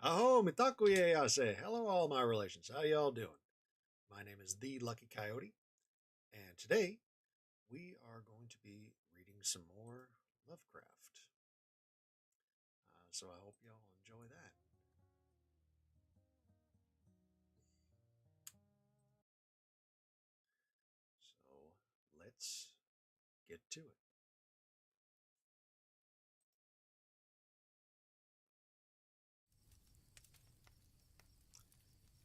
Aho, mitaku yase. Hello, all my relations. How y'all doing? My name is The Lucky Coyote, and today we are going to be reading some more Lovecraft. So I hope y'all enjoy that. So let's get to it.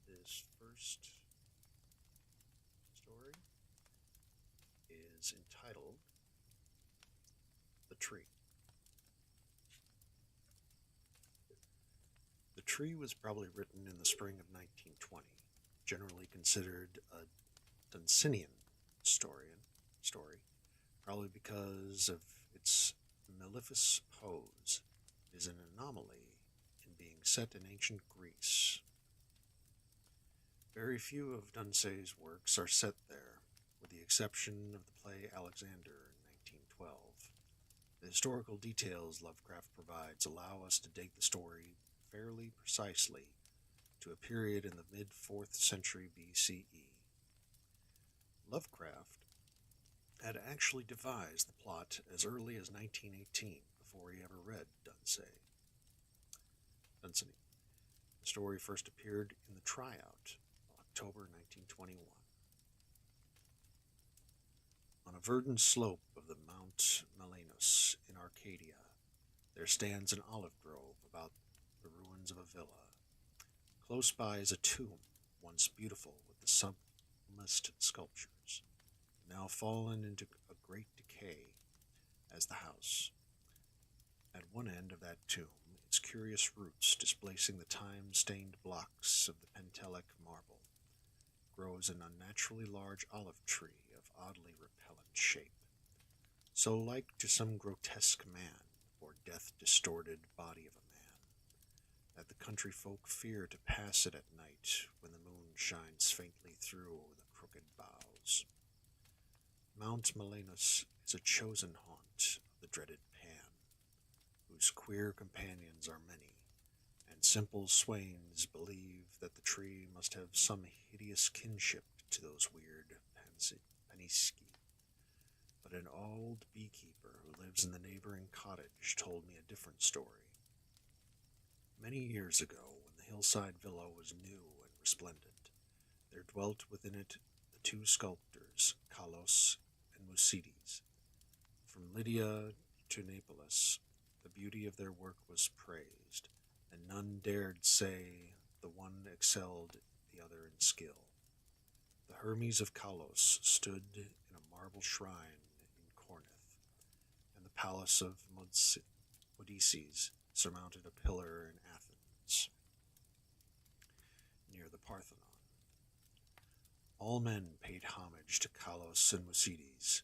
This first story is entitled The Tree. The Tree was probably written in the spring of 1920, generally considered a Dunsinian story, probably because of its mellifluous pose. It is an anomaly in being set in ancient Greece. Very few of Dunsey's works are set there, with the exception of the play Alexander in 1912. The historical details Lovecraft provides allow us to date the story fairly precisely to a period in the mid 4th century BCE. Lovecraft had actually devised the plot as early as 1918 before he ever read Dunsany. The story first appeared in the Tryout, October 1921. verdant slope of the Mount Melanus in Arcadia, there stands an olive grove about the ruins of a villa. Close by is a tomb, once beautiful with the sublimest sculptures, now fallen into a great decay as the house. At one end of that tomb, its curious roots displacing the time-stained blocks of the Pentelic marble, grows an unnaturally large olive tree of oddly repellent shape, so like to some grotesque man or death-distorted body of a man, that the country folk fear to pass it at night when the moon shines faintly through the crooked boughs. Mount Melanus is a chosen haunt of the dreaded Pan, whose queer companions are many, and simple swains believe that the tree must have some hideous kinship to those weird Paniski. But an old beekeeper who lives in the neighboring cottage told me a different story. Many years ago, when the hillside villa was new and resplendent, there dwelt within it the two sculptors, Kalos and Musides. From Lydia to Neapolis, the beauty of their work was praised, and none dared say the one excelled the other in skill. The Hermes of Kalos stood in a marble shrine in Corinth, and the palace of Modicces surmounted a pillar in Athens, near the Parthenon. All men paid homage to Kalos and Musides,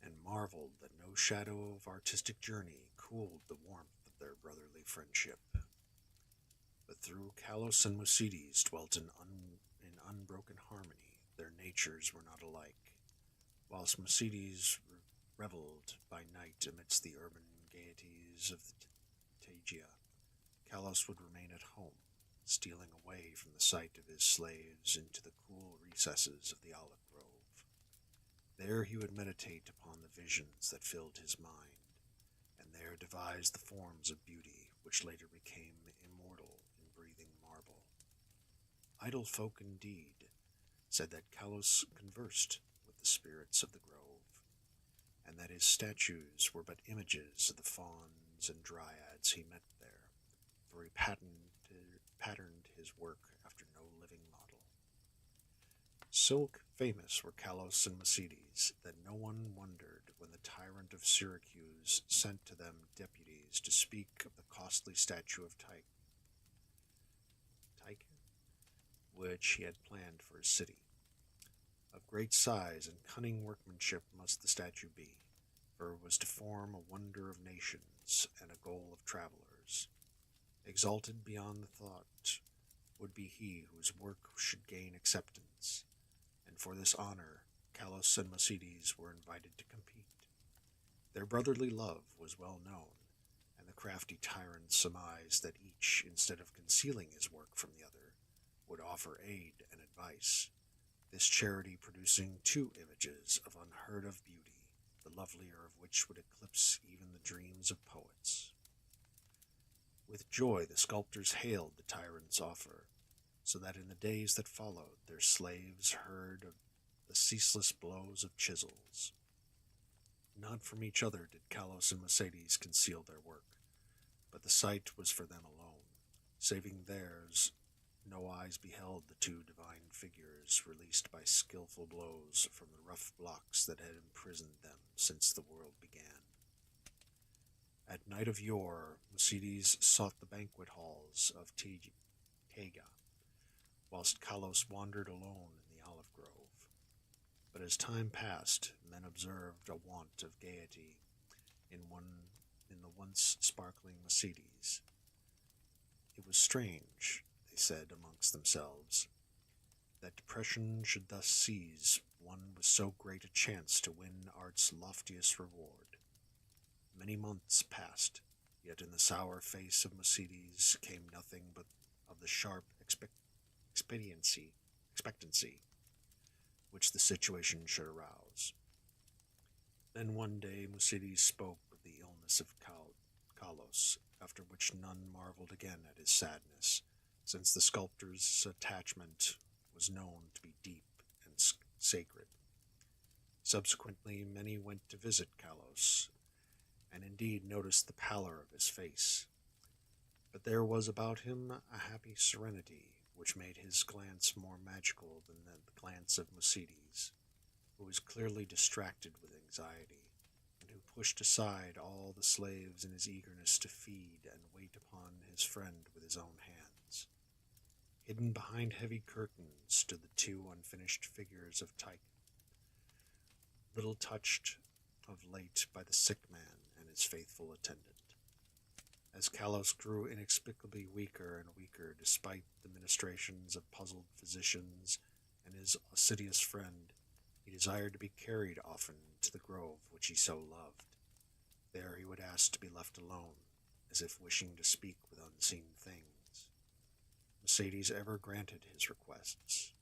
and marveled that no shadow of artistic journey cooled the warmth of their brotherly friendship. But through Kalos and Musides dwelt in unbroken harmony. Their natures were not alike. Whilst Musides revelled by night amidst the urban gaieties of the Tegea, Kalos would remain at home, stealing away from the sight of his slaves into the cool recesses of the olive grove. There he would meditate upon the visions that filled his mind, and there devise the forms of beauty which later became immortal in breathing marble. Idle folk indeed said that Kalos conversed with the spirits of the grove, and that his statues were but images of the fauns and dryads he met there, for he patterned his work after no living model. So famous were Kalos and Musides that no one wondered when the tyrant of Syracuse sent to them deputies to speak of the costly statue of Tyche, which he had planned for his city. Of great size and cunning workmanship must the statue be, for it was to form a wonder of nations and a goal of travelers. Exalted beyond the thought would be he whose work should gain acceptance, and for this honor Kalos and Musides were invited to compete. Their brotherly love was well known, and the crafty tyrant surmised that each, instead of concealing his work from the other, would offer aid and advice, this charity producing two images of unheard-of beauty, the lovelier of which would eclipse even the dreams of poets. With joy the sculptors hailed the tyrant's offer, so that in the days that followed their slaves heard of the ceaseless blows of chisels. Not from each other did Kalos and Musides conceal their work, but the sight was for them alone. Saving theirs, no eyes beheld the two divine figures released by skilful blows from the rough blocks that had imprisoned them since the world began. At night of yore, Musides sought the banquet halls of Tegea, whilst Kalos wandered alone in the olive grove. But as time passed, men observed a want of gaiety in the once sparkling Musides. It was strange, they said amongst themselves, that depression should thus seize one with so great a chance to win art's loftiest reward. Many months passed, yet in the sour face of Musides came nothing but of the sharp expectancy which the situation should arouse. Then one day Musides spoke of the illness of Kalos, after which none marveled again at his sadness, since the sculptor's attachment was known to be deep and sacred. Subsequently, many went to visit Kalos, and indeed noticed the pallor of his face. But there was about him a happy serenity which made his glance more magical than the glance of Mercedes, who was clearly distracted with anxiety, and who pushed aside all the slaves in his eagerness to feed and wait upon his friend with his own hands. Hidden behind heavy curtains stood the two unfinished figures of Tyche, little touched of late by the sick man and his faithful attendant. As Kalos grew inexplicably weaker and weaker despite the ministrations of puzzled physicians and his assiduous friend, he desired to be carried often to the grove which he so loved. There he would ask to be left alone, as if wishing to speak with unseen things. Mercedes ever granted his requests,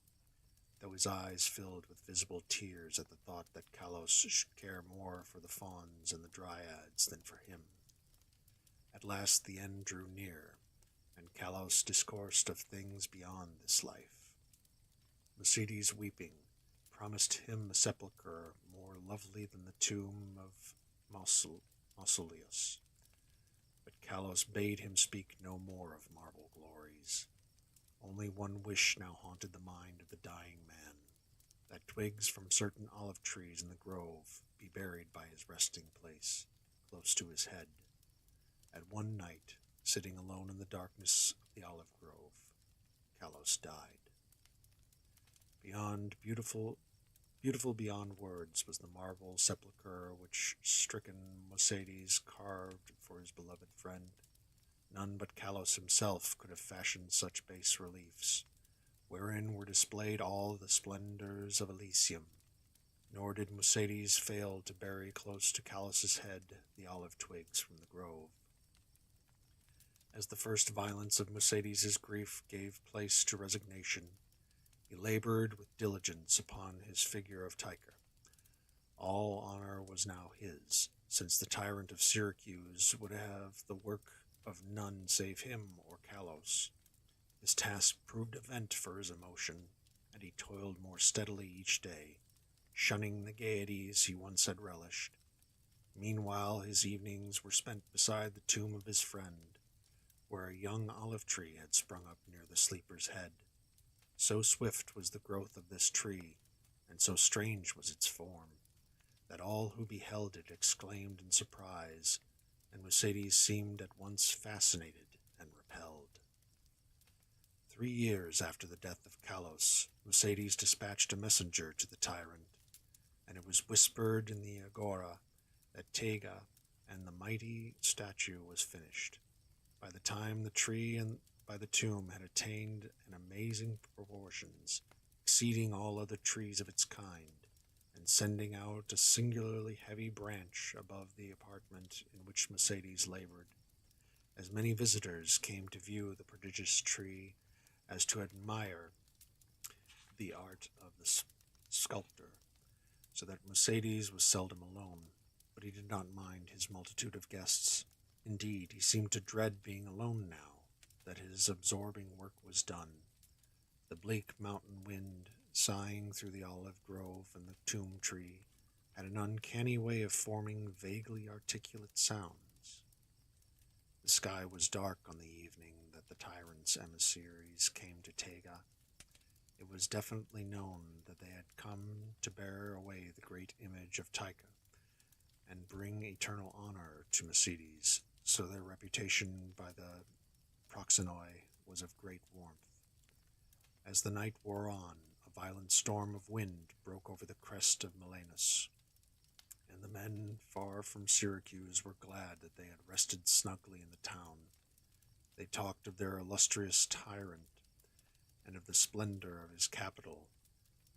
though his eyes filled with visible tears at the thought that Kalos should care more for the fauns and the dryads than for him. At last the end drew near, and Kalos discoursed of things beyond this life. Mercedes, weeping, promised him a sepulchre more lovely than the tomb of Mausoleus. But Kalos bade him speak no more of marble glories. Only one wish now haunted the mind of the dying man, that twigs from certain olive trees in the grove be buried by his resting place, close to his head. At one night, sitting alone in the darkness of the olive grove, Kalos died. Beautiful beyond words was the marble sepulchre which stricken Mercedes carved for his beloved friend. None but Kalos himself could have fashioned such bas reliefs, wherein were displayed all the splendors of Elysium. Nor did Mercedes fail to bury close to Kalos's head the olive twigs from the grove. As the first violence of Mercedes's grief gave place to resignation, he labored with diligence upon his figure of Tyche. All honor was now his, since the tyrant of Syracuse would have the work of none save him or Kalos. His task proved a vent for his emotion, and he toiled more steadily each day, shunning the gaieties he once had relished. Meanwhile his evenings were spent beside the tomb of his friend, where a young olive tree had sprung up near the sleeper's head. So swift was the growth of this tree, and so strange was its form, that all who beheld it exclaimed in surprise, and Mercedes seemed at once fascinated and repelled. 3 years after the death of Kalos, Mercedes dispatched a messenger to the tyrant, and it was whispered in the agora that Tyche and the mighty statue was finished. By the time the tree and by the tomb had attained an amazing proportions, exceeding all other trees of its kind, and sending out a singularly heavy branch above the apartment in which Mercedes labored. As many visitors came to view the prodigious tree as to admire the art of the sculptor, so that Mercedes was seldom alone, but he did not mind his multitude of guests. Indeed, he seemed to dread being alone now that his absorbing work was done. The bleak mountain wind, sighing through the olive grove and the tomb tree, had an uncanny way of forming vaguely articulate sounds. The sky was dark on the evening that the tyrant's emissaries came to Tyche. It was definitely known that they had come to bear away the great image of Tyche and bring eternal honor to Mercedes, so their reputation by the proxenoi was of great warmth. As the night wore on, a violent storm of wind broke over the crest of Melanus, and the men far from Syracuse were glad that they had rested snugly in the town. They talked of their illustrious tyrant, and of the splendor of his capital,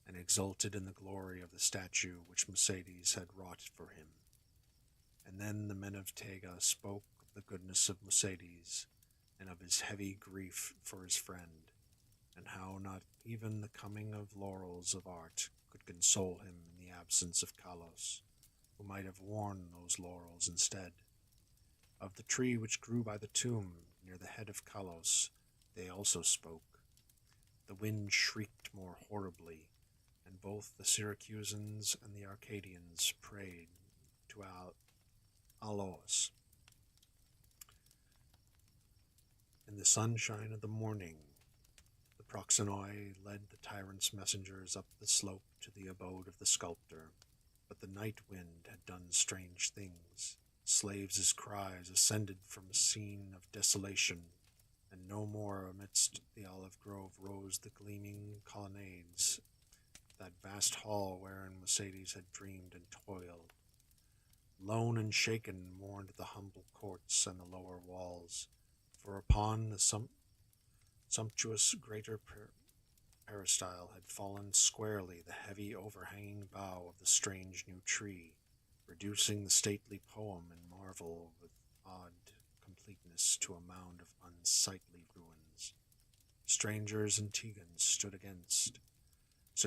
and exulted in the glory of the statue which Mercedes had wrought for him. And then the men of Tyche spoke of the goodness of Mercedes, and of his heavy grief for his friend, and how not even the coming of laurels of art could console him in the absence of Kalos, who might have worn those laurels instead. Of the tree which grew by the tomb near the head of Kalos they also spoke. The wind shrieked more horribly, and both the Syracusans and the Arcadians prayed to Alois. In the sunshine of the morning, the Proxenoi led the tyrant's messengers up the slope to the abode of the sculptor, but the night wind had done strange things. Slaves' cries ascended from a scene of desolation, and no more amidst the olive grove rose the gleaming colonnades, that vast hall wherein Mercedes had dreamed and toiled. Lone and shaken mourned the humble courts and the lower walls, for upon the sumptuous greater peristyle had fallen squarely the heavy overhanging bough of the strange new tree, reducing the stately poem in marvel with odd completeness to a mound of unsightly ruins. Strangers and Tegans stood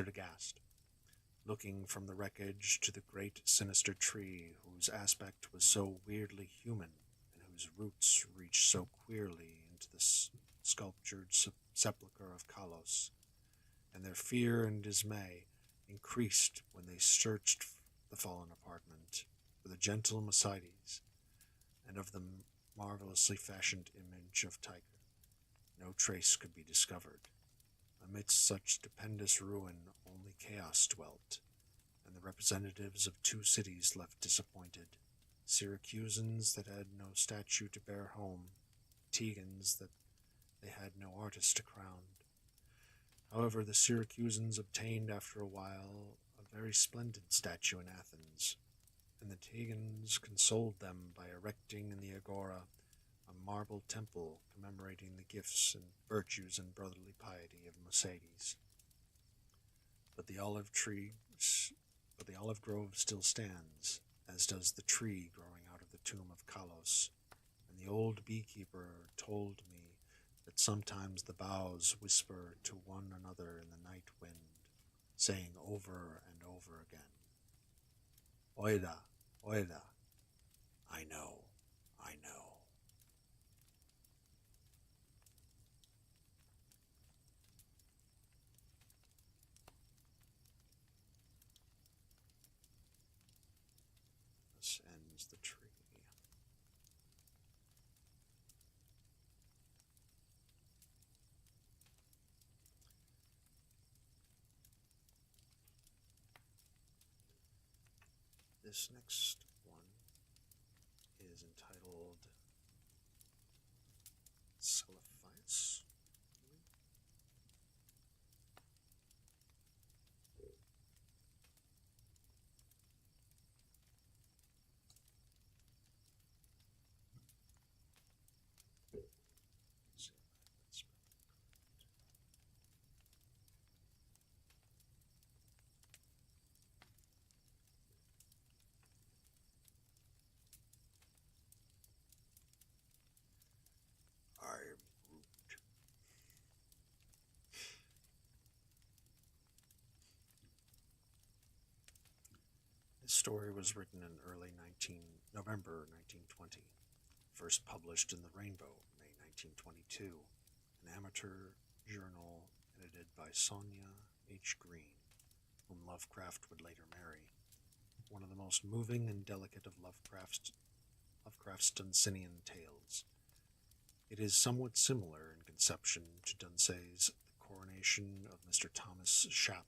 aghast, looking from the wreckage to the great sinister tree whose aspect was so weirdly human and whose roots reached so queerly into the sculptured sepulchre of Kalos, and their fear and dismay increased when they searched the fallen apartment for the gentle Mercedes and of the marvelously fashioned image of Tyche. No trace could be discovered. Amidst such stupendous ruin only chaos dwelt, and the representatives of two cities left disappointed, Syracusans that had no statue to bear home, Tegans that they had no artist to crown. However, the Syracusans obtained after a while a very splendid statue in Athens, and the Tegans consoled them by erecting in the agora a marble temple commemorating the gifts and virtues and brotherly piety of Mercedes. But the olive grove still stands, as does the tree growing out of the tomb of Kalos, and the old beekeeper told me that sometimes the boughs whisper to one another in the night wind, saying over and over again, Oida, Oida, I know, I know. This ends the tree. This next one is entitled Celiphias. I'm Groot. This story was written in November 1920, first published in The Rainbow, May 1922, an amateur journal edited by Sonia H. Green, whom Lovecraft would later marry. One of the most moving and delicate of Lovecraft's Dunsinian tales. It is somewhat similar in conception to Dunsey's The Coronation of Mr. Thomas Shapp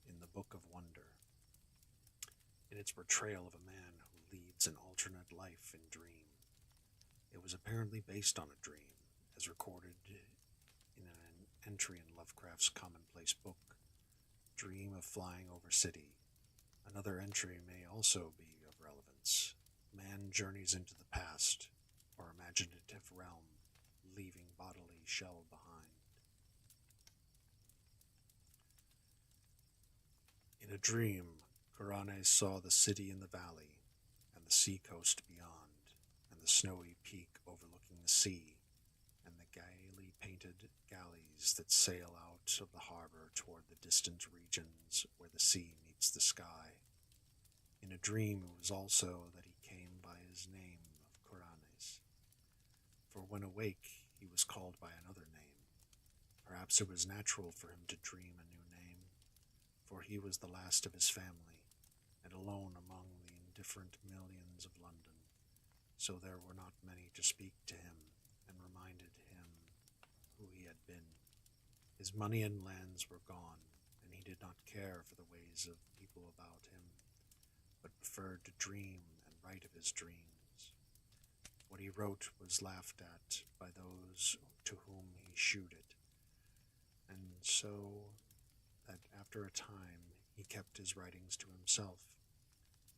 in The Book of Wonder, in its portrayal of a man who leads an alternate life in dream. It was apparently based on a dream, as recorded in an entry in Lovecraft's commonplace book, Dream of Flying Over City. Another entry may also be of relevance. Man journeys into the past, or imaginative realm, leaving bodily shell behind. In a dream, Kuranes saw the city in the valley, and the sea coast beyond, and the snowy peak overlooking the sea, and the gaily painted galleys that sail out of the harbor toward the distant regions where the sea meets the sky. In a dream it was also that he came by his name of Kuranes, for when awake he was called by another name. Perhaps it was natural for him to dream a new name, for he was the last of his family, and alone among the indifferent millions of London, so there were not many to speak to him and reminded him who he had been. His money and lands were gone, and he did not care for the ways of people about him, but preferred to dream and write of his dreams. What he wrote was laughed at by those to whom he shewed it, and so that after a time he kept his writings to himself,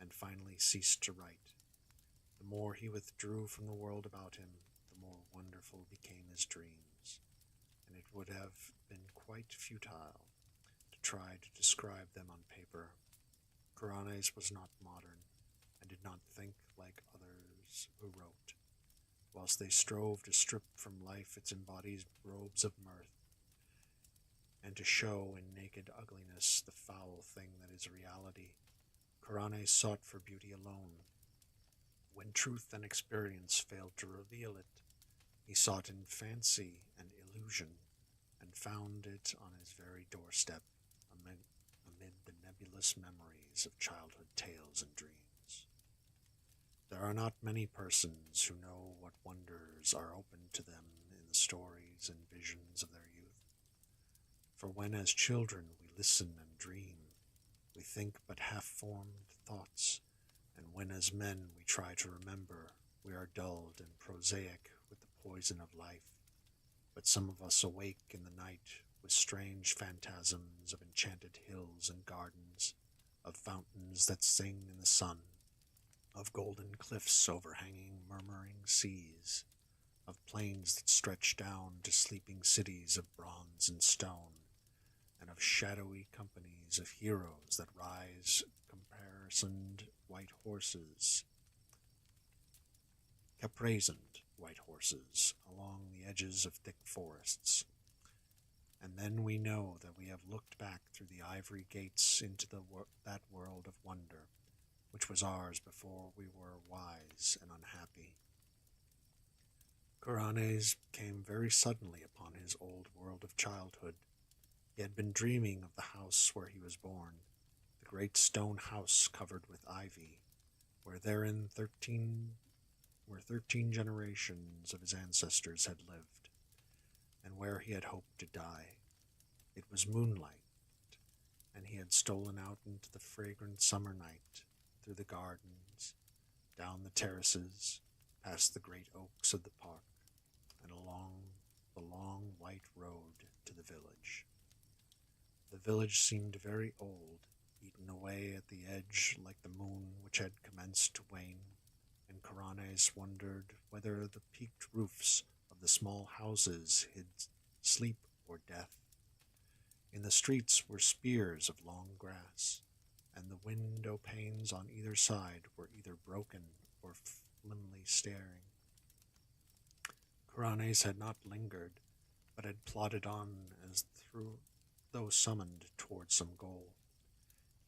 and finally ceased to write. The more he withdrew from the world about him, the more wonderful became his dreams, and it would have been quite futile to try to describe them on paper. Corones was not modern, and did not think like others who wrote, whilst they strove to strip from life its embodied robes of mirth, and to show in naked ugliness the foul thing that is reality. Corones sought for beauty alone. When truth and experience failed to reveal it, he sought in fancy and illusion, and found it on his very doorstep, amid the nebulous memories of childhood tales and dreams. There are not many persons who know what wonders are opened to them in the stories and visions of their youth. For when as children we listen and dream, we think but half-formed thoughts, and when as men we try to remember, we are dulled and prosaic with the poison of life. But some of us awake in the night with strange phantasms of enchanted hills and gardens, of fountains that sing in the sun, of golden cliffs overhanging murmuring seas, of plains that stretch down to sleeping cities of bronze and stone, and of shadowy companies of heroes that rise caparisoned white horses, along the edges of thick forests. And then we know that we have looked back through the ivory gates into that world of wonder, which was ours before we were wise and unhappy. Corones came very suddenly upon his old world of childhood. He had been dreaming of the house where he was born, the great stone house covered with ivy, where 13 generations of his ancestors had lived, and where he had hoped to die. It was moonlight, and he had stolen out into the fragrant summer night, through the gardens, down the terraces, past the great oaks of the park, and along the long white road to the village. The village seemed very old, eaten away at the edge like the moon which had commenced to wane, and Corones wondered whether the peaked roofs of the small houses hid sleep or death. In the streets were spears of long grass, and the window panes on either side were either broken or flimsily staring. Corones had not lingered, but had plodded on as though summoned toward some goal.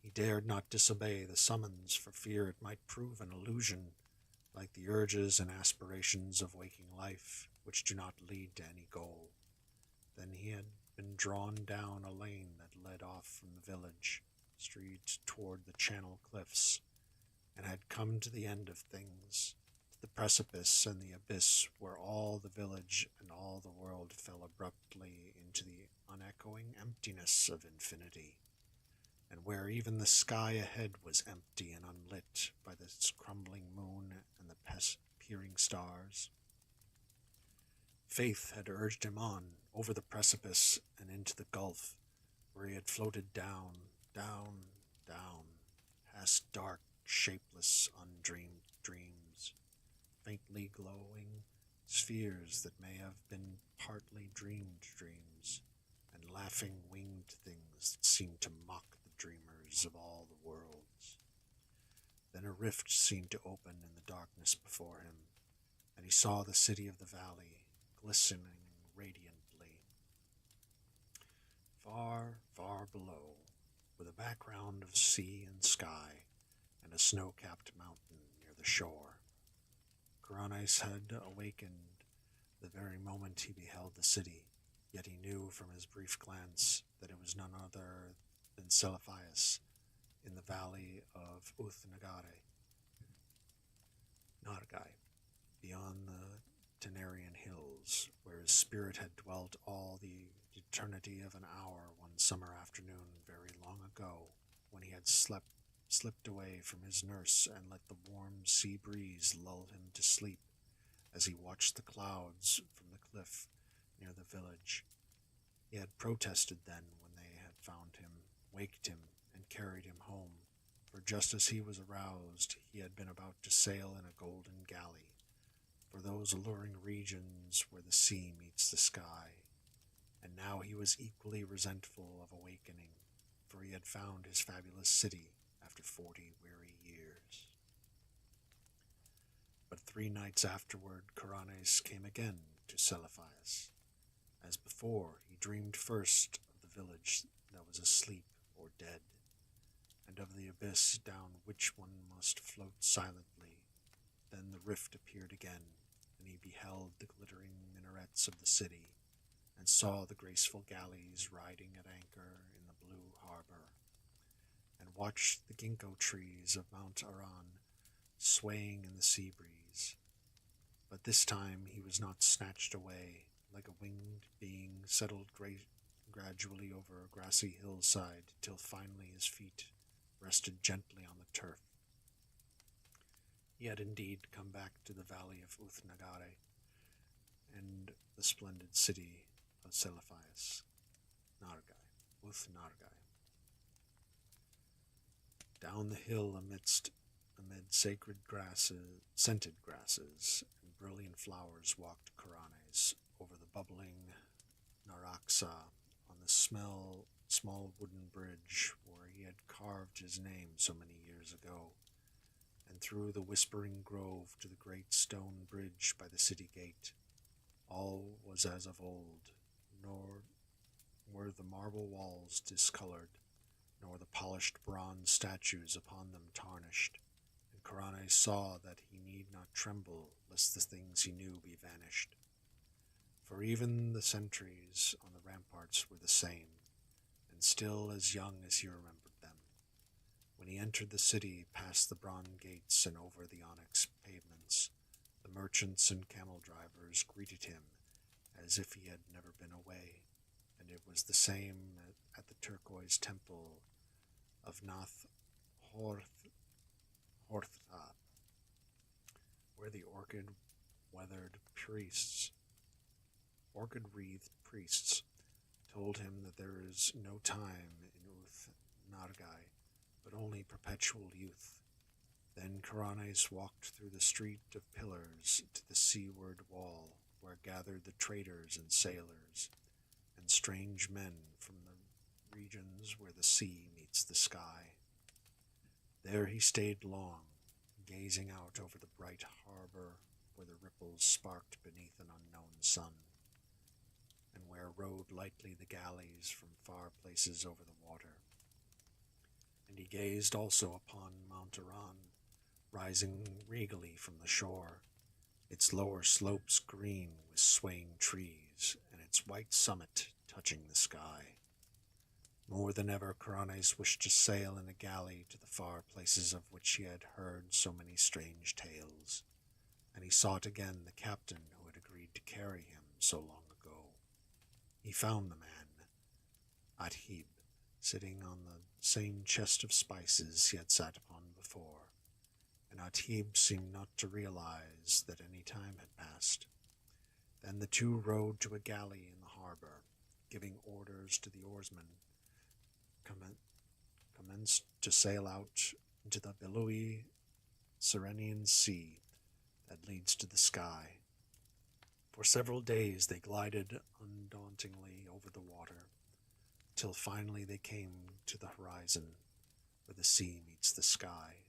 He dared not disobey the summons for fear it might prove an illusion, like the urges and aspirations of waking life, which do not lead to any goal. Then he had been drawn down a lane that led off from the village street toward the Channel Cliffs, and had come to the end of things, to the precipice and the abyss where all the village and all the world fell abruptly into the unechoing emptiness of infinity, and where even the sky ahead was empty and unlit by the crumbling moon and the peering stars. Faith had urged him on, over the precipice and into the gulf, where he had floated down, down, down, past dark, shapeless, undreamed dreams, faintly glowing spheres that may have been partly dreamed dreams, and laughing winged things that seemed to mock the dreamers of all the worlds. Then a rift seemed to open in the darkness before him, and he saw the city of the valley, glistening radiantly. Far, far below, with a background of sea and sky, and a snow-capped mountain near the shore. Corones had awakened the very moment he beheld the city, yet he knew from his brief glance that it was none other than Celephius in the valley of Uthnagare, Nargai, beyond the Tenarian hills, where his spirit had dwelt all the eternity of an hour one summer afternoon very long ago, when he had slipped away from his nurse and let the warm sea breeze lull him to sleep as he watched the clouds from the cliff near the village. He had protested then when they had found him, waked him, and carried him home, for just as he was aroused, he had been about to sail in a golden galley, for those alluring regions where the sea meets the sky, and now he was equally resentful of awakening, for he had found his fabulous city after 40 weary years. But 3 nights afterward, Karanes came again to Celephius. As before, he dreamed first of the village that was asleep or dead, and of the abyss down which one must float silently. Then the rift appeared again, and he beheld the glittering minarets of the city, and saw the graceful galleys riding at anchor in the blue harbor, and watched the ginkgo trees of Mount Aran swaying in the sea breeze. But this time he was not snatched away, like a winged being settled gradually over a grassy hillside, till finally his feet rested gently on the turf. He had indeed come back to the valley of Uthnagare and the splendid city of Celephius, Nargai, Uthnargai. Down the hill amid sacred grasses, scented grasses, and brilliant flowers walked Karanes over the bubbling Naraksa on the small wooden bridge where he had carved his name so many years ago, and through the whispering grove to the great stone bridge by the city gate. All was as of old, nor were the marble walls discolored, nor the polished bronze statues upon them tarnished, and Karanes saw that he need not tremble lest the things he knew be vanished. For even the sentries on the ramparts were the same, and still as young as he remembered them. When he entered the city, past the bronze gates and over the onyx pavements, the merchants and camel drivers greeted him as if he had never been away, and it was the same at the turquoise temple of Nath Horthab, where the orchid-wreathed priests told him that there is no time in Uthnargai, but only perpetual youth. Then Karanes walked through the street of pillars to the seaward wall, where gathered the traders and sailors, and strange men from the regions where the sea meets the sky. There he stayed long, gazing out over the bright harbor where the ripples sparked beneath an unknown sun, and where rode lightly the galleys from far places over the water. And he gazed also upon Mount Aran, rising regally from the shore, its lower slopes green with swaying trees, and its white summit touching the sky. More than ever, Karanes wished to sail in a galley to the far places of which he had heard so many strange tales, and he sought again the captain who had agreed to carry him so long ago. He found the man, Athib, sitting on the same chest of spices he had sat upon before, and Athib seemed not to realize that any time had passed. Then the two rowed to a galley in the harbor, giving orders to the oarsmen, commenced to sail out into the billowy Cyrenian Sea that leads to the sky. For several days they glided undauntedly over the water, till finally they came to the horizon, where the sea meets the sky.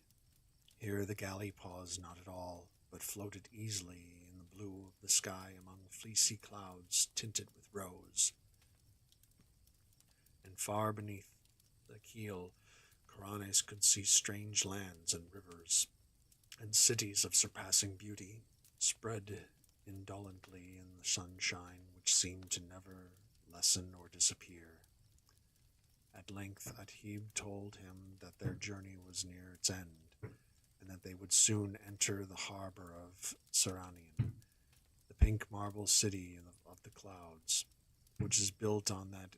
Here the galley paused not at all, but floated easily in the blue of the sky among fleecy clouds tinted with rose. And far beneath the keel, Karanes could see strange lands and rivers, and cities of surpassing beauty, spread indolently in the sunshine which seemed to never lessen or disappear. At length Athib told him that their journey was near its end, and that they would soon enter the harbor of Saranian, the pink marble city of the clouds, which is built on that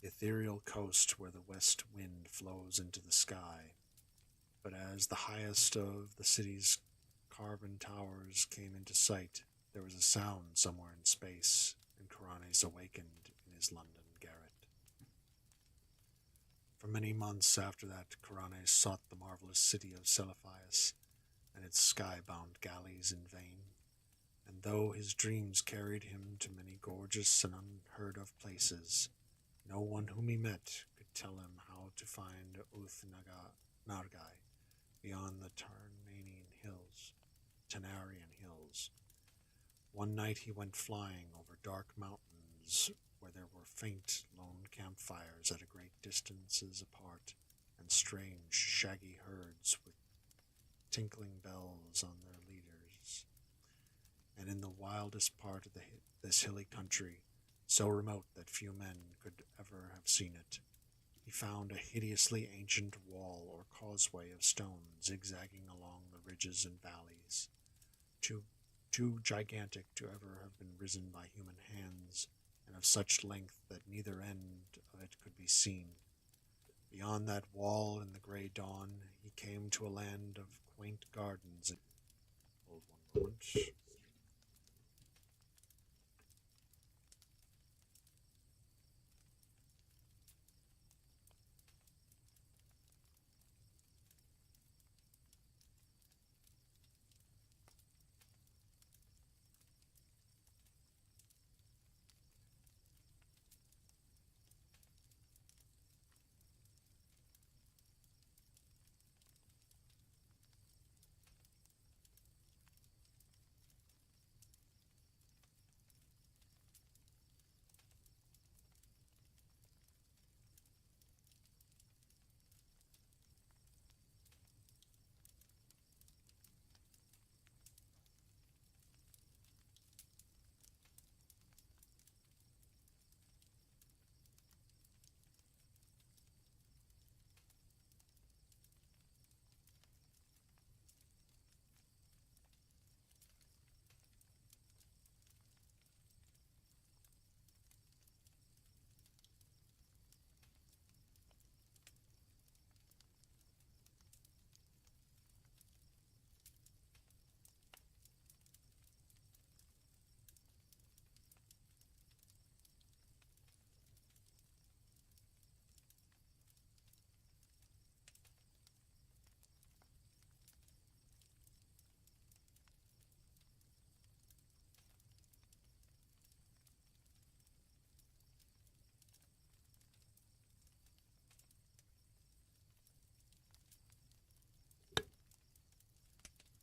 ethereal coast where the west wind flows into the sky. But as the highest of the city's carven towers came into sight, there was a sound somewhere in space, and Karanes awakened in his London garret. For many months after that, Karanes sought the marvelous city of Celephius and its sky-bound galleys in vain, and though his dreams carried him to many gorgeous and unheard-of places, no one whom he met could tell him how to find Nargai beyond the Tanarian hills. One night he went flying over dark mountains where there were faint, lone campfires at a great distances apart, and strange, shaggy herds with tinkling bells on their leaders. And in the wildest part of this hilly country, so remote that few men could ever have seen it, he found a hideously ancient wall or causeway of stone zigzagging along the ridges and valleys, too gigantic to ever have been risen by human hands, and of such length that neither end of it could be seen. Beyond that wall in the grey dawn, he came to a land of quaint gardens. Hold one moment.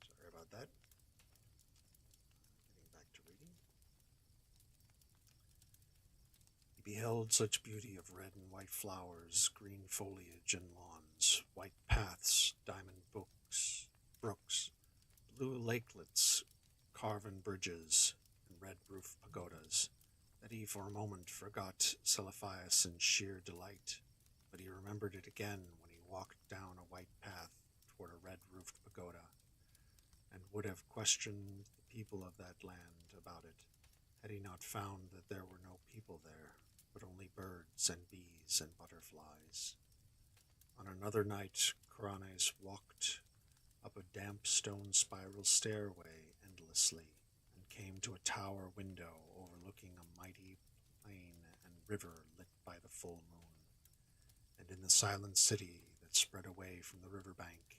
Sorry about that. Getting back to reading. He beheld such beauty of red and white flowers, green foliage and lawns, white paths, diamond brooks, blue lakelets, carven bridges, and red-roofed pagodas, that he for a moment forgot Celephius in sheer delight, but he remembered it again when he walked down a white path toward a red-roofed pagoda, and would have questioned the people of that land about it, had he not found that there were no people there, but only birds and bees and butterflies. On another night, Karanes walked up a damp stone spiral stairway endlessly, and came to a tower window overlooking a mighty plain and river lit by the full moon. And in the silent city that spread away from the river bank,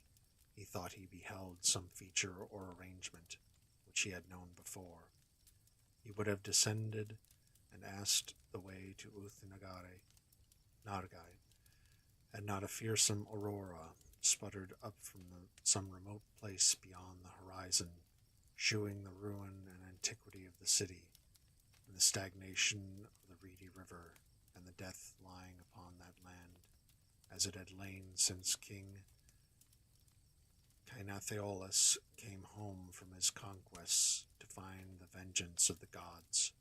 he thought he beheld some feature or arrangement which he had known before. He would have descended and asked the way to Nargai, had not a fearsome aurora sputtered up from some remote place beyond the horizon, shewing the ruin and antiquity of the city, and the stagnation of the reedy river, and the death lying upon that land, as it had lain since King Cainatheolus came home from his conquests to find the vengeance of the gods.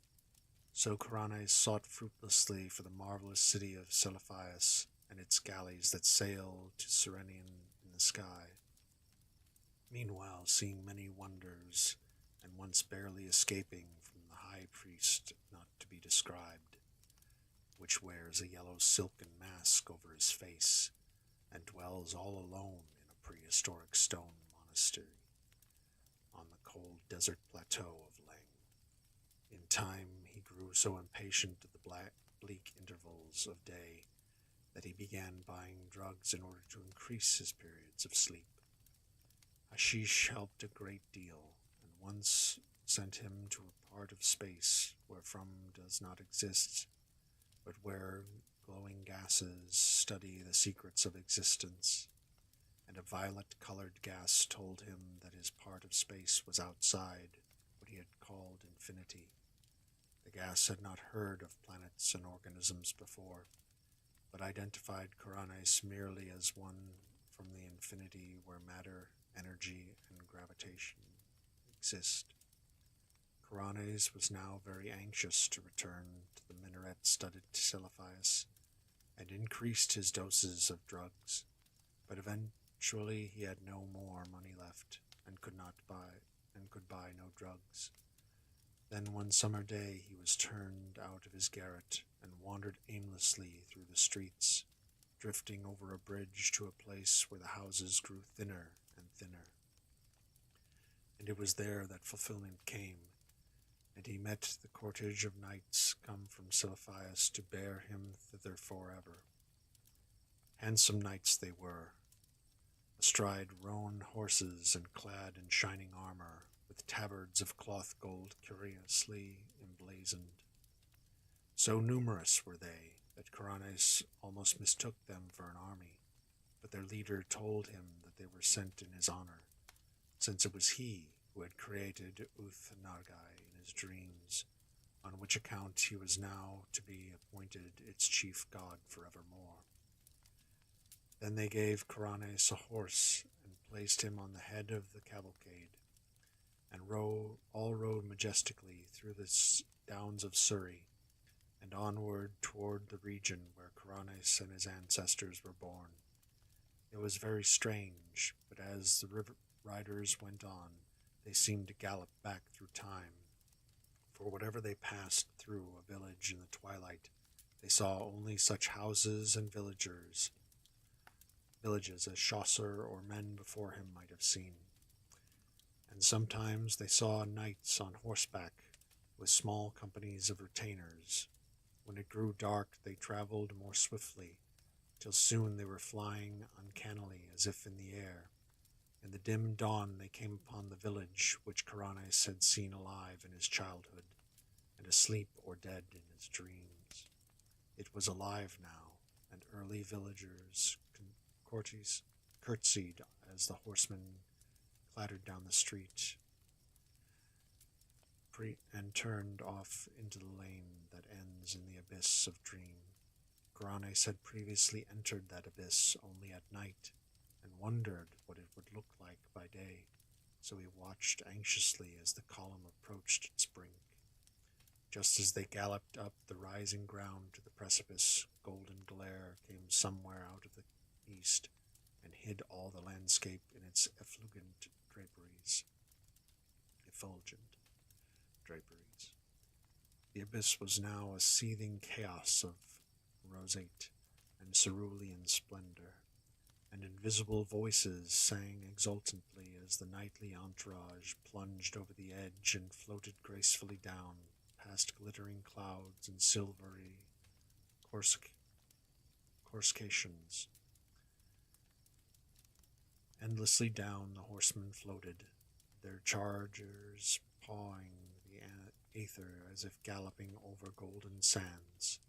So Karanes sought fruitlessly for the marvelous city of Seliphias and its galleys that sail to Serenian in the sky. Meanwhile, seeing many wonders, and once barely escaping from the high priest not to be described, which wears a yellow silken mask over his face, and dwells all alone in a prehistoric stone monastery on the cold desert plateau of Leng. In time, he grew so impatient of the bleak intervals of day that he began buying drugs in order to increase his periods of sleep. Hashish helped a great deal, and once sent him to a part of space wherefrom does not exist, but where glowing gases study the secrets of existence, and a violet-colored gas told him that his part of space was outside what he had called infinity. The gas had not heard of planets and organisms before, but identified Karanes merely as one from the infinity where matter, energy, and gravitation exist. Karanes was now very anxious to return to the minaret-studded Seliphias, and increased his doses of drugs, but eventually he had no more money left, and could buy no drugs. Then one summer day he was turned out of his garret and wandered aimlessly through the streets, drifting over a bridge to a place where the houses grew thinner and thinner. And it was there that fulfillment came, and he met the cortege of knights come from Seliphias to bear him thither forever. Handsome knights they were, astride roan horses and clad in shining armor, with tabards of cloth gold curiously emblazoned. So numerous were they that Karanes almost mistook them for an army, but their leader told him that they were sent in his honor, since it was he who had created Uth Nargai in his dreams, on which account he was now to be appointed its chief god forevermore. Then they gave Karanes a horse and placed him on the head of the cavalcade, and all rode majestically through the downs of Surrey, and onward toward the region where Karanes and his ancestors were born. It was very strange, but as the riders went on, they seemed to gallop back through time, for whatever they passed through a village in the twilight, they saw only such houses and villages as Chaucer or men before him might have seen. And sometimes they saw knights on horseback with small companies of retainers. When it grew dark, they traveled more swiftly, till soon they were flying uncannily as if in the air. In the dim dawn they came upon the village which Karanes had seen alive in his childhood, and asleep or dead in his dreams. It was alive now, and early villagers curtsied as the horsemen clattered down the street and turned off into the lane that ends in the abyss of dream. Karanes had previously entered that abyss only at night, and wondered what it would look like by day, so he watched anxiously as the column approached its brink. Just as they galloped up the rising ground to the precipice, golden glare came somewhere out of the east, and hid all the landscape in its effulgent draperies. The abyss was now a seething chaos of roseate and cerulean splendor, and invisible voices sang exultantly as the nightly entourage plunged over the edge and floated gracefully down, past glittering clouds and silvery coruscations. Endlessly down the horsemen floated, their chargers pawing the aether as if galloping over golden sands,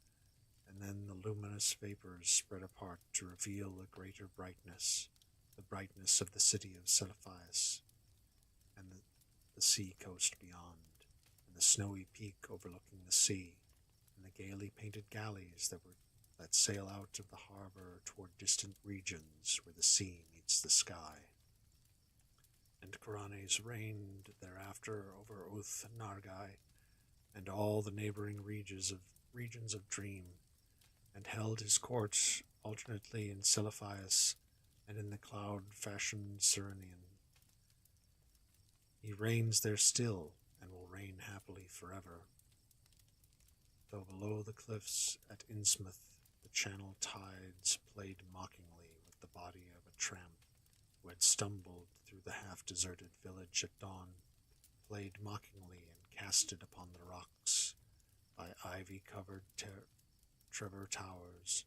and then the luminous vapors spread apart to reveal a greater brightness, the brightness of the city of Seliphias, and the sea coast beyond, and the snowy peak overlooking the sea, and the gaily painted galleys that sail out of the harbor toward distant regions where the sea meets the sky. And Karanes reigned thereafter over Uth Nargai, and all the neighboring regions of dream, and held his court alternately in Celephius and in the cloud-fashioned Cyrenian. He reigns there still, and will reign happily forever, though below the cliffs at Innsmouth the channel tides played mockingly with the body of a tramp who had stumbled through the half-deserted village at dawn, played mockingly and casted upon the rocks by ivy-covered Trevor Towers,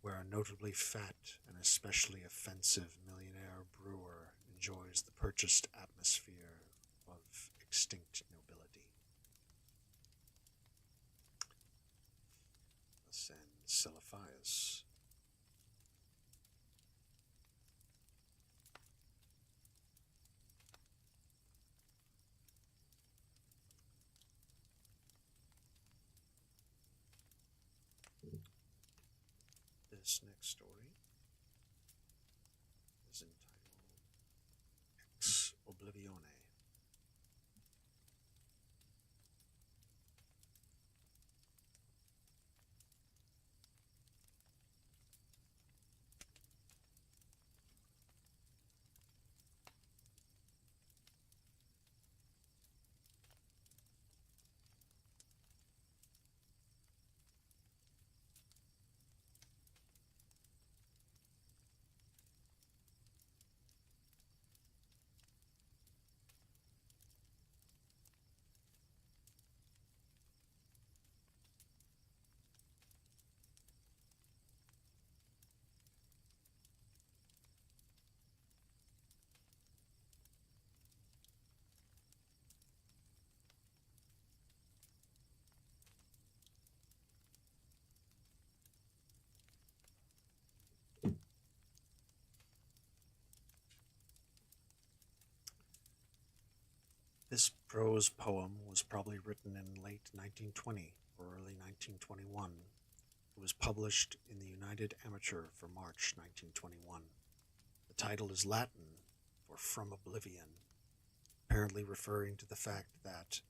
where a notably fat and especially offensive millionaire brewer enjoys the purchased atmosphere of extinct nobility. Thus ends Celephius. This next story is entitled Ex Oblivione. This prose poem was probably written in late 1920 or early 1921. It was published in the United Amateur for March 1921. The title is Latin for From Oblivion, apparently referring to the fact that,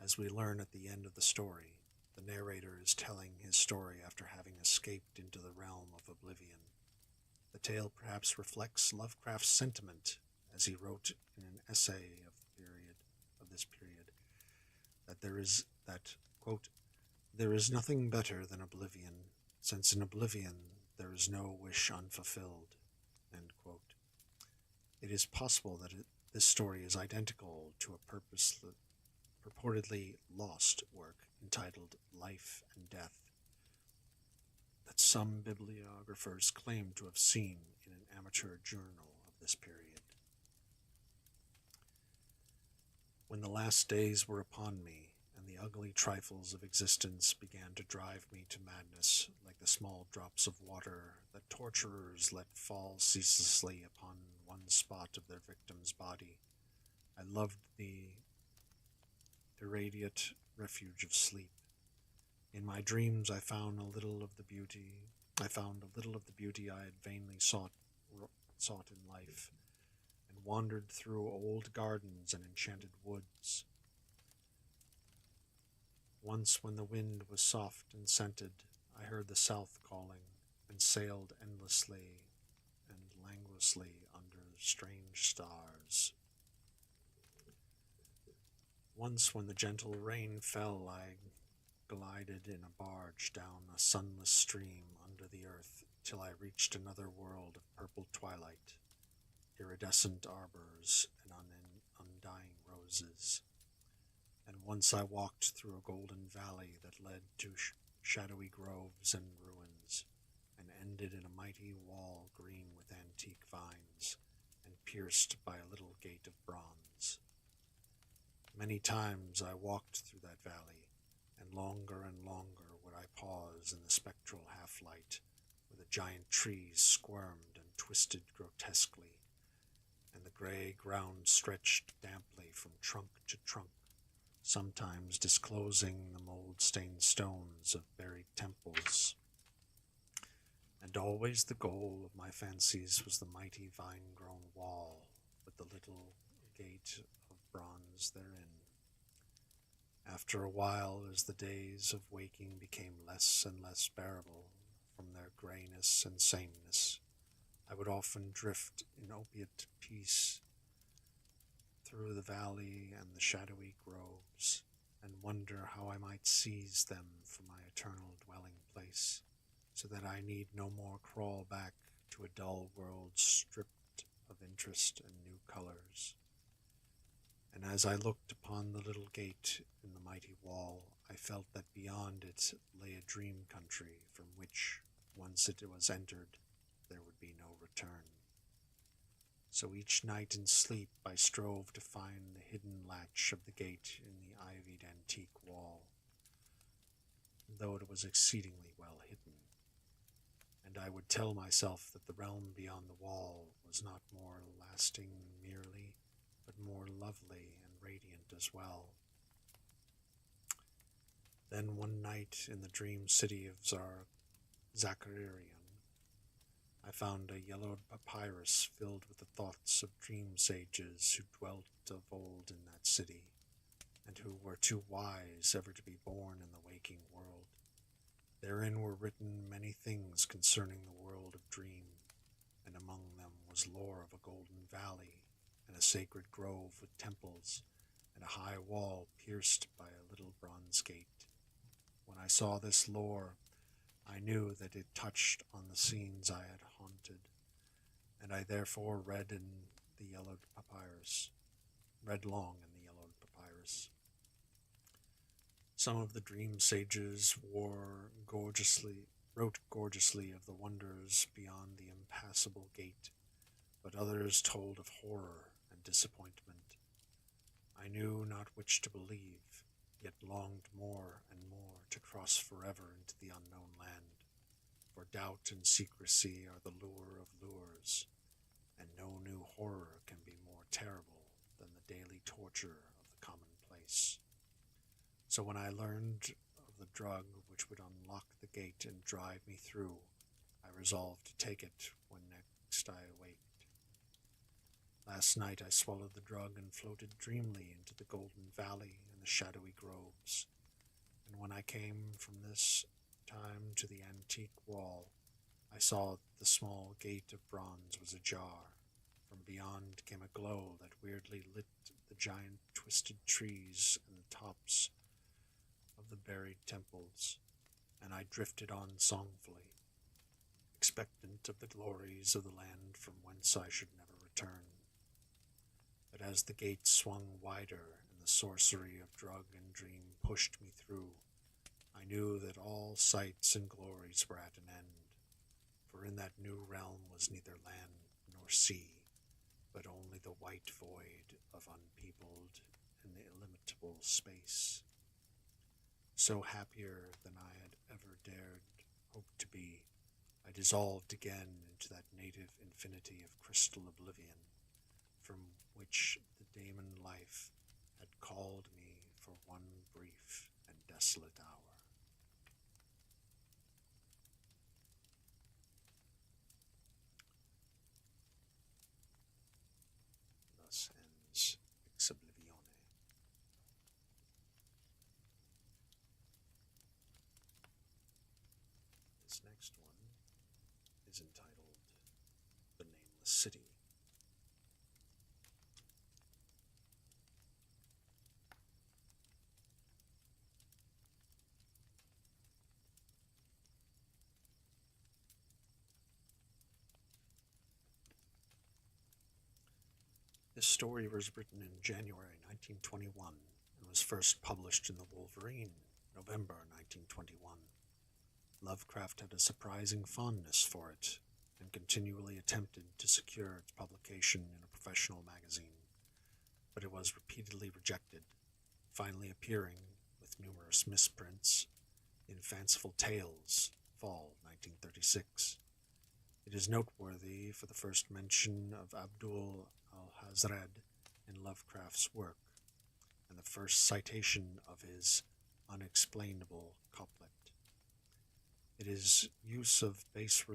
as we learn at the end of the story, the narrator is telling his story after having escaped into the realm of oblivion. The tale perhaps reflects Lovecraft's sentiment, as he wrote in an essay of this period, that quote, there is nothing better than oblivion, since in oblivion there is no wish unfulfilled, end quote. It is possible that this story is identical to a purportedly lost work entitled Life and Death, that some bibliographers claim to have seen in an amateur journal of this period. When the last days were upon me, and the ugly trifles of existence began to drive me to madness, like the small drops of water that torturers let fall ceaselessly upon one spot of their victim's body, I loved the irradiate refuge of sleep. In my dreams I found a little of the beauty I had vainly sought in life, and wandered through old gardens and enchanted woods. Once, when the wind was soft and scented, I heard the south calling, and sailed endlessly and languorously under strange stars. Once, when the gentle rain fell, I glided in a barge down a sunless stream under the earth till I reached another world of purple twilight, iridescent arbors, and undying roses. And once I walked through a golden valley that led to shadowy groves and ruins, and ended in a mighty wall green with antique vines, and pierced by a little gate of bronze. Many times I walked through that valley, and longer would I pause in the spectral half-light, where the giant trees squirmed and twisted grotesquely, and the gray ground stretched damply from trunk to trunk, sometimes disclosing the mold-stained stones of buried temples. And always the goal of my fancies was the mighty vine-grown wall, with the little gate of bronze therein. After a while, as the days of waking became less and less bearable from their grayness and sameness, I would often drift in opiate peace through the valley and the shadowy groves, and wonder how I might seize them for my eternal dwelling place, so that I need no more crawl back to a dull world stripped of interest and new colors. And as I looked upon the little gate in the mighty wall, I felt that beyond it lay a dream country from which, once it was entered, there would be no return. So each night in sleep I strove to find the hidden latch of the gate in the ivied antique wall, though it was exceedingly well hidden, and I would tell myself that the realm beyond the wall was not more lasting merely, but more lovely and radiant as well. Then one night in the dream city of Zakarian, I found a yellowed papyrus filled with the thoughts of dream sages who dwelt of old in that city, and who were too wise ever to be born in the waking world. Therein were written many things concerning the world of dream, and among them was lore of a golden valley, and a sacred grove with temples, and a high wall pierced by a little bronze gate. When I saw this lore, I knew that it touched on the scenes I had haunted, and I therefore read long in the yellowed papyrus. Some of the dream sages wrote gorgeously of the wonders beyond the impassable gate, but others told of horror and disappointment. I knew not which to believe, yet longed more and more to cross forever into the unknown land, for doubt and secrecy are the lure of lures, and no new horror can be more terrible than the daily torture of the commonplace. So when I learned of the drug which would unlock the gate and drive me through, I resolved to take it when next I awaked. Last night I swallowed the drug and floated dreamily into the golden valley and the shadowy groves, and when I came from this time to the antique wall, I saw that the small gate of bronze was ajar. From beyond came a glow that weirdly lit the giant twisted trees and the tops of the buried temples, and I drifted on songfully, expectant of the glories of the land from whence I should never return. But as the gate swung wider and the sorcery of drug and dream pushed me through, I knew that all sights and glories were at an end, for in that new realm was neither land nor sea, but only the white void of unpeopled and the illimitable space. So happier than I had ever dared hope to be, I dissolved again into that native infinity of crystal oblivion, from which the daemon life had called me for one brief and desolate hour. Thus ends Ex Oblivione. This next one is entitled The Nameless City. This story was written in January 1921 and was first published in The Wolverine, November 1921. Lovecraft had a surprising fondness for it and continually attempted to secure its publication in a professional magazine, but it was repeatedly rejected, finally appearing, with numerous misprints, in Fanciful Tales, Fall 1936. It is noteworthy for the first mention of Abdul al-Hazred in Lovecraft's work, and the first citation of his unexplainable couplet. Its use of bas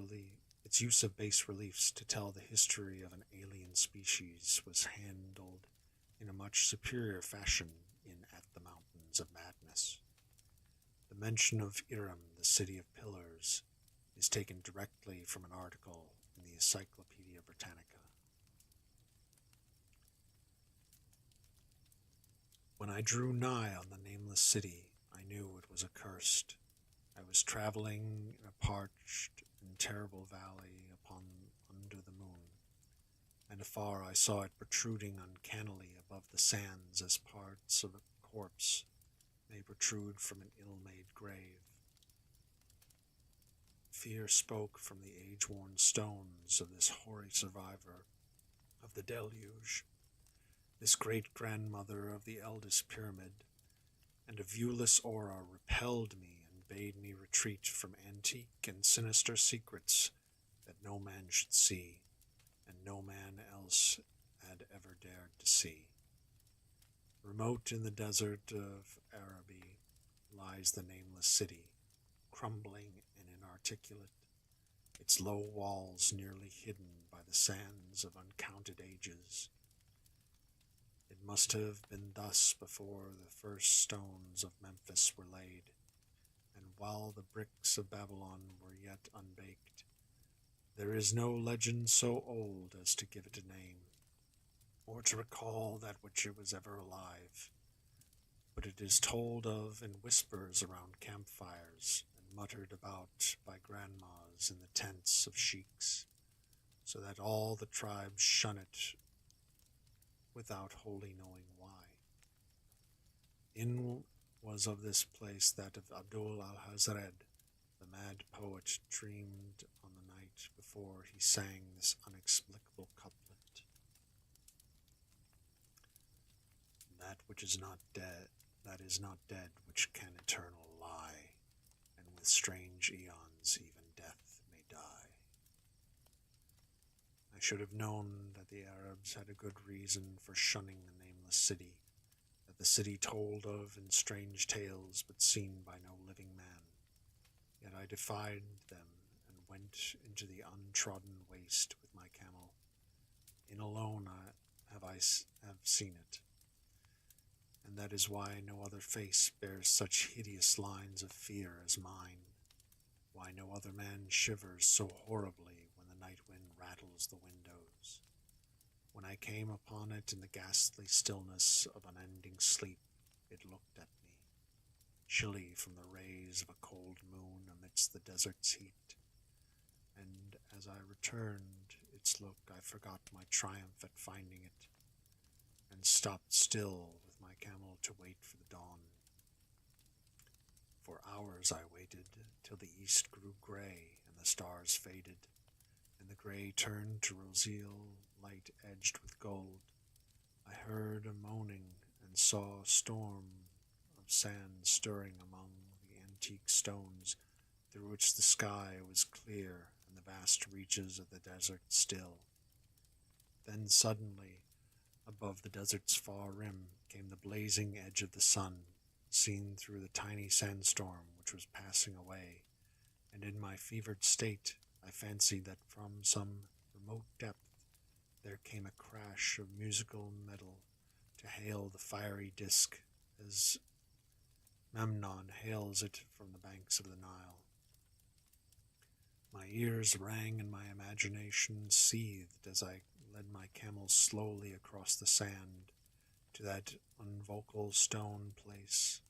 reliefs to tell the history of an alien species was handled in a much superior fashion in At the Mountains visions of madness. The mention of Iram, the city of pillars, is taken directly from an article in the Encyclopedia Britannica. When I drew nigh on the nameless city, I knew it was accursed. I was traveling in a parched and terrible valley under the moon, and afar I saw it protruding uncannily above the sands as parts of a corpse may protrude from an ill-made grave. Fear spoke from the age-worn stones of this hoary survivor of the deluge, this great-grandmother of the eldest pyramid, and a viewless aura repelled me and bade me retreat from antique and sinister secrets that no man should see, and no man else had ever dared to see. Remote in the desert of Araby lies the nameless city, crumbling and inarticulate, its low walls nearly hidden by the sands of uncounted ages. It must have been thus before the first stones of Memphis were laid, and while the bricks of Babylon were yet unbaked. There is no legend so old as to give it a name, or to recall that which it was ever alive, but it is told of in whispers around campfires, and muttered about by grandmas in the tents of sheiks, so that all the tribes shun it without wholly knowing why. In was of this place that of Abdul al-Hazred, the mad poet, dreamed on the night before he sang this unexplicable couplet. That which is not dead, that is not dead, which can eternal lie, and with strange eons even death may die. I should have known that the Arabs had a good reason for shunning the nameless city, that the city told of in strange tales but seen by no living man. Yet I defied them and went into the untrodden waste with my camel. In alone have seen it, and that is why no other face bears such hideous lines of fear as mine, why no other man shivers so horribly when the night wind rattles the windows. When I came upon it in the ghastly stillness of unending sleep, it looked at me, chilly from the rays of a cold moon amidst the desert's heat, and as I returned its look I forgot my triumph at finding it, and stopped still with my camel to wait for the dawn. For hours I waited, till the east grew grey and the stars faded, and the grey turned to roseal light edged with gold. I heard a moaning and saw a storm of sand stirring among the antique stones, through which the sky was clear and the vast reaches of the desert still. Then suddenly, above the desert's far rim, came the blazing edge of the sun, seen through the tiny sandstorm which was passing away, and in my fevered state I fancied that from some remote depth there came a crash of musical metal to hail the fiery disk as Memnon hails it from the banks of the Nile. My ears rang and my imagination seethed as I led my camel slowly across the sand to that unvocal stone place,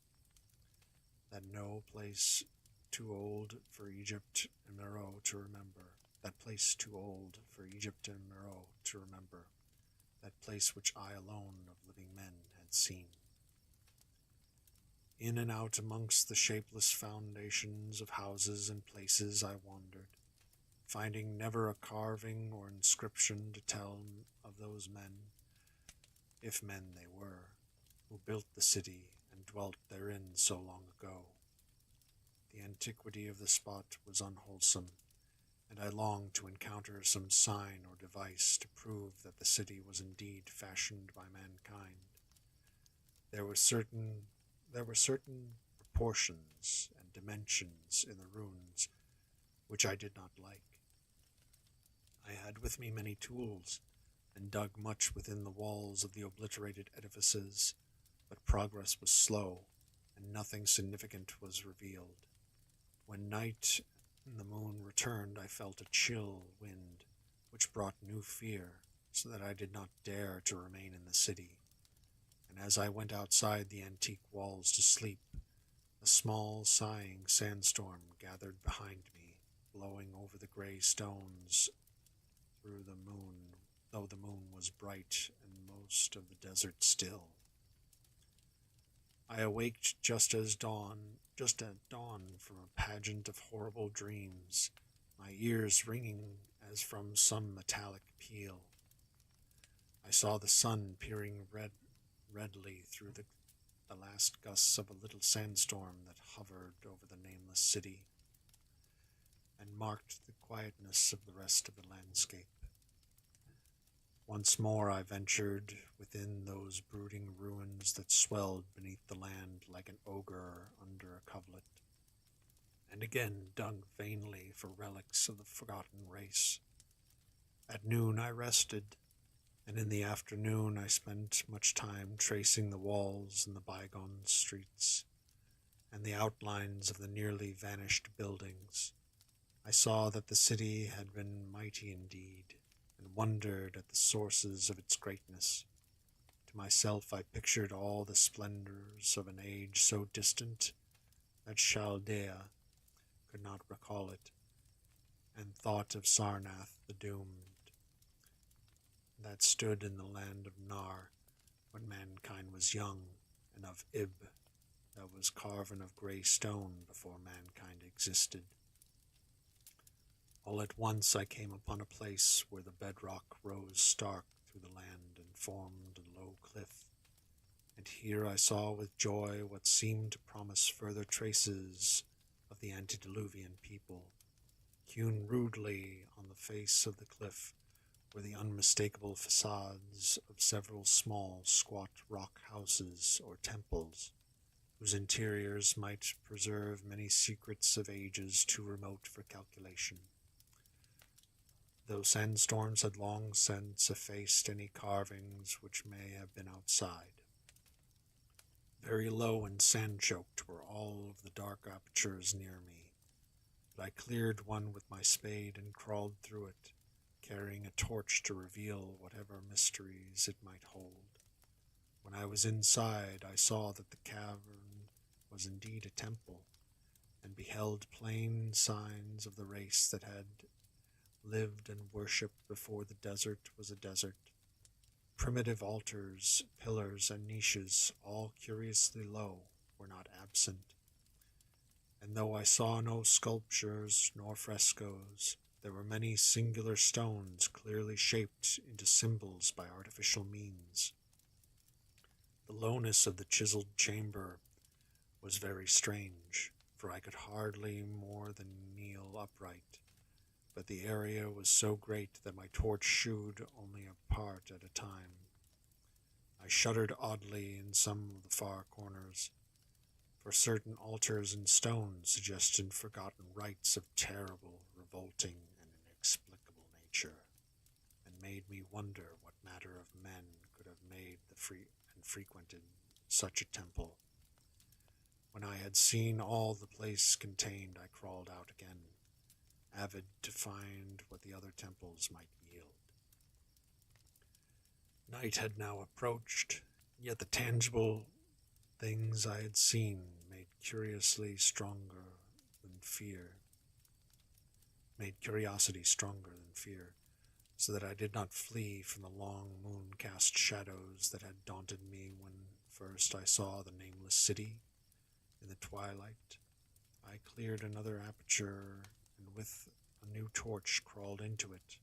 that no place too old for Egypt and Meroe to remember, that place too old for Egypt and Meroe to remember, that place which I alone of living men had seen. In and out amongst the shapeless foundations of houses and places I wandered, finding never a carving or inscription to tell of those men, if men they were, who built the city and dwelt therein so long ago. The antiquity of the spot was unwholesome, and I longed to encounter some sign or device to prove that the city was indeed fashioned by mankind. There were certain proportions and dimensions in the ruins which I did not like. I had with me many tools, and dug much within the walls of the obliterated edifices, but progress was slow, and nothing significant was revealed. When night and the moon returned, I felt a chill wind, which brought new fear, so that I did not dare to remain in the city. And as I went outside the antique walls to sleep, a small, sighing sandstorm gathered behind me, blowing over the gray stones through the moon, though the moon was bright and most of the desert still. I awaked just at dawn from a pageant of horrible dreams, my ears ringing as from some metallic peal. I saw the sun peering redly through the last gusts of a little sandstorm that hovered over the nameless city and marked the quietness of the rest of the landscape. Once more I ventured within those brooding ruins that swelled beneath the land like an ogre under a coverlet, and again dug vainly for relics of the forgotten race. At noon I rested, and in the afternoon I spent much time tracing the walls and the bygone streets, and the outlines of the nearly vanished buildings. I saw that the city had been mighty indeed, and wondered at the sources of its greatness. To myself I pictured all the splendors of an age so distant that Chaldea could not recall it, and thought of Sarnath the doomed, that stood in the land of Nar when mankind was young, and of Ib, that was carven of grey stone before mankind existed. All at once I came upon a place where the bedrock rose stark through the land and formed a low cliff, and here I saw with joy what seemed to promise further traces of the antediluvian people. Hewn rudely on the face of the cliff were the unmistakable facades of several small, squat rock houses or temples, whose interiors might preserve many secrets of ages too remote for calculation, though sandstorms had long since effaced any carvings which may have been outside. Very low and sand-choked were all of the dark apertures near me, but I cleared one with my spade and crawled through it, carrying a torch to reveal whatever mysteries it might hold. When I was inside, I saw that the cavern was indeed a temple, and beheld plain signs of the race that had lived and worshipped before the desert was a desert. Primitive altars, pillars, and niches, all curiously low, were not absent. And though I saw no sculptures nor frescoes, there were many singular stones clearly shaped into symbols by artificial means. The lowness of the chiseled chamber was very strange, for I could hardly more than kneel upright, but the area was so great that my torch shewed only a part at a time. I shuddered oddly in some of the far corners, for certain altars and stones suggested forgotten rites of terrible, revolting, and inexplicable nature, and made me wonder what matter of men could have made and frequented such a temple. When I had seen all the place contained, I crawled out again, avid to find what the other temples might yield. Night had now approached, yet the tangible things I had seen made curiosity stronger than fear, so that I did not flee from the long moon-cast shadows that had daunted me when first I saw the nameless city. In the twilight, I cleared another aperture, and with a new torch crawled into it,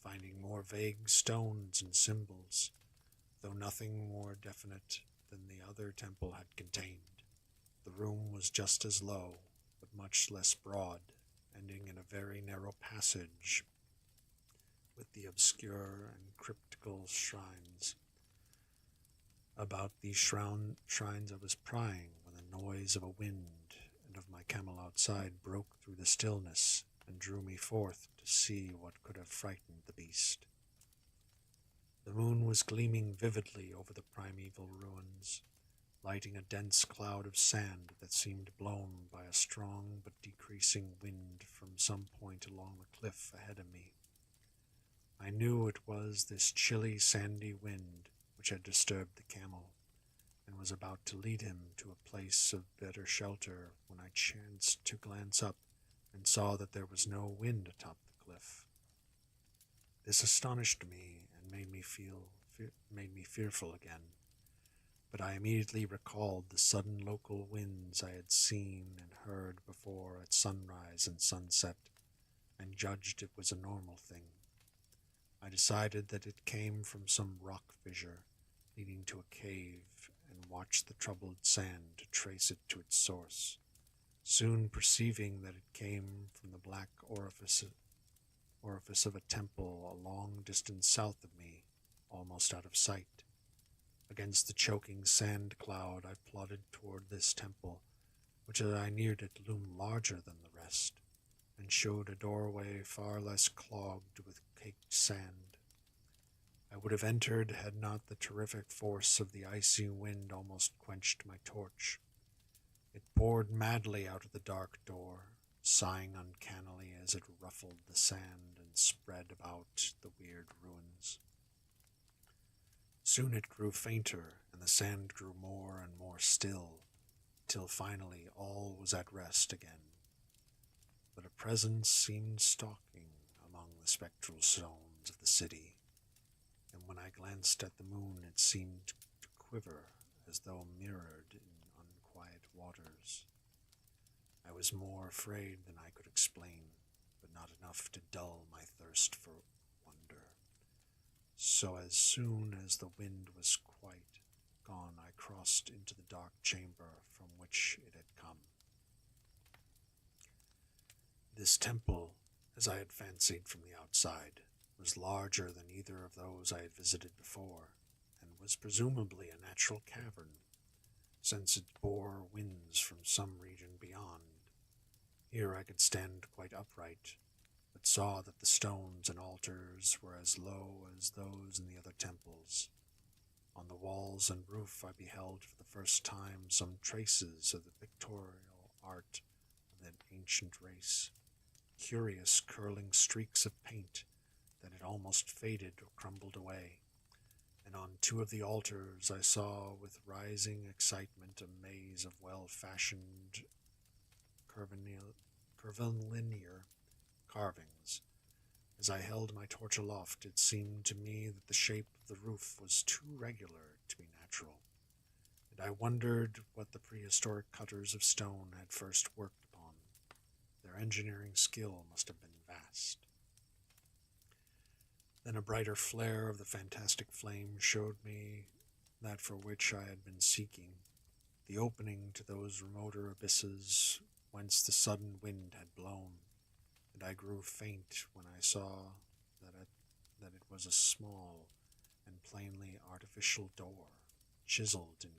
finding more vague stones and symbols, though nothing more definite than the other temple had contained. The room was just as low, but much less broad, ending in a very narrow passage with the obscure and cryptical shrines. About these shrines I was prying when the noise of a wind and of my camel outside broke through the stillness and drew me forth to see what could have frightened the beast. The moon was gleaming vividly over the primeval ruins, lighting a dense cloud of sand that seemed blown by a strong but decreasing wind from some point along the cliff ahead of me. I knew it was this chilly, sandy wind which had disturbed the camel, and was about to lead him to a place of better shelter when I chanced to glance up and saw that there was no wind atop the cliff. This astonished me and made me fearful again, but I immediately recalled the sudden local winds I had seen and heard before at sunrise and sunset, and judged it was a normal thing. I decided that it came from some rock fissure leading to a cave, and watched the troubled sand to trace it to its source, soon perceiving that it came from the black orifice of a temple a long distance south of me, almost out of sight. Against the choking sand cloud I plodded toward this temple, which as I neared it loomed larger than the rest, and showed a doorway far less clogged with caked sand. I would have entered had not the terrific force of the icy wind almost quenched my torch. It poured madly out of the dark door, sighing uncannily as it ruffled the sand and spread about the weird ruins. Soon it grew fainter, and the sand grew more and more still, till finally all was at rest again. But a presence seemed stalking among the spectral stones of the city, and when I glanced at the moon it seemed to quiver as though mirrored in unquiet waters. I was more afraid than I could explain, but not enough to dull my thirst for wonder. So as soon as the wind was quite gone, I crossed into the dark chamber from which it had come. This temple, as I had fancied from the outside, was larger than either of those I had visited before, and was presumably a natural cavern, since it bore winds from some region beyond. Here I could stand quite upright, but saw that the stones and altars were as low as those in the other temples. On the walls and roof I beheld for the first time some traces of the pictorial art of that ancient race, curious curling streaks of paint that had almost faded or crumbled away, and on two of the altars I saw with rising excitement a maze of well-fashioned curvilinear carvings. As I held my torch aloft, it seemed to me that the shape of the roof was too regular to be natural, and I wondered what the prehistoric cutters of stone had first worked upon. Their engineering skill must have been vast. Then a brighter flare of the fantastic flame showed me that for which I had been seeking, the opening to those remoter abysses whence the sudden wind had blown, and I grew faint when I saw that it was a small and plainly artificial door, chiseled in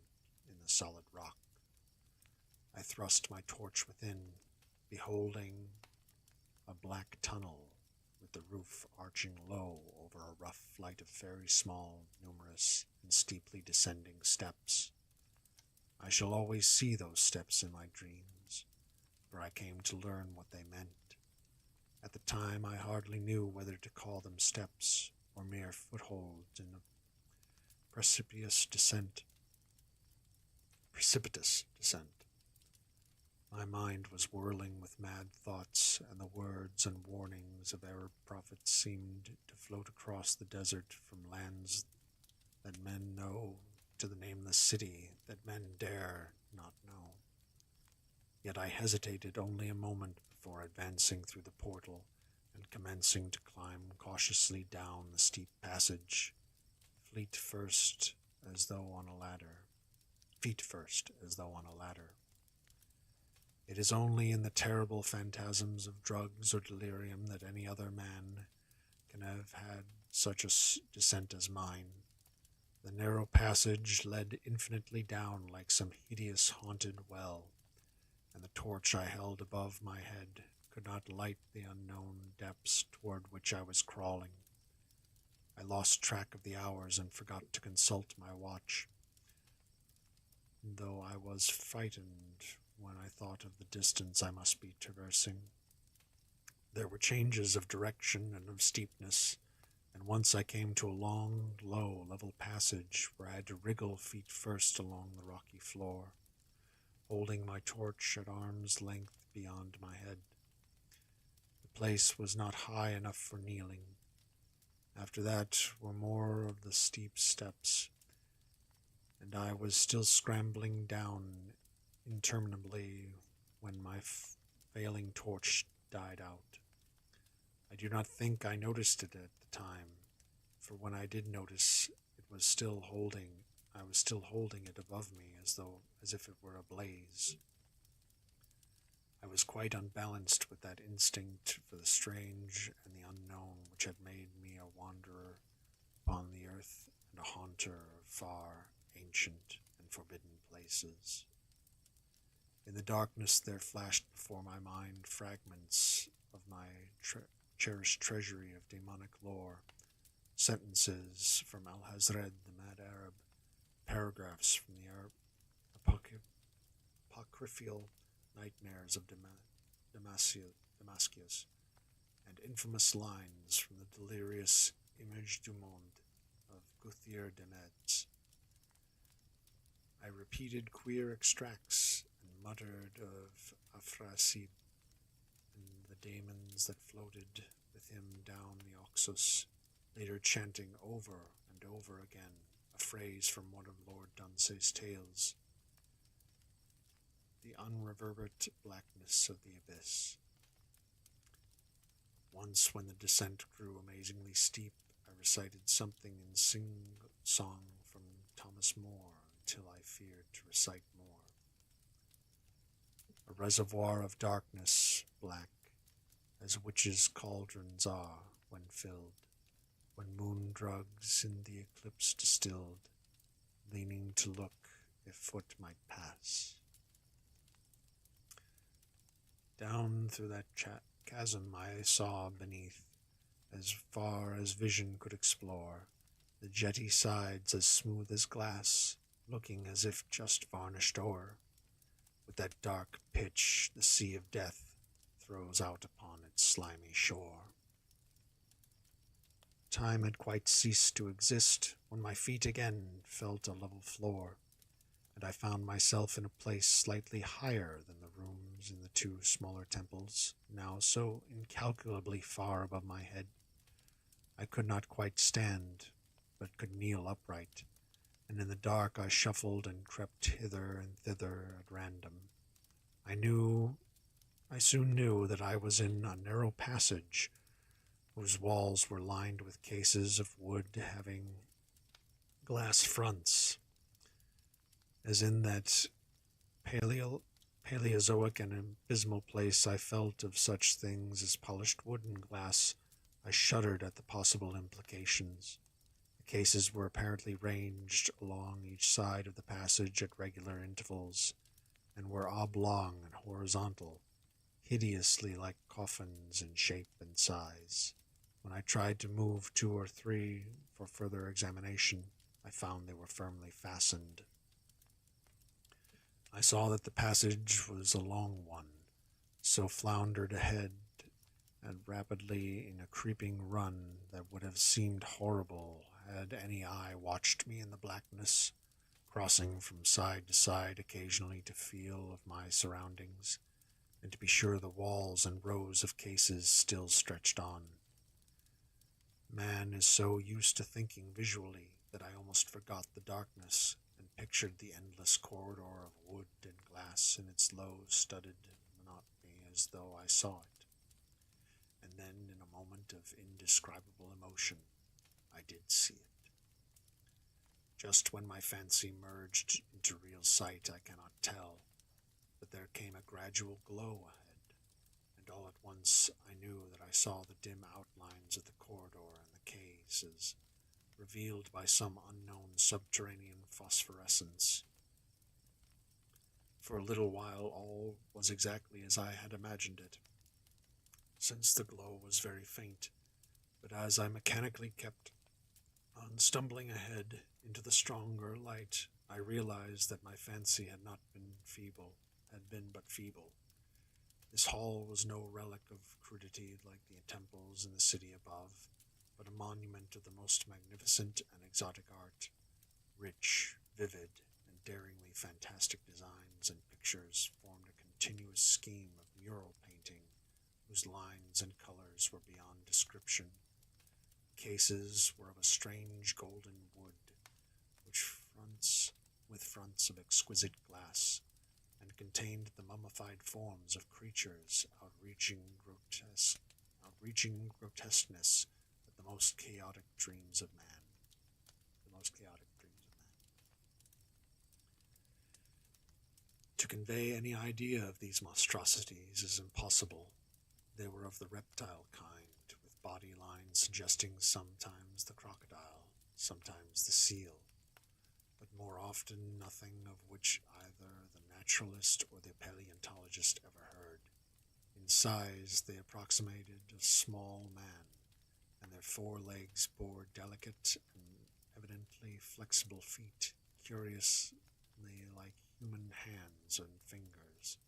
the solid rock. I thrust my torch within, beholding a black tunnel with the roof arching low over a rough flight of very small, numerous, and steeply descending steps. I shall always see those steps in my dreams, for I came to learn what they meant. At the time I hardly knew whether to call them steps or mere footholds in a precipitous descent. My mind was whirling with mad thoughts, and the words and warnings of Arab prophets seemed to float across the desert from lands that men know to the nameless city that men dare not know. Yet I hesitated only a moment before advancing through the portal and commencing to climb cautiously down the steep passage, feet first as though on a ladder. It is only in the terrible phantasms of drugs or delirium that any other man can have had such a descent as mine. The narrow passage led infinitely down like some hideous haunted well, and the torch I held above my head could not light the unknown depths toward which I was crawling. I lost track of the hours and forgot to consult my watch. though I was frightened when I thought of the distance I must be traversing. There were changes of direction and of steepness, and once I came to a long, low, level passage where I had to wriggle feet first along the rocky floor, holding my torch at arm's length beyond my head. The place was not high enough for kneeling. After that were more of the steep steps, and I was still scrambling down interminably when my failing torch died out. I do not think I noticed it at the time, for when I did notice, I was still holding it above me as if it were ablaze. I was quite unbalanced with that instinct for the strange and the unknown which had made me a wanderer upon the earth and a haunter of far, ancient, and forbidden places. In the darkness there flashed before my mind fragments of my cherished treasury of demonic lore, sentences from Alhazred the Mad Arab, paragraphs from the apocryphal nightmares of Damascus, and infamous lines from the delirious Image du Monde of Gauthier de Metz. I repeated queer extracts and muttered of Afrasib and the daemons that floated with him down the Oxus, later chanting over and over again a phrase from one of Lord Dunsay's tales. The unreverberate blackness of the abyss. Once, when the descent grew amazingly steep, I recited something in sing-song from Thomas Moore until I feared to recite more. A reservoir of darkness, black, as witches' cauldrons are when filled, when moon drugs in the eclipse distilled, leaning to look if foot might pass. Down through that chasm I saw beneath, as far as vision could explore, the jetty sides as smooth as glass, looking as if just varnished o'er, with that dark pitch the sea of death throws out upon its slimy shore. Time had quite ceased to exist when my feet again felt a level floor, and I found myself in a place slightly higher than the rooms in the two smaller temples, now so incalculably far above my head. I could not quite stand, but could kneel upright, and in the dark I shuffled and crept hither and thither at random. I soon knew that I was in a narrow passage, whose walls were lined with cases of wood having glass fronts, as in that Paleozoic and abysmal place I felt of such things as polished wood and glass. I shuddered at the possible implications. The cases were apparently ranged along each side of the passage at regular intervals, and were oblong and horizontal, hideously like coffins in shape and size. When I tried to move 2 or 3 for further examination, I found they were firmly fastened. I saw that the passage was a long one, so floundered ahead and rapidly in a creeping run that would have seemed horrible had any eye watched me in the blackness, crossing from side to side occasionally to feel of my surroundings, and to be sure the walls and rows of cases still stretched on. Man is so used to thinking visually that I almost forgot the darkness and pictured the endless corridor of wood and glass in its low, studded monotony as though I saw it. And then, in a moment of indescribable emotion, I did see it. Just when my fancy merged into real sight, I cannot tell, but there came a gradual glow ahead, and all at once I knew that I saw the dim outlines of the corridor and the cases, revealed by some unknown subterranean phosphorescence. For a little while all was exactly as I had imagined it, since the glow was very faint, but as I mechanically kept on stumbling ahead into the stronger light, I realized that my fancy had not been feeble, had been but feeble. This hall was no relic of crudity like the temples in the city above, but a monument of the most magnificent and exotic art. Rich, vivid, and daringly fantastic designs and pictures formed a continuous scheme of mural painting whose lines and colors were beyond description. Cases were of a strange golden wood, which fronts of exquisite glass, and contained the mummified forms of creatures outreaching grotesqueness at the most chaotic dreams of man. The most chaotic dreams of man. To convey any idea of these monstrosities is impossible. They were of the reptile kind, with body lines suggesting sometimes the crocodile, sometimes the seal, but more often nothing of which either the naturalist or the paleontologist ever heard. In size, they approximated a small man, and their forelegs bore delicate and evidently flexible feet, curiously like human hands and fingers.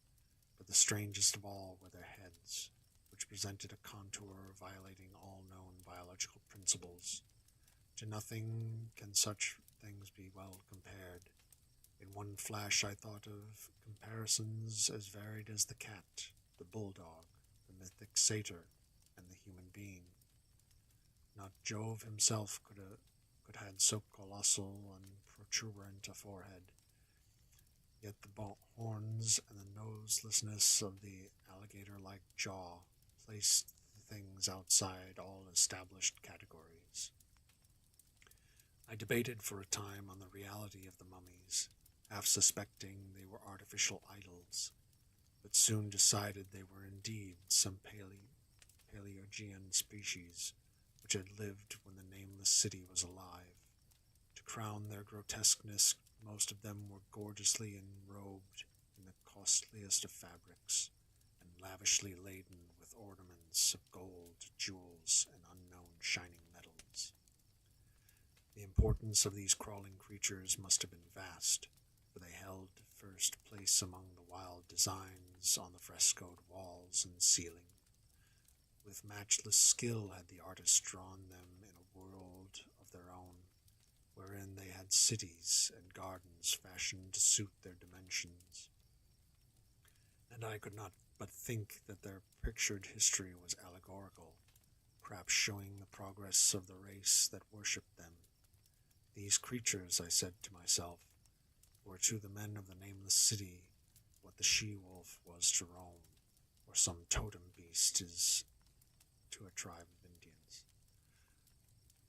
But the strangest of all were their heads, which presented a contour violating all known biological principles. To nothing can such things be well compared. In one flash I thought of comparisons as varied as the cat, the bulldog, the mythic satyr, and the human being. Not Jove himself could had so colossal and protuberant a forehead, yet the horns and the noselessness of the alligator-like jaw placed the things outside all established categories. I debated for a time on the reality of the mummies, half suspecting they were artificial idols, but soon decided they were indeed some Paleogean species which had lived when the nameless city was alive. To crown their grotesqueness, most of them were gorgeously enrobed in the costliest of fabrics, and lavishly laden with ornaments of gold, jewels, and unknown shining metals. The importance of these crawling creatures must have been vast, for they held first place among the wild designs on the frescoed walls and ceiling. With matchless skill had the artists drawn them in a world of their own, wherein they had cities and gardens fashioned to suit their dimensions. And I could not but think that their pictured history was allegorical, perhaps showing the progress of the race that worshipped them. These creatures, I said to myself, were to the men of the nameless city what the she-wolf was to Rome, or some totem beast is to a tribe of Indians.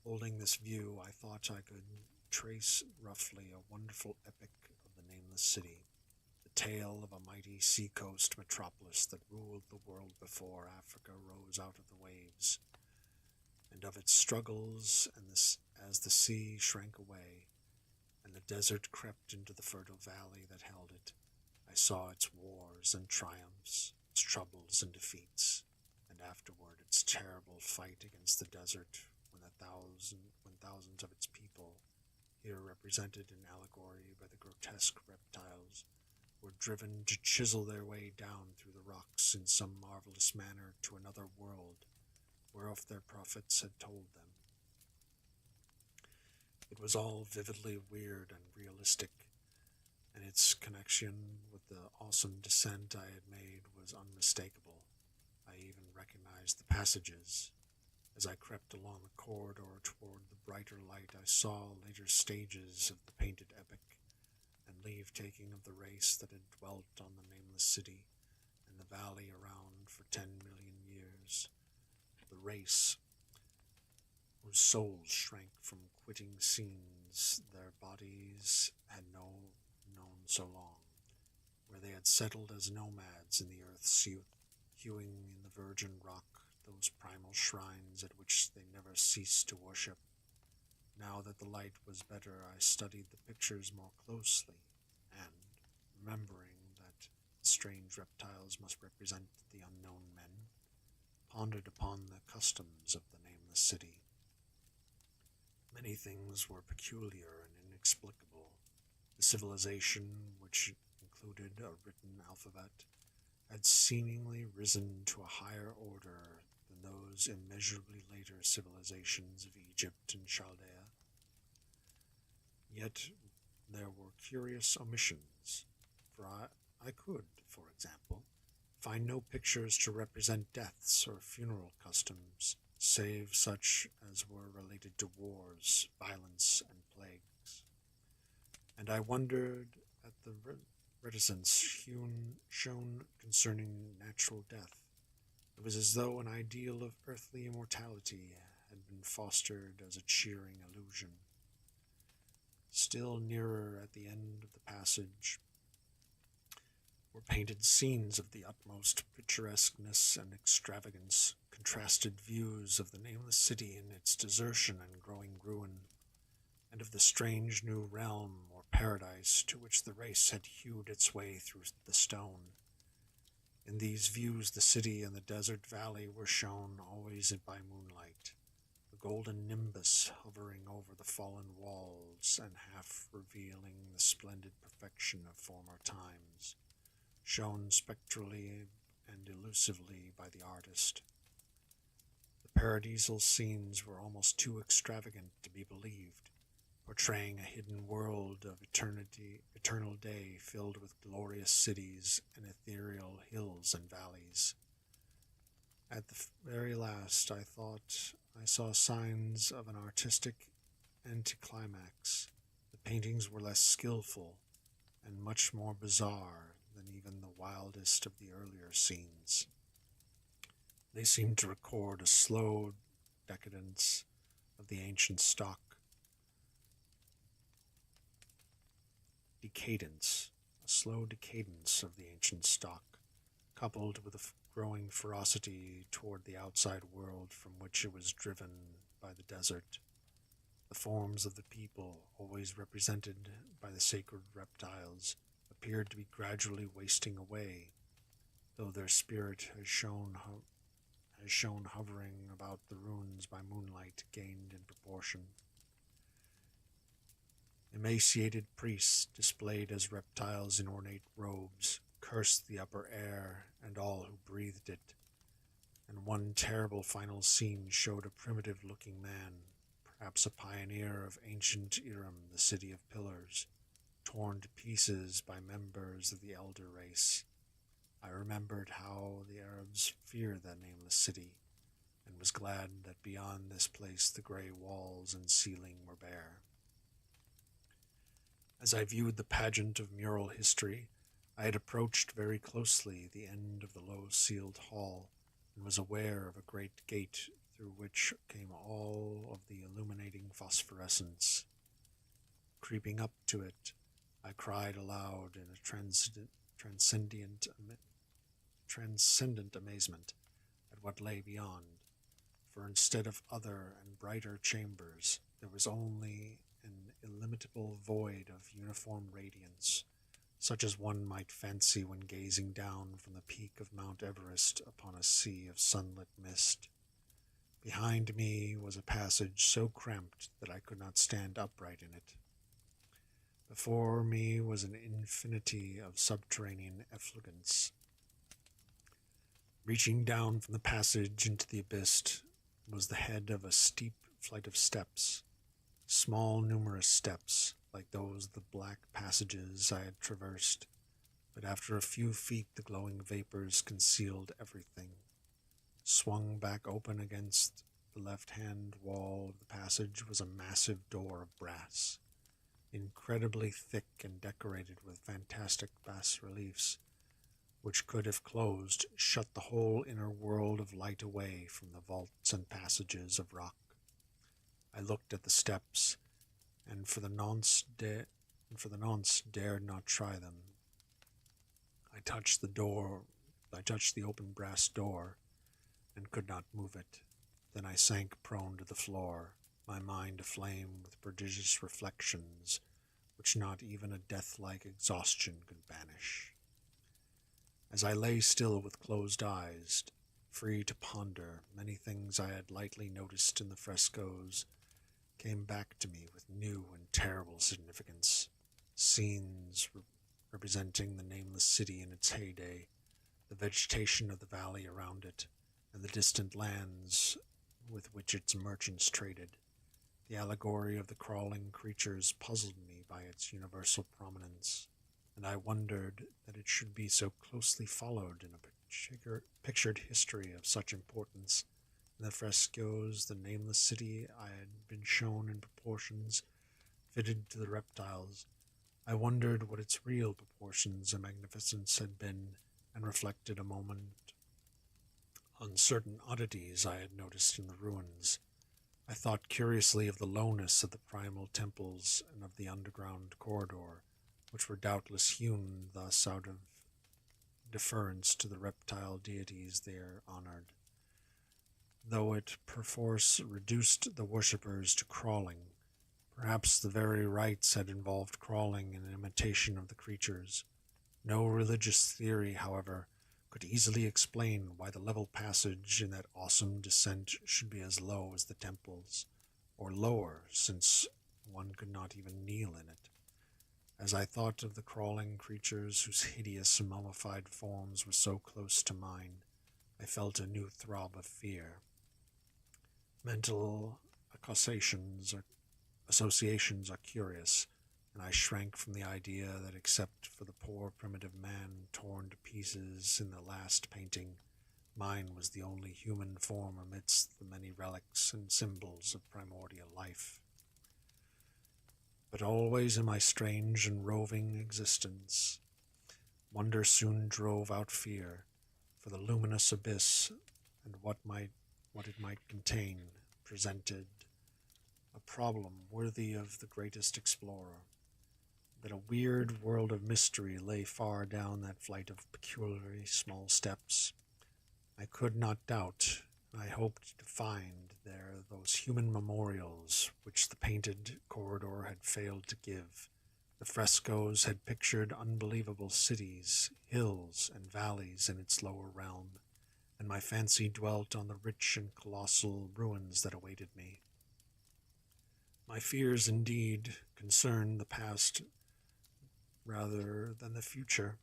Holding this view, I thought I could trace roughly a wonderful epic of the nameless city, the tale of a mighty sea-coast metropolis that ruled the world before Africa rose out of the waves, and of its struggles as the sea shrank away, and the desert crept into the fertile valley that held it. I saw its wars and triumphs, its troubles and defeats, and afterward its terrible fight against the desert when thousands of its people, here represented in allegory by the grotesque reptiles, were driven to chisel their way down through the rocks in some marvelous manner to another world, whereof their prophets had told them. It was all vividly weird and realistic, and its connection with the awesome descent I had made was unmistakable. I even recognized the passages. As I crept along the corridor toward the brighter light, I saw later stages of the painted epic, and leave-taking of the race that had dwelt on the nameless city and the valley around for 10 million years. The race whose souls shrank from quitting scenes their bodies had known so long, where they had settled as nomads in the earth's youth, hewing in the virgin rock those primal shrines at which they never ceased to worship. Now that the light was better, I studied the pictures more closely, and, remembering that the strange reptiles must represent the unknown men, pondered upon the customs of the nameless city. Many things were peculiar and inexplicable. The civilization, which included a written alphabet, had seemingly risen to a higher order than those immeasurably later civilizations of Egypt and Chaldea. Yet there were curious omissions, for I could, for example, find no pictures to represent deaths or funeral customs, save such as were related to wars, violence, and plagues. And I wondered at the reticence shown concerning natural death. It was as though an ideal of earthly immortality had been fostered as a cheering illusion. Still nearer at the end of the passage were painted scenes of the utmost picturesqueness and extravagance, contrasted views of the nameless city in its desertion and growing ruin, and of the strange new realm or paradise to which the race had hewed its way through the stone. In these views the city and the desert valley were shown always by moonlight, the golden nimbus hovering over the fallen walls and half revealing the splendid perfection of former times, shown spectrally and elusively by the artist. The paradisal scenes were almost too extravagant to be believed, portraying a hidden world of eternal day filled with glorious cities and ethereal hills and valleys. At the very last, I thought I saw signs of an artistic anticlimax. The paintings were less skillful and much more bizarre than even the wildest of the earlier scenes. They seemed to record a slow decadence of the ancient stock, a slow decadence of the ancient stock, coupled with a growing ferocity toward the outside world from which it was driven by the desert. The forms of the people, always represented by the sacred reptiles, appeared to be gradually wasting away, though their spirit has shown hovering about the ruins by moonlight gained in proportion. Emaciated priests, displayed as reptiles in ornate robes, cursed the upper air and all who breathed it, and one terrible final scene showed a primitive-looking man, perhaps a pioneer of ancient Iram, the city of pillars, torn to pieces by members of the elder race. I remembered how the Arabs fear that nameless city, and was glad that beyond this place the grey walls and ceiling were bare. As I viewed the pageant of mural history, I had approached very closely the end of the low-ceiled hall, and was aware of a great gate through which came all of the illuminating phosphorescence. Creeping up to it, I cried aloud in a transcendent amazement at what lay beyond, for instead of other and brighter chambers, there was only an illimitable void of uniform radiance, such as one might fancy when gazing down from the peak of Mount Everest upon a sea of sunlit mist. Behind me was a passage so cramped that I could not stand upright in it. Before me was an infinity of subterranean effluence. Reaching down from the passage into the abyss was the head of a steep flight of steps, small numerous steps, like those of the black passages I had traversed, but after a few feet the glowing vapors concealed everything. Swung back open against the left-hand wall of the passage was a massive door of brass, incredibly thick and decorated with fantastic bas-reliefs, which could, if closed, shut the whole inner world of light away from the vaults and passages of rock. I looked at the steps, and for the nonce dared not try them. I touched the open brass door, and could not move it. Then I sank prone to the floor, my mind aflame with prodigious reflections which not even a death-like exhaustion could banish. As I lay still with closed eyes, free to ponder, many things I had lightly noticed in the frescoes came back to me with new and terrible significance. scenes representing the nameless city in its heyday, the vegetation of the valley around it, and the distant lands with which its merchants traded. The allegory of the crawling creatures puzzled me by its universal prominence, and I wondered that it should be so closely followed in a pictured history of such importance. In the frescoes, the nameless city I had been shown in proportions fitted to the reptiles. I wondered what its real proportions and magnificence had been, and reflected a moment on certain oddities I had noticed in the ruins. I thought curiously of the lowness of the primal temples and of the underground corridor, which were doubtless hewn thus out of deference to the reptile deities there honored, though it perforce reduced the worshippers to crawling. Perhaps the very rites had involved crawling in imitation of the creatures. No religious theory, however, could easily explain why the level passage in that awesome descent should be as low as the temples, or lower, since one could not even kneel in it. As I thought of the crawling creatures whose hideous mummified forms were so close to mine, I felt a new throb of fear. Mental associations are curious, and I shrank from the idea that except for the poor primitive man torn to pieces in the last painting, mine was the only human form amidst the many relics and symbols of primordial life. But always in my strange and roving existence, wonder soon drove out fear, for the luminous abyss and what it might contain presented a problem worthy of the greatest explorer. That a weird world of mystery lay far down that flight of peculiarly small steps, I could not doubt, and I hoped to find there those human memorials which the painted corridor had failed to give. The frescoes had pictured unbelievable cities, hills, and valleys in its lower realm, and my fancy dwelt on the rich and colossal ruins that awaited me. My fears, indeed, concerned the past rather than the future.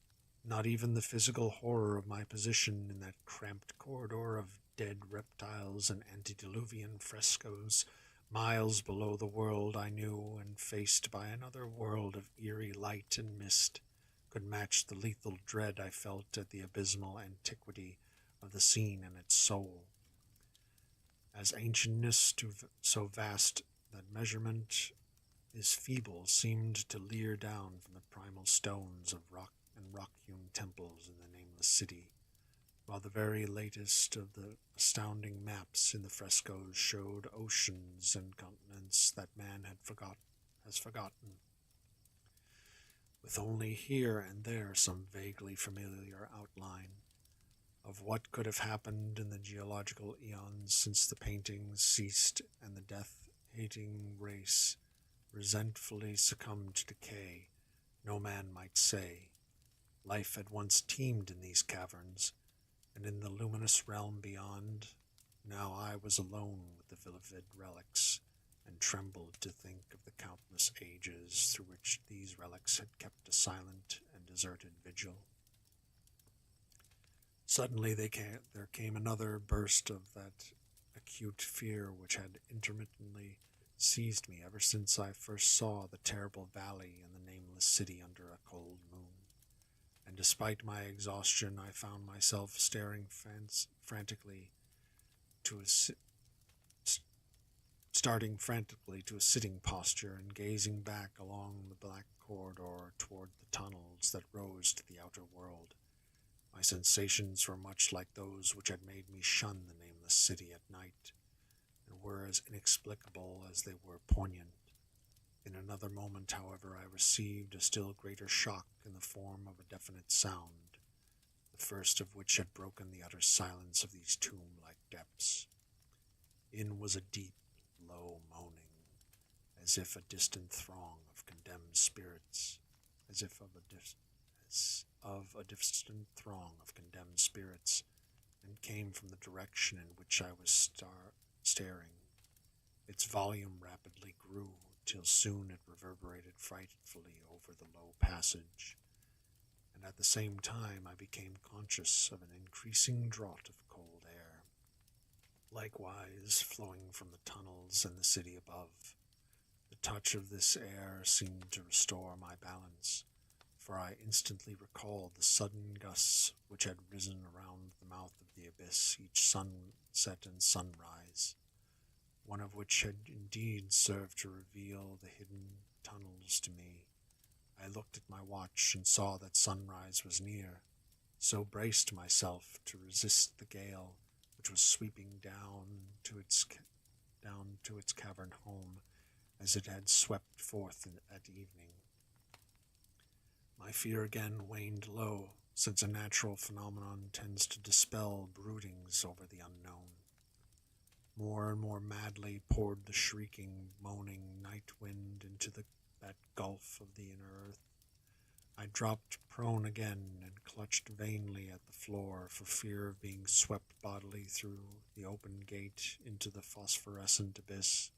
Not even the physical horror of my position in that cramped corridor of dead reptiles and antediluvian frescoes, miles below the world I knew and faced by another world of eerie light and mist, could match the lethal dread I felt at the abysmal antiquity of the scene and its soul. As ancientness to so vast that measurement is feeble seemed to leer down from the primal stones of rock-hewn temples in the nameless city, while the very latest of the astounding maps in the frescoes showed oceans and continents that man has forgotten, with only here and there some vaguely familiar outline of what could have happened in the geological eons since the paintings ceased and the death-hating race resentfully succumbed to decay. No man might say. Life had once teemed in these caverns, and in the luminous realm beyond. Now I was alone with the vivid relics, and trembled to think of the countless ages through which these relics had kept a silent and deserted vigil. Suddenly there came another burst of that acute fear which had intermittently seized me ever since I first saw the terrible valley and the nameless city under a cold moon. And despite my exhaustion, I found myself staring frantically to a starting frantically to a sitting posture and gazing back along the black corridor toward the tunnels that rose to the outer world. My sensations were much like those which had made me shun the nameless city at night, and were as inexplicable as they were poignant. In another moment, however, I received a still greater shock in the form of a definite sound, the first of which had broken the utter silence of these tomb-like depths. In was a deep, low moaning, as if a distant throng of condemned spirits, and came from the direction in which I was staring. Its volume rapidly grew, until soon it reverberated frightfully over the low passage, and at the same time I became conscious of an increasing draught of cold air, likewise flowing from the tunnels and the city above. The touch of this air seemed to restore my balance, for I instantly recalled the sudden gusts which had risen around the mouth of the abyss each sunset and sunrise, one of which had indeed served to reveal the hidden tunnels to me. I looked at my watch and saw that sunrise was near, so braced myself to resist the gale which was sweeping down to its cavern home, as it had swept forth at evening. My fear again waned low, since a natural phenomenon tends to dispel broodings over the unknown. More and more madly poured the shrieking, moaning night wind into that gulf of the inner earth. I dropped prone again and clutched vainly at the floor for fear of being swept bodily through the open gate into the phosphorescent abyss.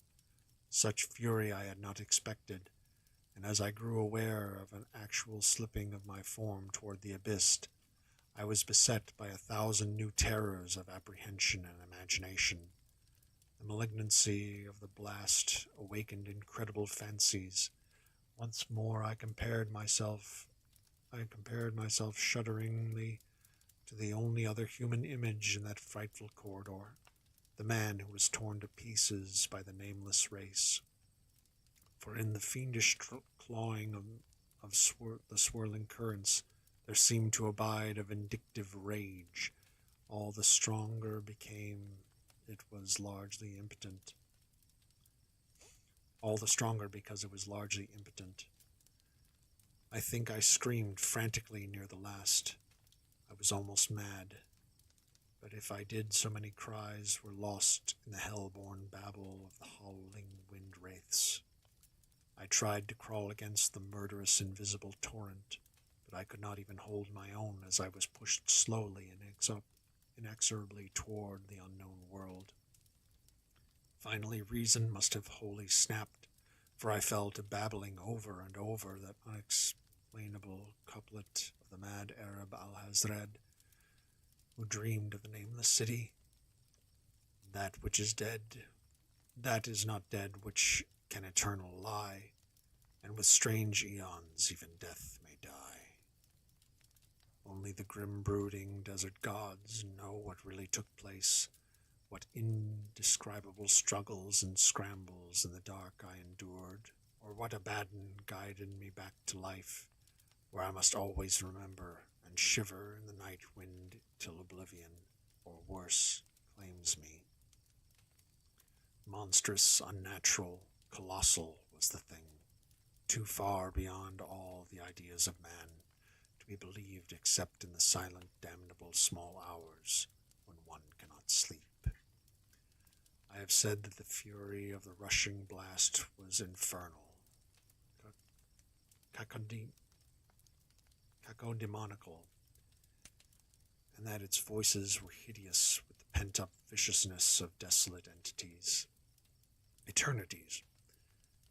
Such fury I had not expected, and as I grew aware of an actual slipping of my form toward the abyss, I was beset by 1,000 new terrors of apprehension and imagination. The malignancy of the blast awakened incredible fancies. Once more I compared myself shudderingly to the only other human image in that frightful corridor, the man who was torn to pieces by the nameless race. For in the fiendish clawing of the swirling currents there seemed to abide a vindictive rage, all the stronger became it was largely impotent. All the stronger because it was largely impotent. I think I screamed frantically near the last. I was almost mad, but if I did, so many cries were lost in the hell-born babble of the howling wind wraiths. I tried to crawl against the murderous invisible torrent, but I could not even hold my own as I was pushed slowly and inexorably toward the unknown world. Finally, reason must have wholly snapped, for I fell to babbling over and over that unexplainable couplet of the mad Arab Alhazred, who dreamed of the nameless city. That which is dead, that is not dead which can eternal lie, and with strange eons even death may die. Only the grim brooding desert gods know what really took place, what indescribable struggles and scrambles in the dark I endured, or what Abaddon guided me back to life, where I must always remember and shiver in the night wind till oblivion, or worse, claims me. Monstrous, unnatural, colossal was the thing, too far beyond all the ideas of man to be believed except in the silent, damnable small hours when one cannot sleep. I have said that the fury of the rushing blast was infernal, cacodemonical, and that its voices were hideous with the pent-up viciousness of desolate entities. Eternities.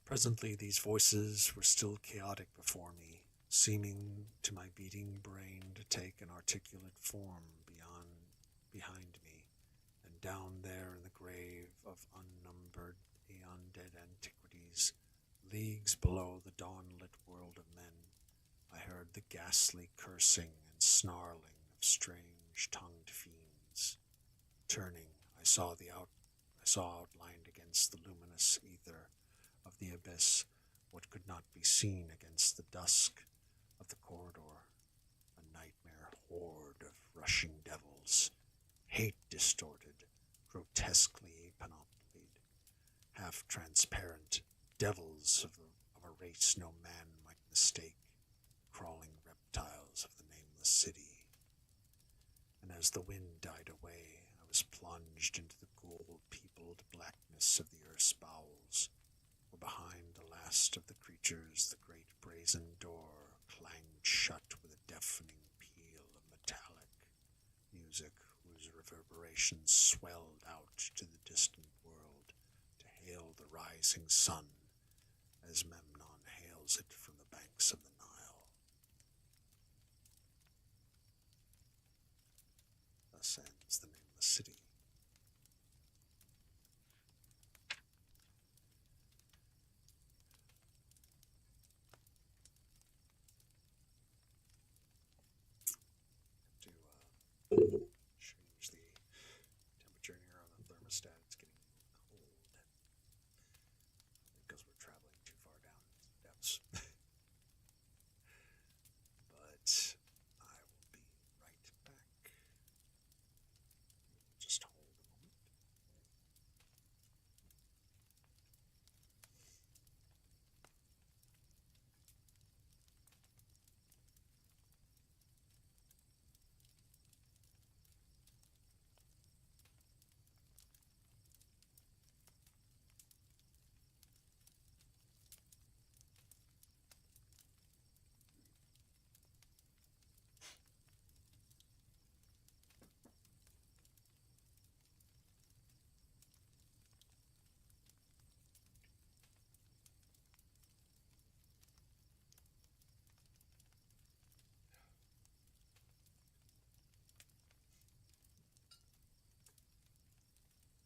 Presently these voices were still chaotic before me, seeming to my beating brain to take an articulate form behind me, and down there in the grave of unnumbered aeon-dead antiquities, leagues below the dawn-lit world of men, I heard the ghastly cursing and snarling of strange tongued fiends. Turning, I saw outlined against the luminous ether of the abyss what could not be seen against the dusk of the corridor, a nightmare horde of rushing devils, hate-distorted, grotesquely panoplied, half-transparent devils of a race no man might mistake, crawling reptiles of the nameless city. And as the wind died away, I was plunged into the ghoul-peopled blackness of the earth's bowels, where behind the last of the creatures the great brazen door clanged shut with a deafening peal of metallic music whose reverberations swelled out to the distant world to hail the rising sun as Memnon hails it from the banks of the Nile. Thus ends the nameless city. To change the temperature here on the thermostat, it's getting cold. Because we're traveling too far down into the depths. But I will be right back. Just hold a moment.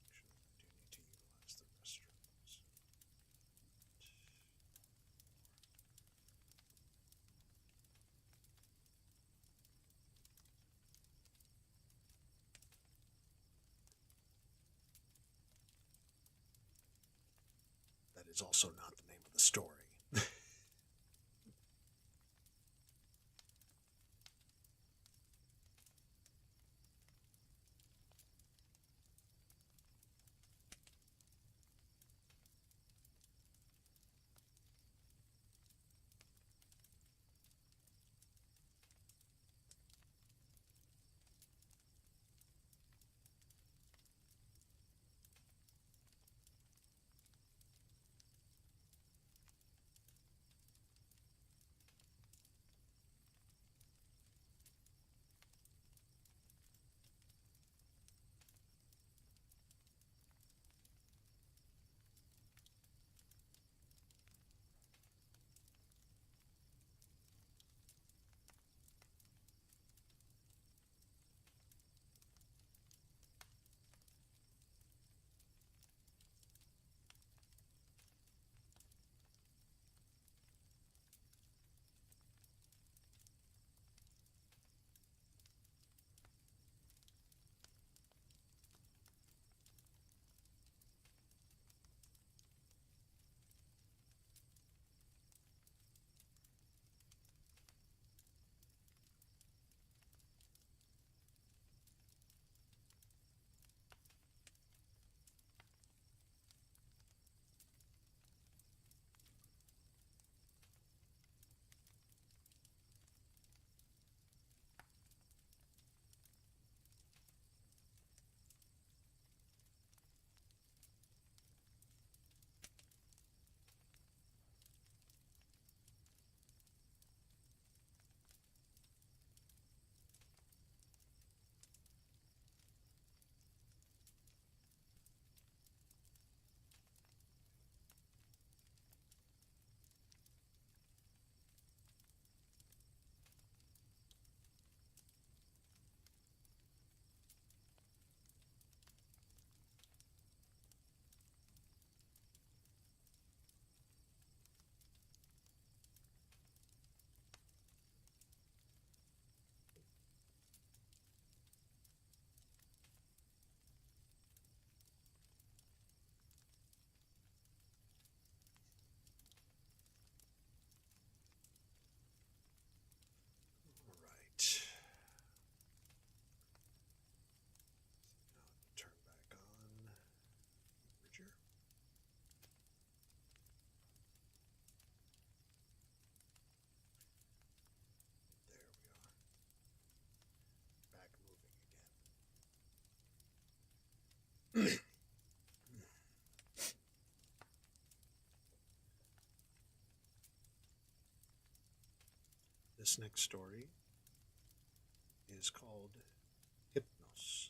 Actually, I do need to utilize the restrooms. That is also not the name of the story. Alright. Now turn back on Bridger. There we are. Back moving again. This next story is called Hypnos.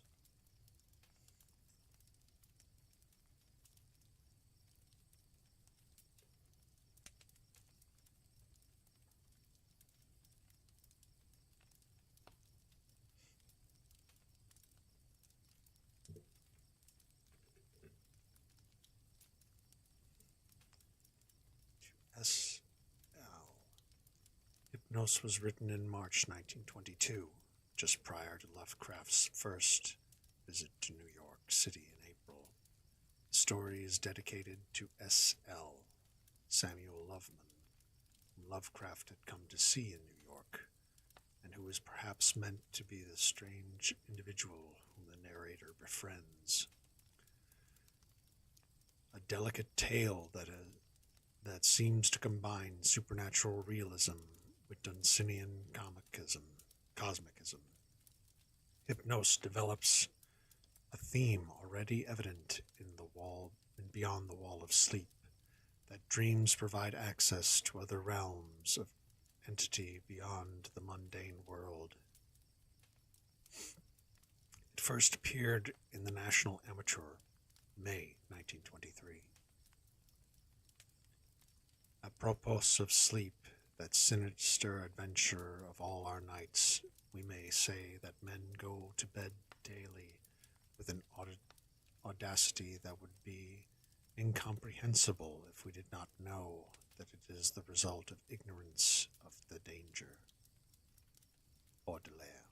Hypnos was written in March 1922, just prior to Lovecraft's first visit to New York City in April. The story is dedicated to S.L. Samuel Loveman, whom Lovecraft had come to see in New York, and who is perhaps meant to be the strange individual whom the narrator befriends. A delicate tale that seems to combine supernatural realism with Dunsinian cosmicism. Hypnos develops a theme already evident in the wall and beyond the wall of sleep, that dreams provide access to other realms of entity beyond the mundane world. It first appeared in the National Amateur, May 1923. Apropos of sleep, that sinister adventure of all our nights, we may say that men go to bed daily with an audacity that would be incomprehensible if we did not know that it is the result of ignorance of the danger. Baudelaire.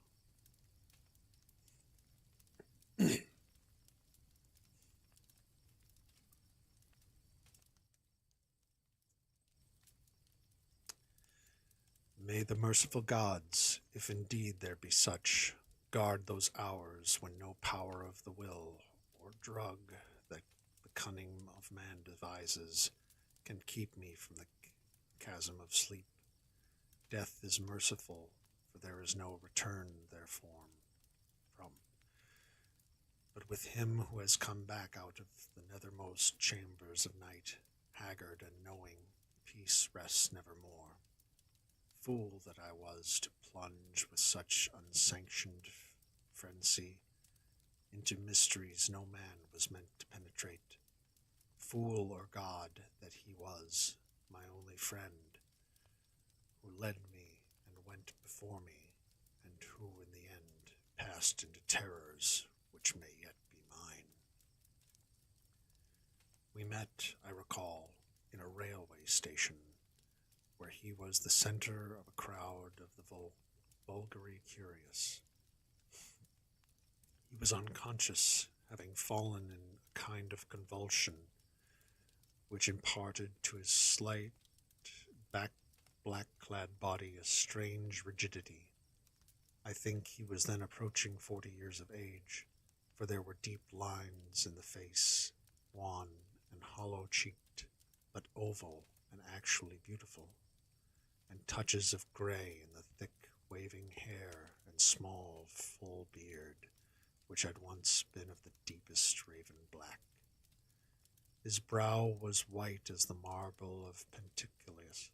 May the merciful gods, if indeed there be such, guard those hours when no power of the will or drug that the cunning of man devises can keep me from the chasm of sleep. Death is merciful, for there is no return therefrom. But with him who has come back out of the nethermost chambers of night, haggard and knowing, peace rests nevermore. Fool that I was to plunge with such unsanctioned frenzy into mysteries no man was meant to penetrate. Fool or god that he was, my only friend, who led me and went before me, and who in the end passed into terrors which may yet be mine. We met, I recall, in a railway station, where he was the center of a crowd of the vulgarly curious. He was unconscious, having fallen in a kind of convulsion, which imparted to his slight, black-clad body a strange rigidity. I think he was then approaching 40 years of age, for there were deep lines in the face, wan and hollow-cheeked, but oval and actually beautiful, and touches of gray in the thick, waving hair and small, full beard, which had once been of the deepest raven black. His brow was white as the marble of Pentaculus,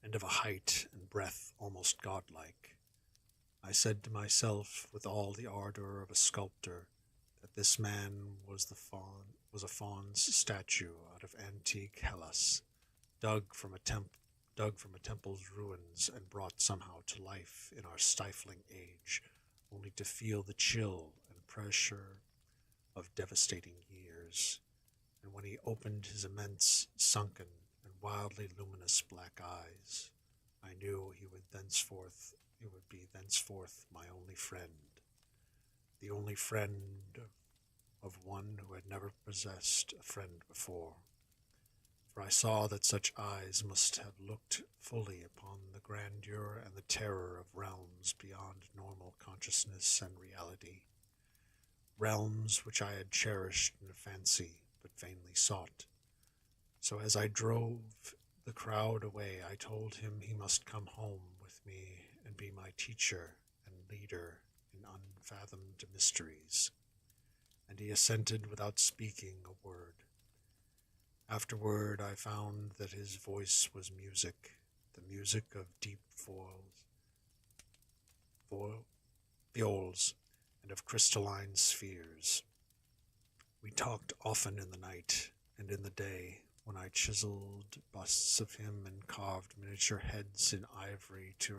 and of a height and breadth almost godlike. I said to myself, with all the ardor of a sculptor, that this man was a faun's statue out of antique Hellas, dug from a temple's ruins and brought somehow to life in our stifling age, only to feel the chill and pressure of devastating years. And when he opened his immense, sunken, and wildly luminous black eyes, I knew he would be thenceforth my only friend, the only friend of one who had never possessed a friend before. For I saw that such eyes must have looked fully upon the grandeur and the terror of realms beyond normal consciousness and reality, realms which I had cherished in a fancy but vainly sought. So as I drove the crowd away, I told him he must come home with me and be my teacher and leader in unfathomed mysteries, and he assented without speaking a word. Afterward I found that his voice was music, the music of deep viols, and of crystalline spheres. We talked often in the night and in the day, when I chiseled busts of him and carved miniature heads in ivory to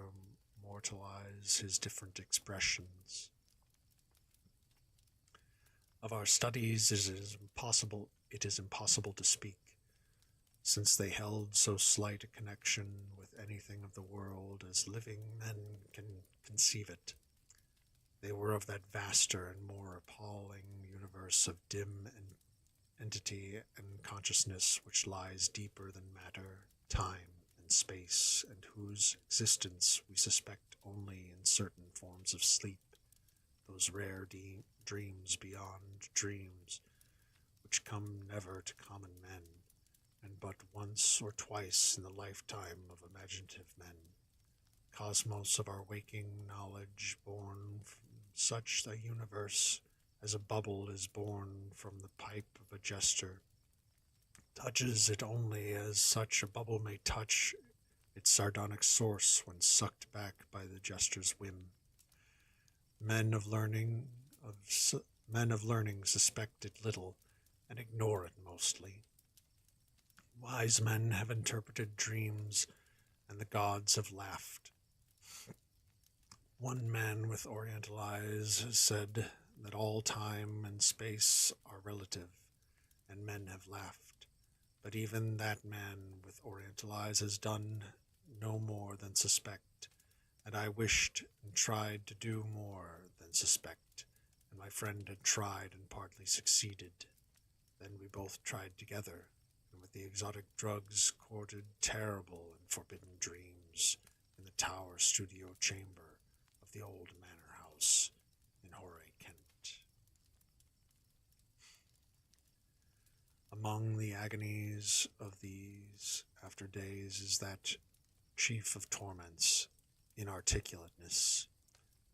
immortalize his different expressions. Of our studies it is impossible to speak. since they held so slight a connection with anything of the world as living men can conceive it. They were of that vaster and more appalling universe of dim entity and consciousness which lies deeper than matter, time, and space, and whose existence we suspect only in certain forms of sleep, those rare dreams beyond dreams, which come never to common men, and but once or twice in the lifetime of imaginative men, cosmos of our waking knowledge, born from such a universe as a bubble is born from the pipe of a jester, touches it only as such a bubble may touch its sardonic source when sucked back by the jester's whim. Men of learning suspect it little and ignore it mostly. Wise men have interpreted dreams, and the gods have laughed. One man with oriental eyes has said that all time and space are relative, and men have laughed. But even that man with oriental eyes has done no more than suspect, and I wished and tried to do more than suspect, and my friend had tried and partly succeeded. Then we both tried together, and with the exotic drugs courted terrible and forbidden dreams in the tower studio chamber of the old manor house in Horay, Kent. Among the agonies of these after days is that chief of torments, inarticulateness.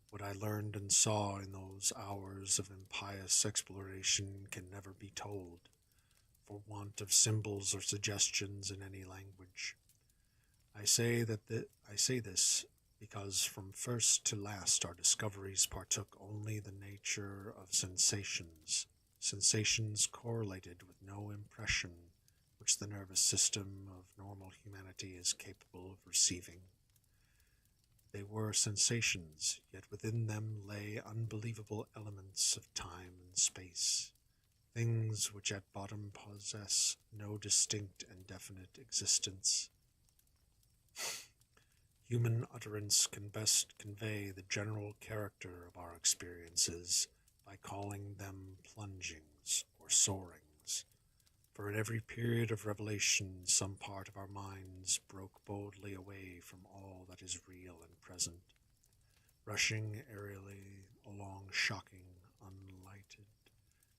What I learned and saw in those hours of impious exploration can never be told, for want of symbols or suggestions in any language. I say this because from first to last our discoveries partook only the nature of sensations, sensations correlated with no impression which the nervous system of normal humanity is capable of receiving. They were sensations, yet within them lay unbelievable elements of time and space, things which at bottom possess no distinct and definite existence. Human utterance can best convey the general character of our experiences by calling them plungings or soarings, for in every period of revelation some part of our minds broke boldly away from all that is real and present, rushing aerially along shocking, unlighted,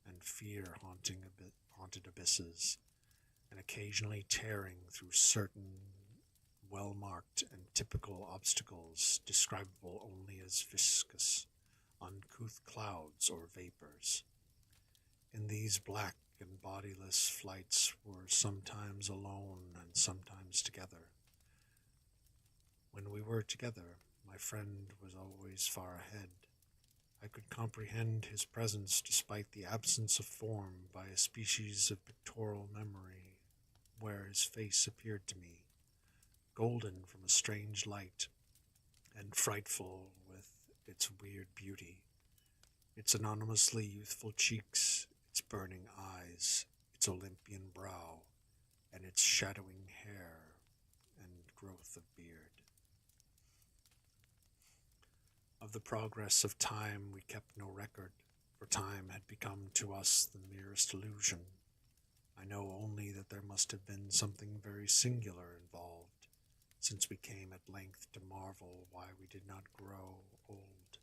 and fear-haunted abysses, and occasionally tearing through certain well-marked and typical obstacles describable only as viscous, uncouth clouds or vapors. In these black and bodiless flights were sometimes alone and sometimes together. When we were together, my friend was always far ahead. I could comprehend his presence despite the absence of form by a species of pictorial memory, where his face appeared to me, golden from a strange light, and frightful with its weird beauty, its anonymously youthful cheeks, its burning eyes, its Olympian brow, and its shadowing hair and growth of beard. Of the progress of time we kept no record, for time had become to us the merest illusion. I know only that there must have been something very singular involved, since we came at length to marvel why we did not grow old.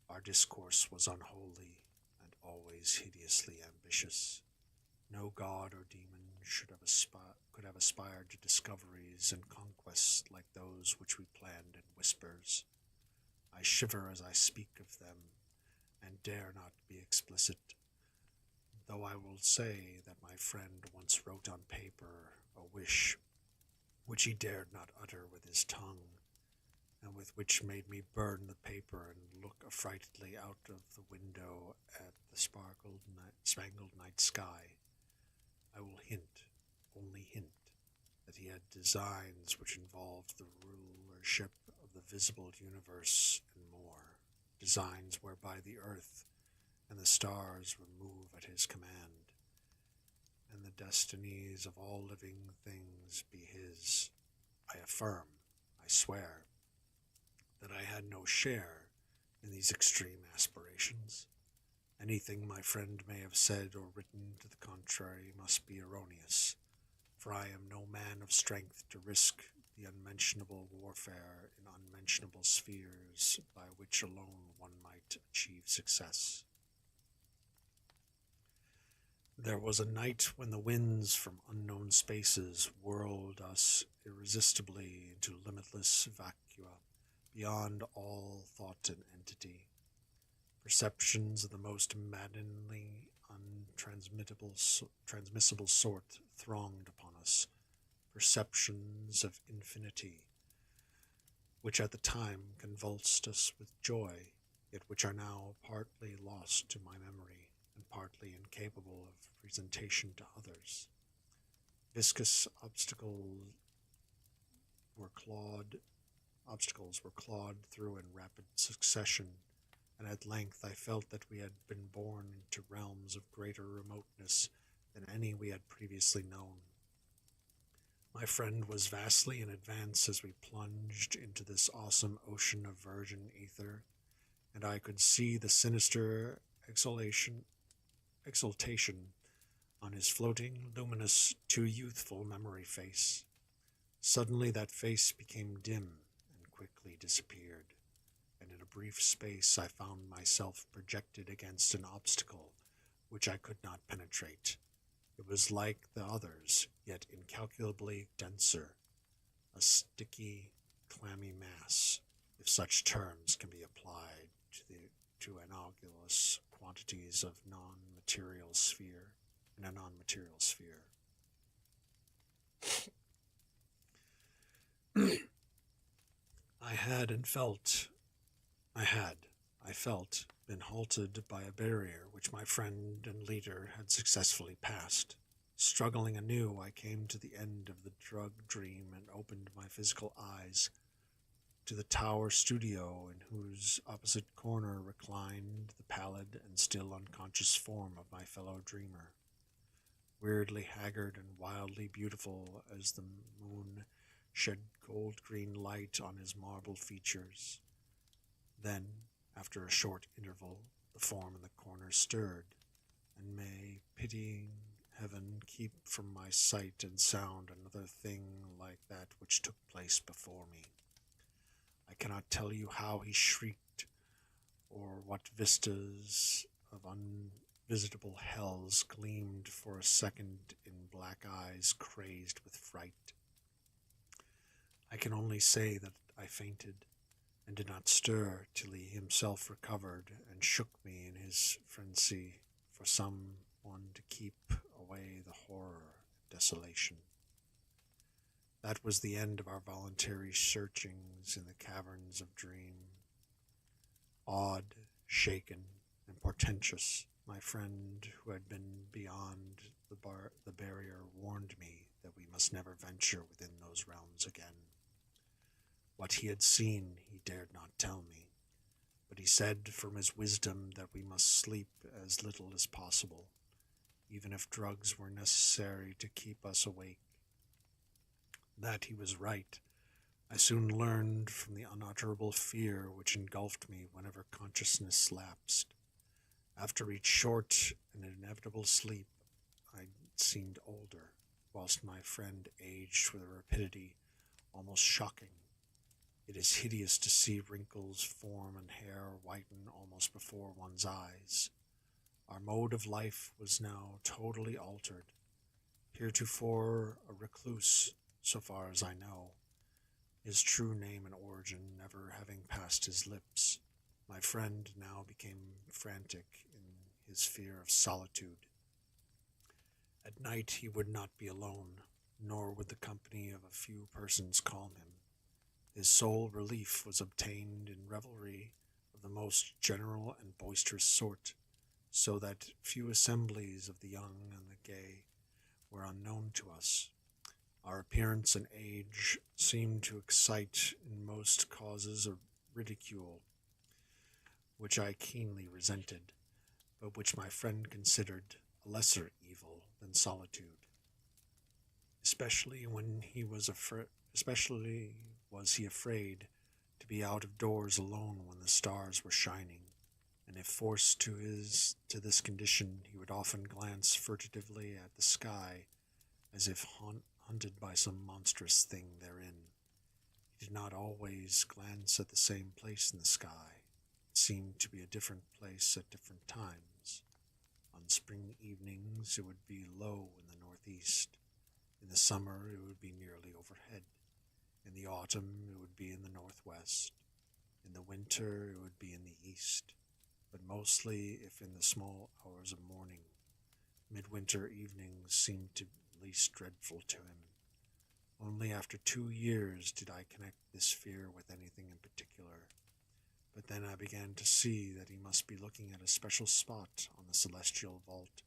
Our discourse was unholy, and always hideously ambitious. No god or demon could have aspired to discoveries and conquests like those which we planned in whispers. I shiver as I speak of them, and dare not be explicit, though I will say that my friend once wrote on paper a wish which he dared not utter with his tongue, and with which made me burn the paper and look affrightedly out of the window at the spangled night sky. I will only hint, that he had designs which involved the rulership of the visible universe and more, designs whereby the earth and the stars would move at his command, and the destinies of all living things things be his. I affirm, I swear, that I had no share in these extreme aspirations. Anything my friend may have said or written to the contrary must be erroneous, for I am no man of strength to risk the unmentionable warfare in unmentionable spheres by which alone one might achieve success. There was a night when the winds from unknown spaces whirled us irresistibly into limitless vacua, beyond all thought and entity. Perceptions of the most maddeningly transmissible sort thronged upon us, perceptions of infinity, which at the time convulsed us with joy, yet which are now partly lost to my memory and partly incapable of presentation to others. Viscous obstacles were clawed through in rapid succession, and at length I felt that we had been borne into realms of greater remoteness than any we had previously known. My friend was vastly in advance as we plunged into this awesome ocean of virgin ether, and I could see the sinister exultation on his floating, luminous, too youthful memory face. Suddenly that face became dim and quickly disappeared, and in a brief space I found myself projected against an obstacle which I could not penetrate. It was like the others, yet incalculably denser, a sticky, clammy mass, if such terms can be applied to analogous quantities of non-material sphere in a non-material sphere. I felt, been halted by a barrier which my friend and leader had successfully passed. Struggling anew, I came to the end of the drug dream and opened my physical eyes to the tower studio in whose opposite corner reclined the pallid and still unconscious form of my fellow dreamer. Weirdly haggard and wildly beautiful as the moon shed gold-green light on his marble features. Then, after a short interval, the form in the corner stirred, and may pitying heaven keep from my sight and sound another thing like that which took place before me. I cannot tell you how he shrieked, or what vistas of unvisitable hells gleamed for a second in black eyes crazed with fright. I can only say that I fainted, and did not stir till he himself recovered and shook me in his frenzy for some one to keep away the horror and desolation. That was the end of our voluntary searchings in the caverns of dream. Awed, shaken, and portentous, my friend who had been beyond the barrier warned me that we must never venture within those realms again. What he had seen he dared not tell me, but he said from his wisdom that we must sleep as little as possible, even if drugs were necessary to keep us awake. That he was right, I soon learned from the unutterable fear which engulfed me whenever consciousness lapsed. After each short and inevitable sleep, I seemed older, whilst my friend aged with a rapidity almost shocking. It is hideous to see wrinkles form and hair whiten almost before one's eyes. Our mode of life was now totally altered. Heretofore a recluse, so far as I know, his true name and origin never having passed his lips, my friend now became frantic in his fear of solitude. At night he would not be alone, nor would the company of a few persons calm him. His sole relief was obtained in revelry of the most general and boisterous sort, so that few assemblies of the young and the gay were unknown to us. Our appearance and age seemed to excite in most causes a ridicule, which I keenly resented, but which my friend considered a lesser evil than solitude. especially when he was especially was he afraid to be out of doors alone when the stars were shining, and if forced to this condition, he would often glance furtively at the sky as if hunted by some monstrous thing therein. He did not always glance at the same place in the sky. It seemed to be a different place at different times. On spring evenings it would be low in the northeast. In the summer it would be nearly overhead. In the autumn it would be in the northwest. In the winter it would be in the east. But mostly, if in the small hours of morning, midwinter evenings seemed to least dreadful to him. Only after 2 years did I connect this fear with anything in particular. But then I began to see that he must be looking at a special spot on the celestial vault,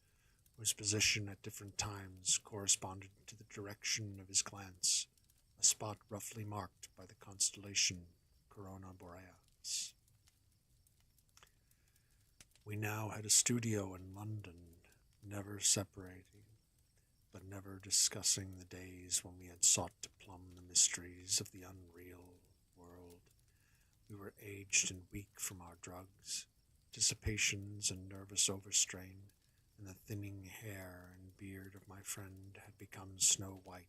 whose position at different times corresponded to the direction of his glance, a spot roughly marked by the constellation Corona Borealis. We now had a studio in London, never separating, but never discussing the days when we had sought to plumb the mysteries of the unreal world. We were aged and weak from our drugs, dissipations and nervous overstrain, and the thinning hair and beard of my friend had become snow white.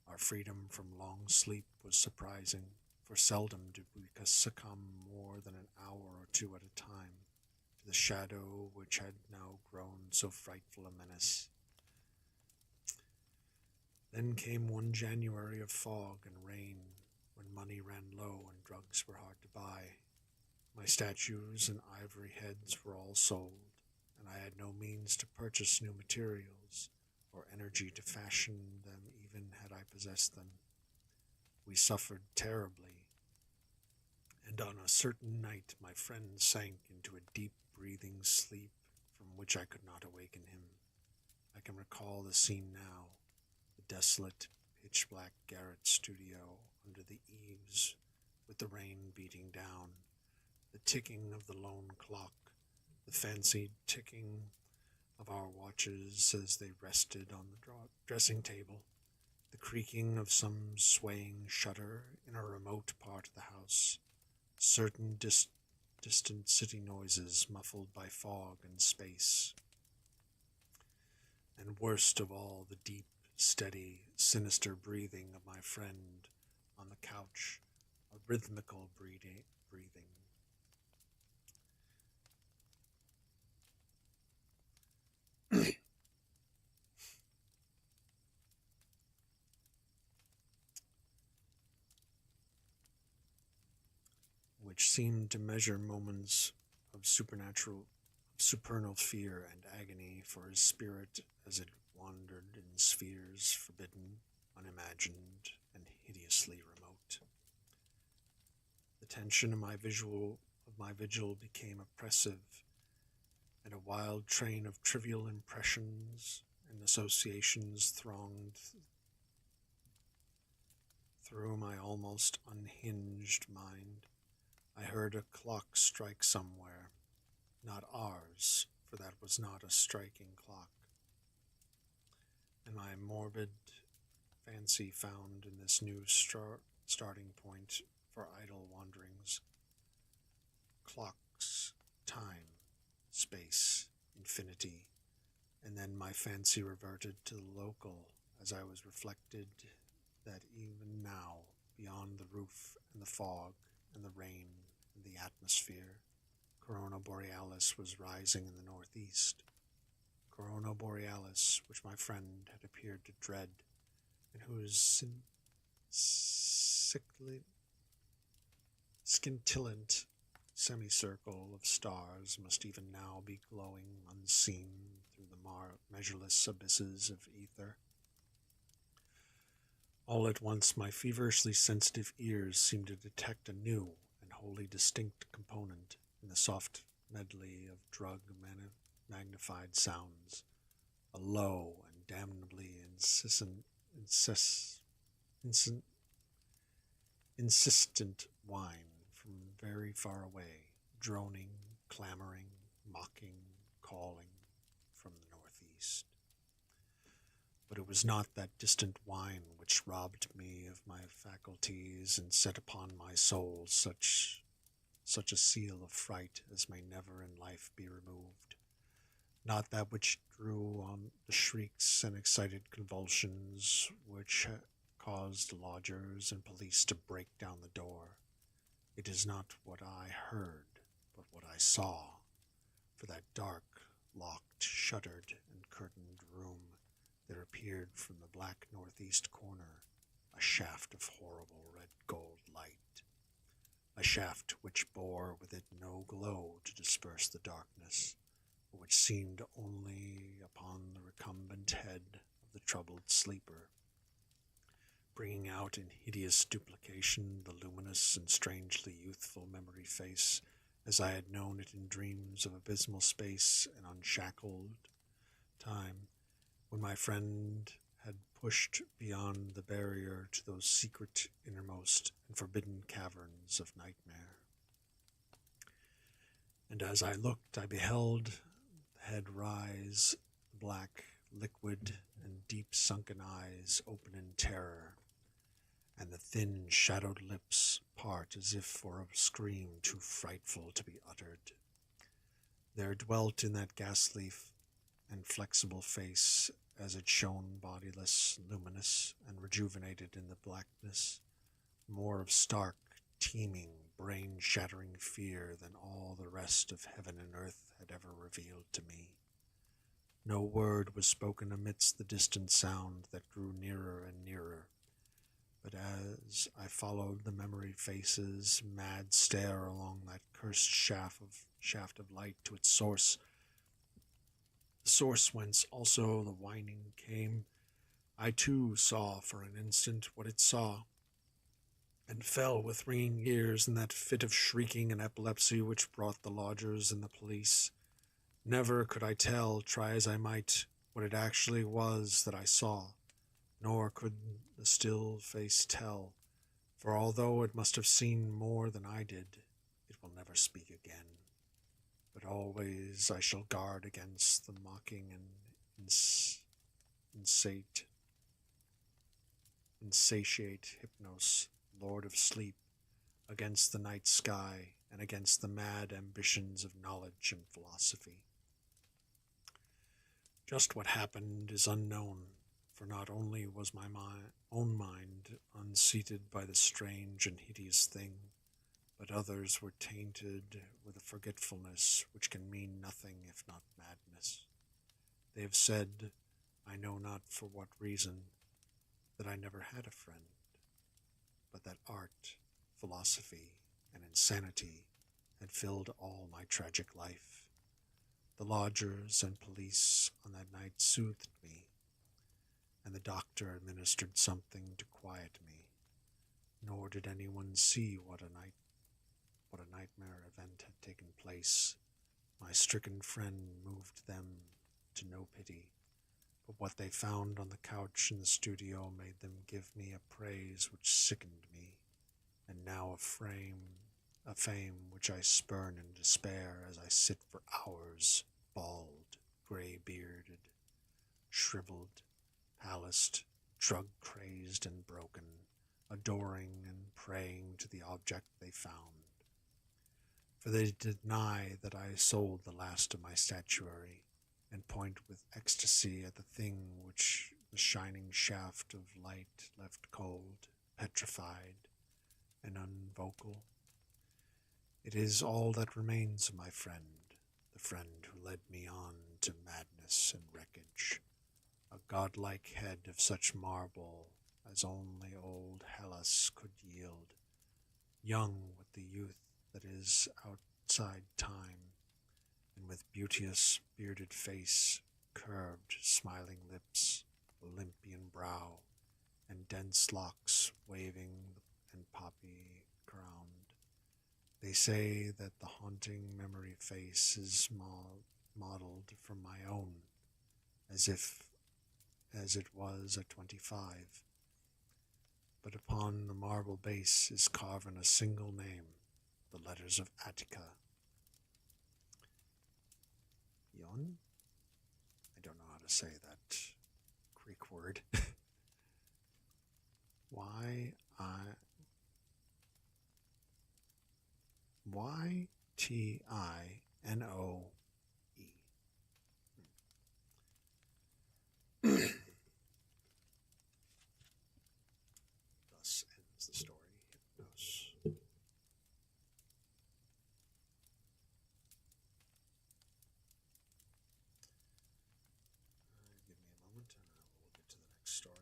Our freedom from long sleep was surprising, for seldom did we succumb more than an hour or two at a time to the shadow which had now grown so frightful a menace. Then came one January of fog and rain, when money ran low and drugs were hard to buy. My statues and ivory heads were all sold, and I had no means to purchase new materials, or energy to fashion them even had I possessed them. We suffered terribly, and on a certain night my friend sank into a deep breathing sleep from which I could not awaken him. I can recall the scene now, the desolate, pitch-black garret studio under the eaves, with the rain beating down, the ticking of the lone clock, the fancied ticking of our watches as they rested on the dressing table, the creaking of some swaying shutter in a remote part of the house, certain distant city noises muffled by fog and space, and worst of all, the deep, steady, sinister breathing of my friend on the couch, a rhythmical breathing. Which seemed to measure moments of supernal fear and agony for his spirit as it wandered in spheres forbidden, unimagined, and hideously remote. The tension of my vigil became oppressive, and a wild train of trivial impressions and associations thronged through my almost unhinged mind. I heard a clock strike somewhere, not ours, for that was not a striking clock. And my morbid fancy found in this new starting point for idle wanderings. Clocks, time, space, infinity, and then my fancy reverted to the local as I was reflected that even now, beyond the roof and the fog and the rain and the atmosphere, Corona Borealis was rising in the northeast. Corona Borealis, which my friend had appeared to dread, and whose scintillant semicircle of stars must even now be glowing unseen through the measureless abysses of ether. All at once my feverishly sensitive ears seemed to detect a new and wholly distinct component in the soft medley of drug-magnified sounds, a low and damnably insistent whine from very far away, droning, clamoring, mocking, calling from the northeast. But it was not that distant whine which robbed me of my faculties and set upon my soul such a seal of fright as may never in life be removed. Not that which drew on the shrieks and excited convulsions which caused lodgers and police to break down the door. It is not what I heard, but what I saw, for that dark, locked, shuttered, and curtained room there appeared from the black northeast corner a shaft of horrible red gold light, a shaft which bore with it no glow to disperse the darkness, but which seemed only upon the recumbent head of the troubled sleeper, bringing out in hideous duplication the luminous and strangely youthful memory face as I had known it in dreams of abysmal space and unshackled time, when my friend had pushed beyond the barrier to those secret, innermost, and forbidden caverns of nightmare. And as I looked, I beheld the head rise, the black, liquid, and deep-sunken eyes open in terror, and the thin, shadowed lips part as if for a scream too frightful to be uttered. There dwelt in that ghastly and flexible face, as it shone bodiless, luminous, and rejuvenated in the blackness, more of stark, teeming, brain-shattering fear than all the rest of heaven and earth had ever revealed to me. No word was spoken amidst the distant sound that grew nearer and nearer, but as I followed the memory face's mad stare along that cursed shaft of light to its source, the source whence also the whining came, I too saw for an instant what it saw, and fell with ringing ears in that fit of shrieking and epilepsy which brought the lodgers and the police. Never could I tell, try as I might, what it actually was that I saw, nor could the still face tell, for although it must have seen more than I did, it will never speak again. But always I shall guard against the mocking and insatiate Hypnos, Lord of Sleep, against the night sky, and against the mad ambitions of knowledge and philosophy. Just what happened is unknown, for not only was my own mind unseated by the strange and hideous thing, but others were tainted with a forgetfulness which can mean nothing if not madness. They have said, I know not for what reason, that I never had a friend, but that art, philosophy, and insanity had filled all my tragic life. The lodgers and police on that night soothed me, and the doctor administered something to quiet me, nor did anyone see what a nightmare event had taken place. My stricken friend moved them to no pity, but what they found on the couch in the studio made them give me a praise which sickened me, and now a fame which I spurn in despair as I sit for hours, bald, grey-bearded, shriveled, palaced, drug-crazed and broken, adoring and praying to the object they found. For they deny that I sold the last of my statuary, and point with ecstasy at the thing which the shining shaft of light left cold, petrified, and unvocal. It is all that remains of my friend, the friend who led me on to madness and wreckage, a godlike head of such marble as only old Hellas could yield, young with the youth that is outside time, and with beauteous bearded face, curved smiling lips, Olympian brow, and dense locks waving and poppy crowned. They say that the haunting memory face is modeled from my own, as it was at 25. But upon the marble base is carven a single name, the letters of Attica. Ion? I don't know how to say that Greek word. Ytinoe. Thus ends the story, Hypnos. Give me a moment and I will get to the next story.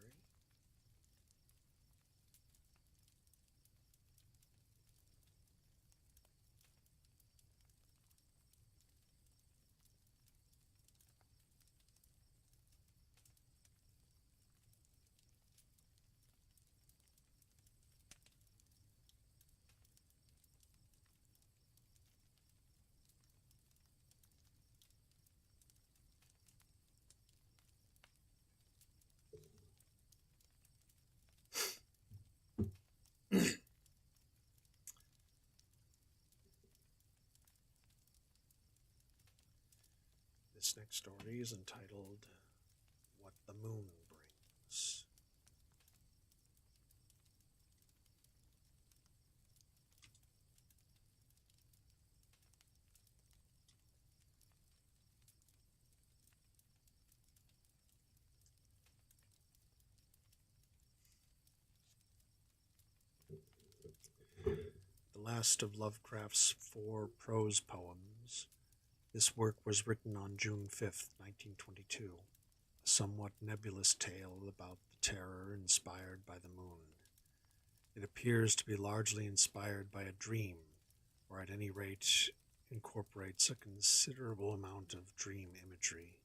This next story is entitled What the Moon Brings. The last of Lovecraft's 4 prose poems, this work was written on June 5th, 1922, a somewhat nebulous tale about the terror inspired by the moon. It appears to be largely inspired by a dream, or at any rate incorporates a considerable amount of dream imagery.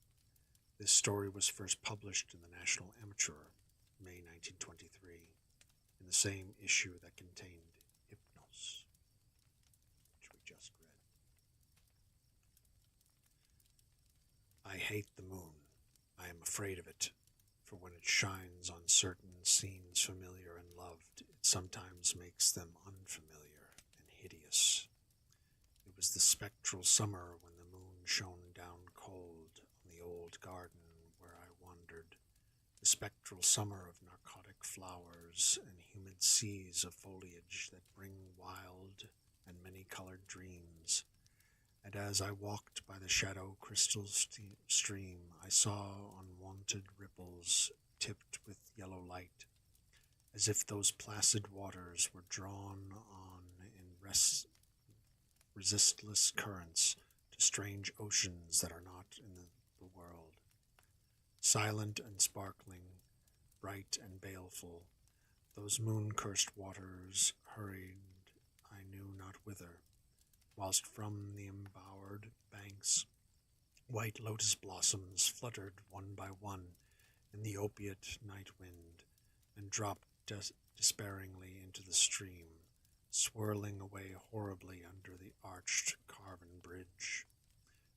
This story was first published in the National Amateur, May 1923, in the same issue that contained Hypnos, which we just read. I hate the moon. I am afraid of it, for when it shines on certain scenes familiar and loved, it sometimes makes them unfamiliar and hideous. It was the spectral summer when the moon shone down cold on the old garden where I wandered, the spectral summer of narcotic flowers and humid seas of foliage that bring wild and many-colored dreams. And as I walked by the shadow crystal stream, I saw unwonted ripples tipped with yellow light, as if those placid waters were drawn on in resistless currents to strange oceans that are not in the world. Silent and sparkling, bright and baleful, those moon-cursed waters hurried I knew not whither, whilst from the embowered banks white lotus blossoms fluttered one by one in the opiate night wind and dropped despairingly into the stream, swirling away horribly under the arched carven bridge,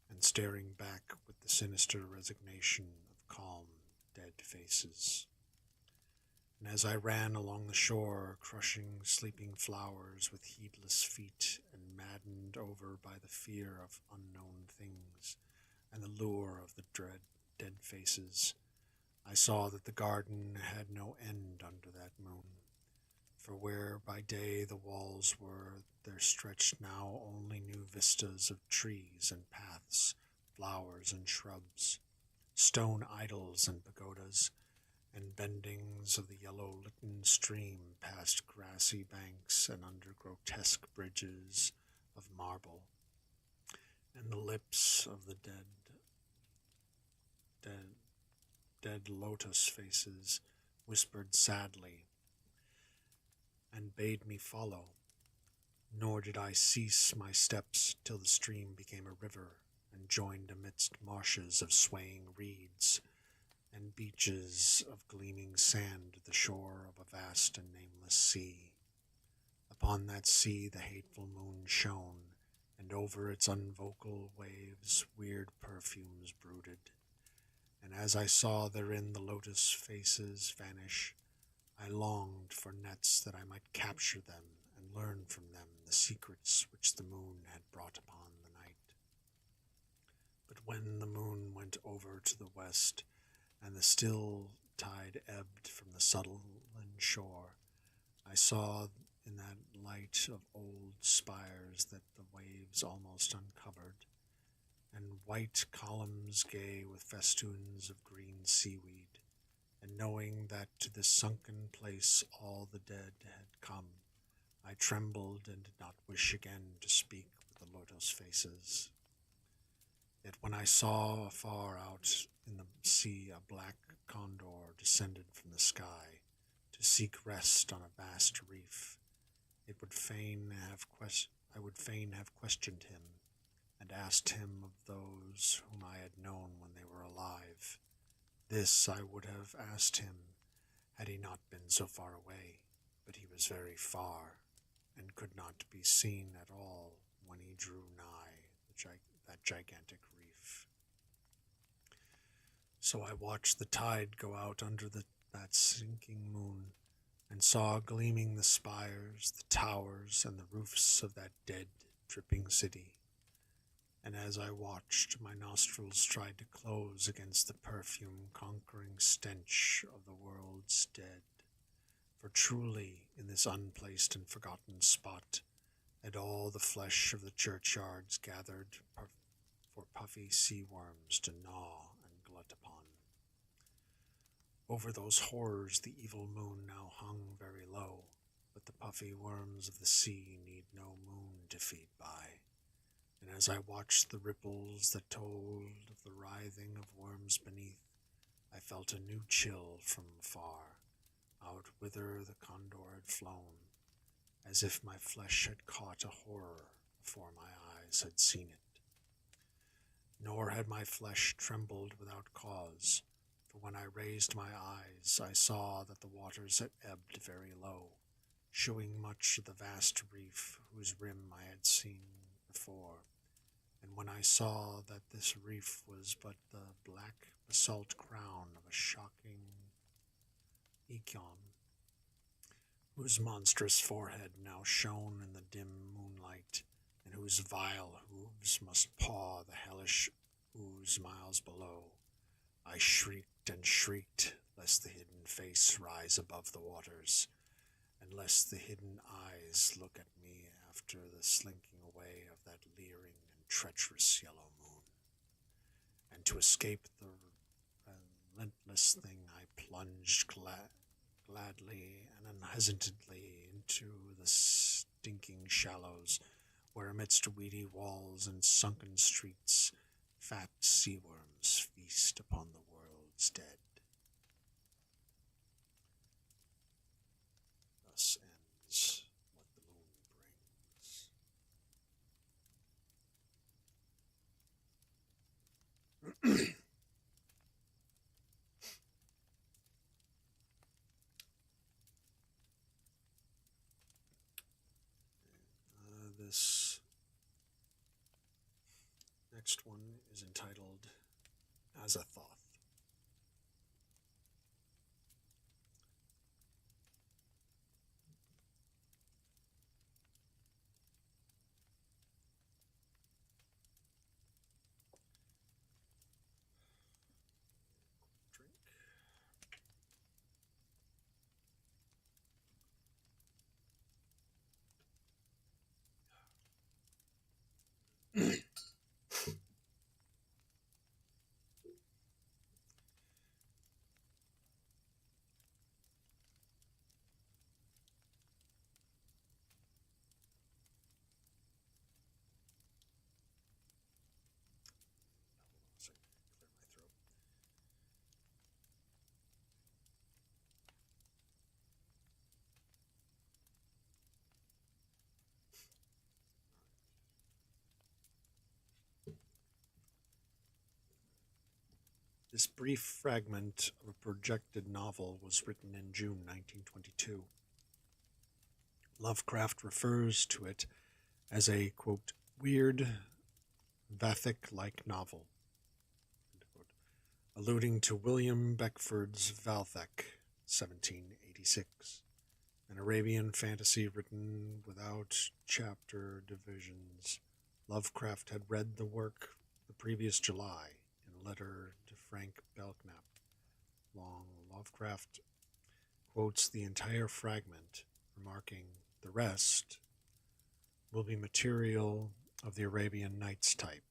and staring back with the sinister resignation of calm, dead faces. And as I ran along the shore, crushing sleeping flowers with heedless feet and maddened over by the fear of unknown things and the lure of the dread dead faces, I saw that the garden had no end under that moon, for where by day the walls were, there stretched now only new vistas of trees and paths, flowers and shrubs, stone idols and pagodas, and bendings of the yellow-litten stream past grassy banks and under grotesque bridges of marble, and the lips of the dead lotus faces whispered sadly and bade me follow, nor did I cease my steps till the stream became a river and joined amidst marshes of swaying reeds and beaches of gleaming sand the shore of a vast and nameless sea. Upon that sea the hateful moon shone, and over its unvocal waves weird perfumes brooded. And as I saw therein the lotus faces vanish, I longed for nets that I might capture them and learn from them the secrets which the moon had brought upon the night. But when the moon went over to the west, and the still tide ebbed from the Sutherland shore, I saw in that light of old spires that the waves almost uncovered, and white columns gay with festoons of green seaweed, and knowing that to this sunken place all the dead had come, I trembled and did not wish again to speak with the lotus faces. Yet when I saw afar out in the sea a black condor descended from the sky to seek rest on a vast reef, I would fain have questioned him, and asked him of those whom I had known when they were alive. This I would have asked him had he not been so far away, but he was very far, and could not be seen at all when he drew nigh that gigantic reef. So I watched the tide go out under that sinking moon, and saw gleaming the spires, the towers, and the roofs of that dead, dripping city. And as I watched, my nostrils tried to close against the perfume-conquering stench of the world's dead. For truly, in this unplaced and forgotten spot, had all the flesh of the churchyards gathered for puffy sea worms to gnaw and glut upon. Over those horrors the evil moon now hung very low, but the puffy worms of the sea need no moon to feed by. And as I watched the ripples that told of the writhing of worms beneath, I felt a new chill from afar, out whither the condor had flown, as if my flesh had caught a horror before my eyes had seen it. Nor had my flesh trembled without cause, for when I raised my eyes, I saw that the waters had ebbed very low, showing much of the vast reef whose rim I had seen before. And when I saw that this reef was but the black basalt crown of a shocking Eikon, whose monstrous forehead now shone in the dim moonlight, and whose vile hooves must paw the hellish ooze miles below, I shrieked and shrieked, lest the hidden face rise above the waters, and lest the hidden eyes look at me after the slinking away of that leering and treacherous yellow moon. And to escape the relentless thing, I plunged gladly and unhesitantly into the stinking shallows, where amidst weedy walls and sunken streets, fat sea worms feast upon the world's dead. Thus ends What the Moon Brings. This next one is entitled Azathoth. This brief fragment of a projected novel was written in June 1922. Lovecraft refers to it as a, quote, weird, Vathek-like novel, alluding to William Beckford's Vathek, 1786, an Arabian fantasy written without chapter divisions. Lovecraft had read the work the previous July in a letter to Frank Belknap, long Lovecraft quotes the entire fragment, remarking, "The rest will be material of the Arabian Nights type."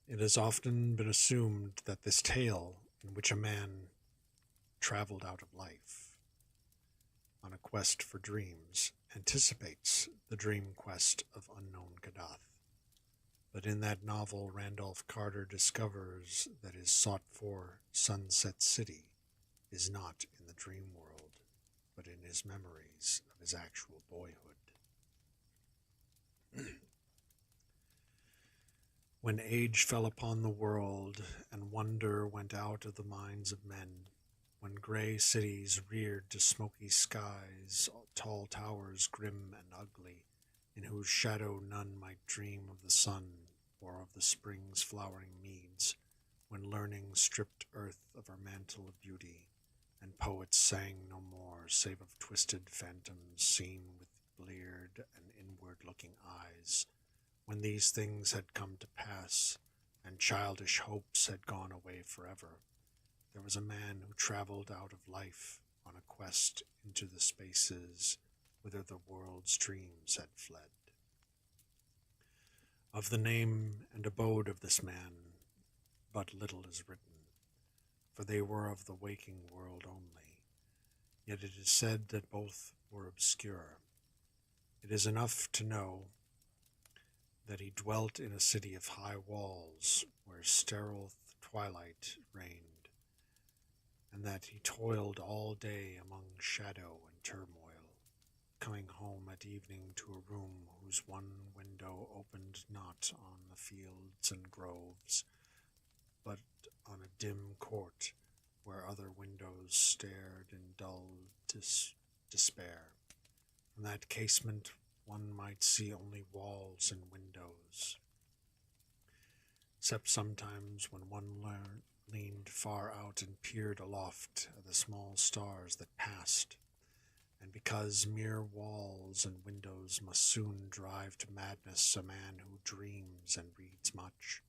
It has often been assumed that this tale, in which a man traveled out of life on a quest for dreams, anticipates the dream quest of unknown Kadath. But in that novel, Randolph Carter discovers that his sought-for Sunset City is not in the dream world, but in his memories of his actual boyhood. When age fell upon the world, and wonder went out of the minds of men, when grey cities reared to smoky skies, tall towers grim and ugly, in whose shadow none might dream of the sun or of the spring's flowering meads, when learning stripped earth of her mantle of beauty, and poets sang no more save of twisted phantoms seen with bleared and inward-looking eyes, when these things had come to pass, and childish hopes had gone away forever, there was a man who traveled out of life on a quest into the spaces whither the world's dreams had fled. Of the name and abode of this man, but little is written, for they were of the waking world only, yet it is said that both were obscure. It is enough to know that he dwelt in a city of high walls, where sterile twilight reigned, and that he toiled all day among shadow and turmoil, coming home at evening to a room whose one window opened not on the fields and groves, but on a dim court where other windows stared in dull despair. From that casement one might see only walls and windows, except sometimes when one leaned far out and peered aloft at the small stars that passed, and because mere walls and windows must soon drive to madness a man who dreams and reads much,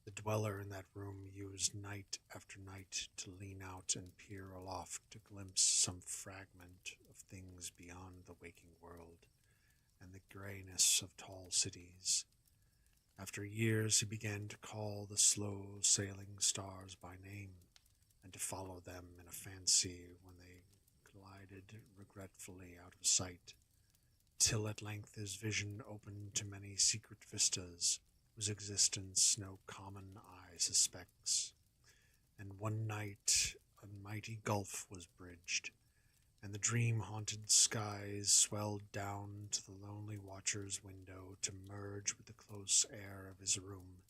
the dweller in that room used night after night to lean out and peer aloft to glimpse some fragment of things beyond the waking world and the grayness of tall cities. After years he began to call the slow sailing stars by name, and to follow them in a fancy when they glided regretfully out of sight, till at length his vision opened to many secret vistas whose existence no common eye suspects. And one night a mighty gulf was bridged, and the dream-haunted skies swelled down to the lonely watcher's window to merge with the close air of his room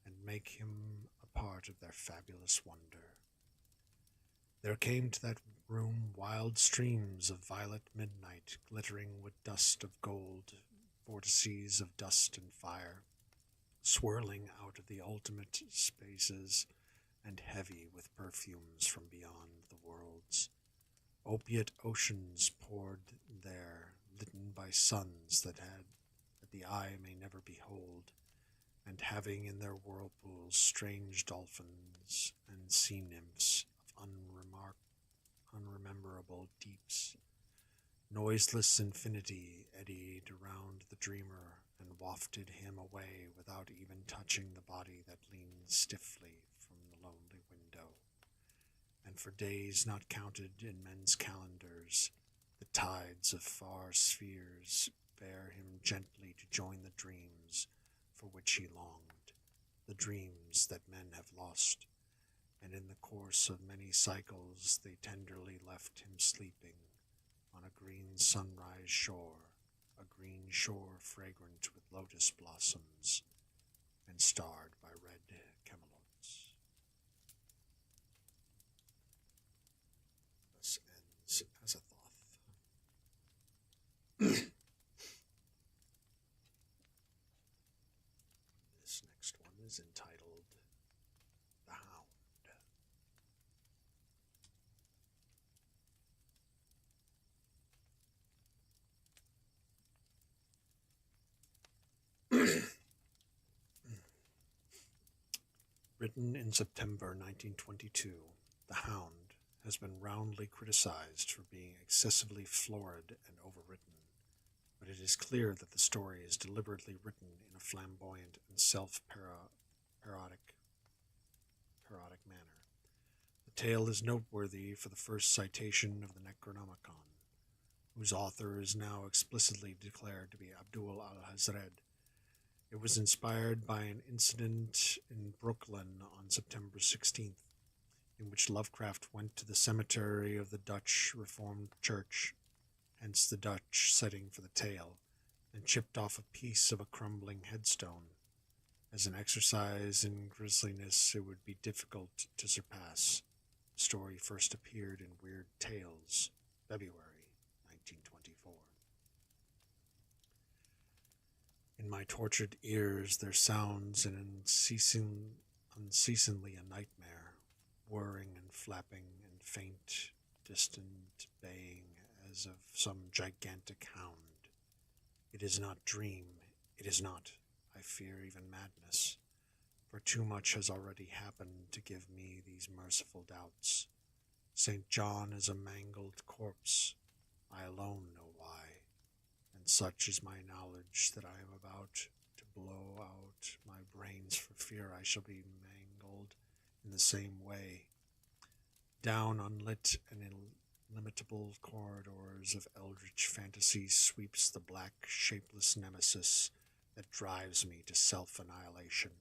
and make him a part of their fabulous wonder. There came to that room wild streams of violet midnight, glittering with dust of gold, vortices of dust and fire, swirling out of the ultimate spaces and heavy with perfumes from beyond the worlds. Opiate oceans poured there, litten by suns that the eye may never behold, and having in their whirlpools strange dolphins and sea nymphs of unrememberable deeps. Noiseless infinity eddied around the dreamer and wafted him away without even touching the body that leaned stiffly from the lonely window. And for days not counted in men's calendars, the tides of far spheres bear him gently to join the dreams for which he longed, the dreams that men have lost, and in the course of many cycles they tenderly left him sleeping on a green sunrise shore, a green shore fragrant with lotus blossoms and starred by red camelots. Thus ends Azathoth. This next one is entitled The Hound. Written in September 1922, The Hound, has been roundly criticized for being excessively florid and overwritten, but it is clear that the story is deliberately written in a flamboyant and self-parodic manner. The tale is noteworthy for the first citation of the Necronomicon, whose author is now explicitly declared to be Abdul al-Hazred. It was inspired by an incident in Brooklyn on September 16th, in which Lovecraft went to the cemetery of the Dutch Reformed Church, hence the Dutch setting for the tale, and chipped off a piece of a crumbling headstone. As an exercise in grisliness, it would be difficult to surpass. The story first appeared in Weird Tales, February 1924. In my tortured ears there sounds unceasingly a nightmare, whirring and flapping and faint, distant baying as of some gigantic hound. It is not dream, it is not, I fear, even madness, for too much has already happened to give me these merciful doubts. St. John is a mangled corpse, I alone know why, and such is my knowledge that I am about to blow out my brains for fear I shall be mangled in the same way. Down unlit and illimitable corridors of eldritch fantasy sweeps the black, shapeless nemesis that drives me to self-annihilation.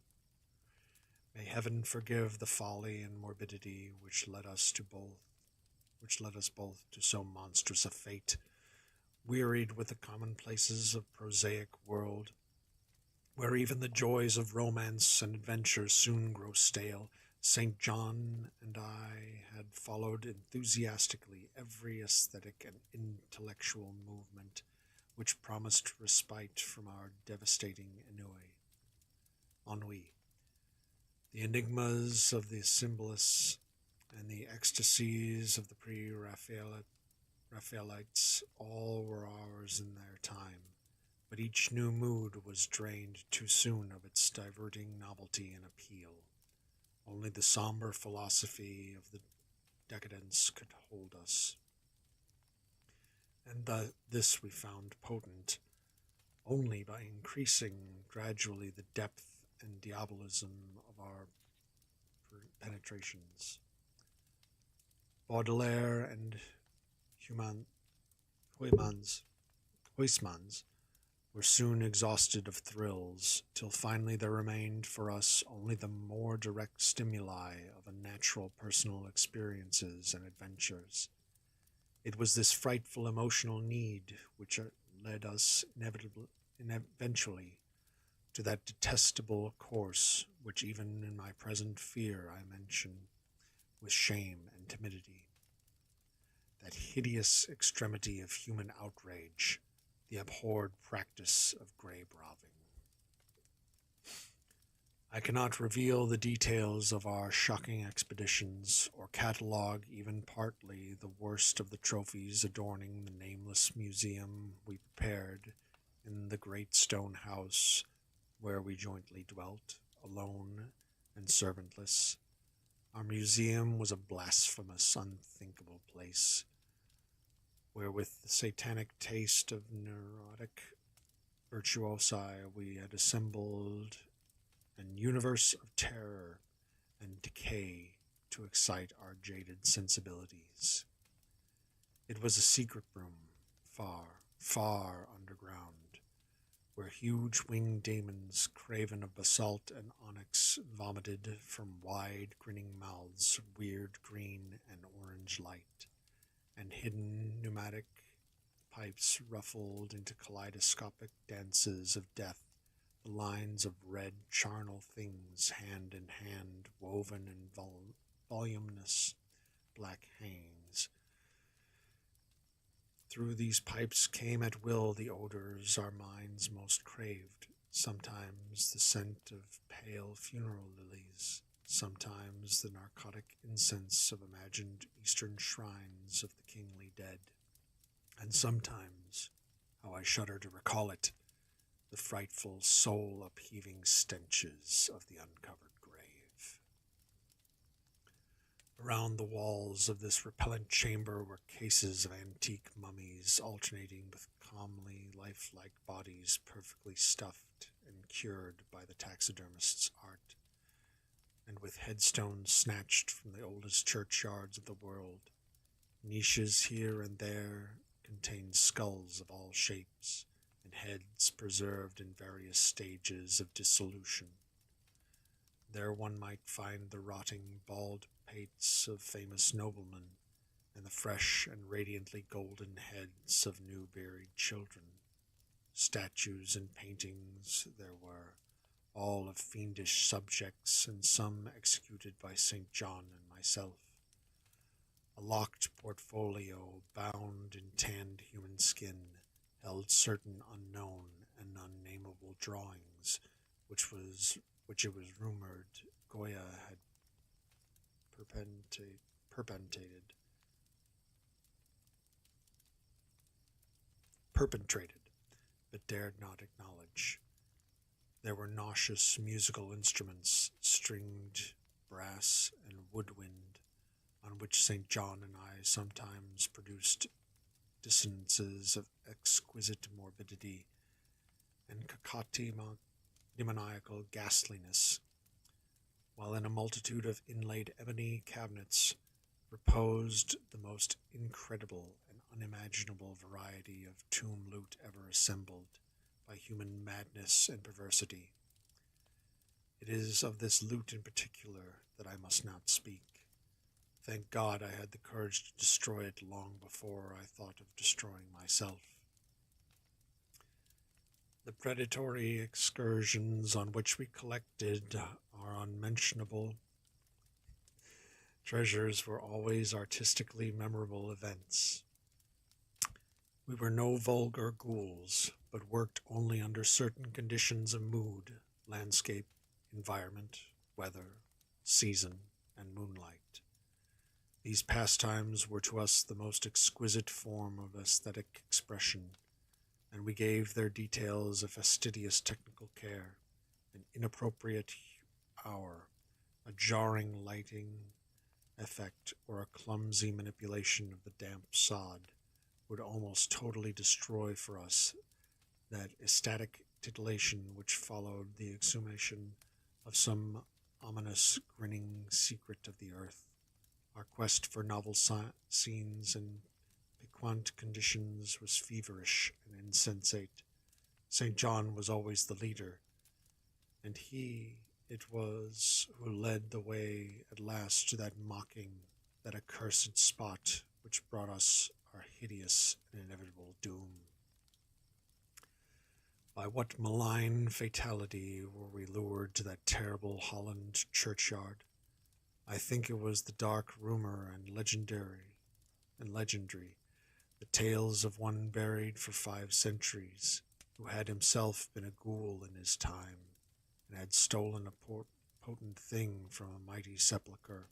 May heaven forgive the folly and morbidity which led us both to so monstrous a fate. Wearied with the commonplaces of prosaic world, where even the joys of romance and adventure soon grow stale, St. John and I had followed enthusiastically every aesthetic and intellectual movement which promised respite from our devastating ennui. The enigmas of the symbolists and the ecstasies of the pre-Raphaelites all were ours in their time, but each new mood was drained too soon of its diverting novelty and appeal. Only the somber philosophy of the decadence could hold us. And this we found potent only by increasing gradually the depth and diabolism of our penetrations. Baudelaire and Huysmans were soon exhausted of thrills, till finally there remained for us only the more direct stimuli of natural personal experiences and adventures. It was this frightful emotional need which led us eventually to that detestable course which even in my present fear I mention with shame and timidity. That hideous extremity of human outrage, the abhorred practice of grave robbing. I cannot reveal the details of our shocking expeditions, or catalogue even partly the worst of the trophies adorning the nameless museum we prepared in the great stone house where we jointly dwelt, alone and servantless. Our museum was a blasphemous, unthinkable place, where with the satanic taste of neurotic virtuosi we had assembled an universe of terror and decay to excite our jaded sensibilities. It was a secret room, far, far underground, where huge winged demons, craven of basalt and onyx, vomited from wide, grinning mouths weird green and orange light, and hidden pneumatic pipes ruffled into kaleidoscopic dances of death the lines of red charnel things, hand in hand, woven in voluminous black hangings. Through these pipes came at will the odors our minds most craved, sometimes the scent of pale funeral lilies, sometimes the narcotic incense of imagined eastern shrines of the kingly dead, and sometimes, how I shudder to recall it, the frightful soul-upheaving stenches of the uncovered grave. Around the walls of this repellent chamber were cases of antique mummies alternating with calmly lifelike bodies perfectly stuffed and cured by the taxidermist's art, and with headstones snatched from the oldest churchyards of the world. Niches here and there contained skulls of all shapes, and heads preserved in various stages of dissolution. There one might find the rotting bald pates of famous noblemen, and the fresh and radiantly golden heads of new buried children. Statues and paintings there were, all of fiendish subjects, and some executed by St. John and myself. A locked portfolio, bound in tanned human skin, held certain unknown and unnameable drawings, which it was rumored Goya had perpetrated, but dared not acknowledge. There were nauseous musical instruments, stringed brass and woodwind, on which St. John and I sometimes produced dissonances of exquisite morbidity and cacophony demoniacal ghastliness, while in a multitude of inlaid ebony cabinets reposed the most incredible and unimaginable variety of tomb loot ever assembled by human madness and perversity. It is of this loot in particular that I must not speak. Thank God I had the courage to destroy it long before I thought of destroying myself. The predatory excursions on which we collected our unmentionable treasures were always artistically memorable events. We were no vulgar ghouls, but worked only under certain conditions of mood, landscape, environment, weather, season, and moonlight. These pastimes were to us the most exquisite form of aesthetic expression, and we gave their details a fastidious technical care, an inappropriate hour, a jarring lighting effect, or a clumsy manipulation of the damp sod would almost totally destroy for us that ecstatic titillation which followed the exhumation of some ominous grinning secret of the earth. Our quest for novel scenes and piquant conditions was feverish and insensate. St. John was always the leader, and he it was who led the way at last to that mocking, that accursed spot which brought us our hideous and inevitable doom. By what malign fatality were we lured to that terrible Holland churchyard? I think it was the dark rumor and legendary, the tales of one buried for 5 centuries, who had himself been a ghoul in his time, and had stolen a potent thing from a mighty sepulchre.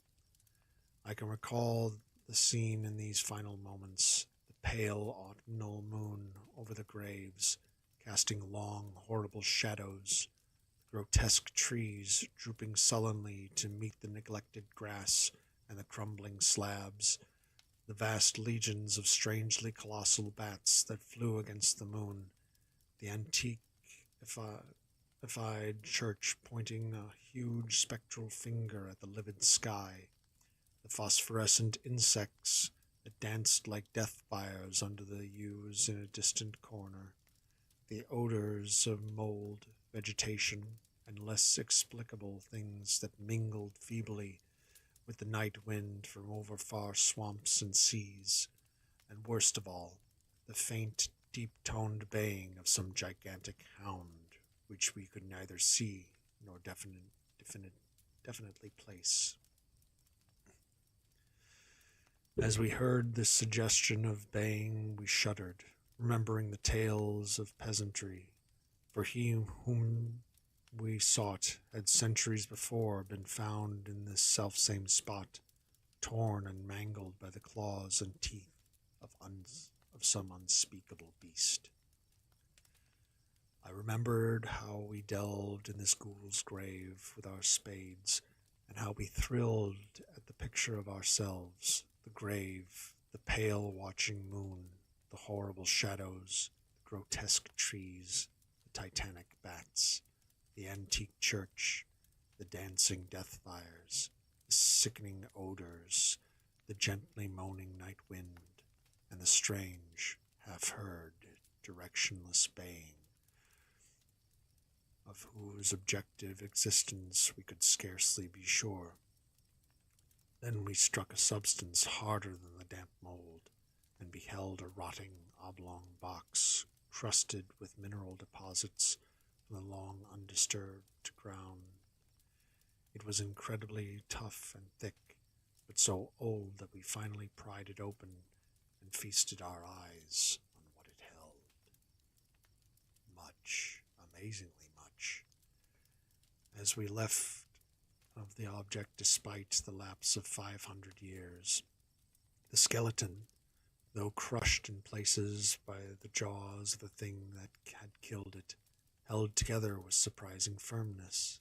I can recall the scene in these final moments, the pale autumnal moon over the graves, casting long, horrible shadows, grotesque trees drooping sullenly to meet the neglected grass and the crumbling slabs, the vast legions of strangely colossal bats that flew against the moon, the antique ified church pointing a huge spectral finger at the livid sky, the phosphorescent insects that danced like death fires under the yews in a distant corner, the odors of mold, vegetation, and less explicable things that mingled feebly with the night wind from over far swamps and seas, and worst of all, the faint, deep-toned baying of some gigantic hound, which we could neither see nor definitely place. As we heard this suggestion of baying, we shuddered, remembering the tales of peasantry, for he whom we sought had centuries before been found in this selfsame spot, torn and mangled by the claws and teeth of some unspeakable beast. I remembered how we delved in this ghoul's grave with our spades, and how we thrilled at the picture of ourselves, the grave, the pale watching moon, the horrible shadows, the grotesque trees, the titanic bats, the antique church, the dancing death fires, the sickening odors, the gently moaning night wind, and the strange, half-heard, directionless baying, of whose objective existence we could scarcely be sure. Then we struck a substance harder than the damp mold, and beheld a rotting oblong box crusted with mineral deposits from the long undisturbed ground. It was incredibly tough and thick, but so old that we finally pried it open and feasted our eyes on what it held. Much, amazingly much. As we left of the object despite the lapse of 500 years, the skeleton, though crushed in places by the jaws of the thing that had killed it, held together with surprising firmness,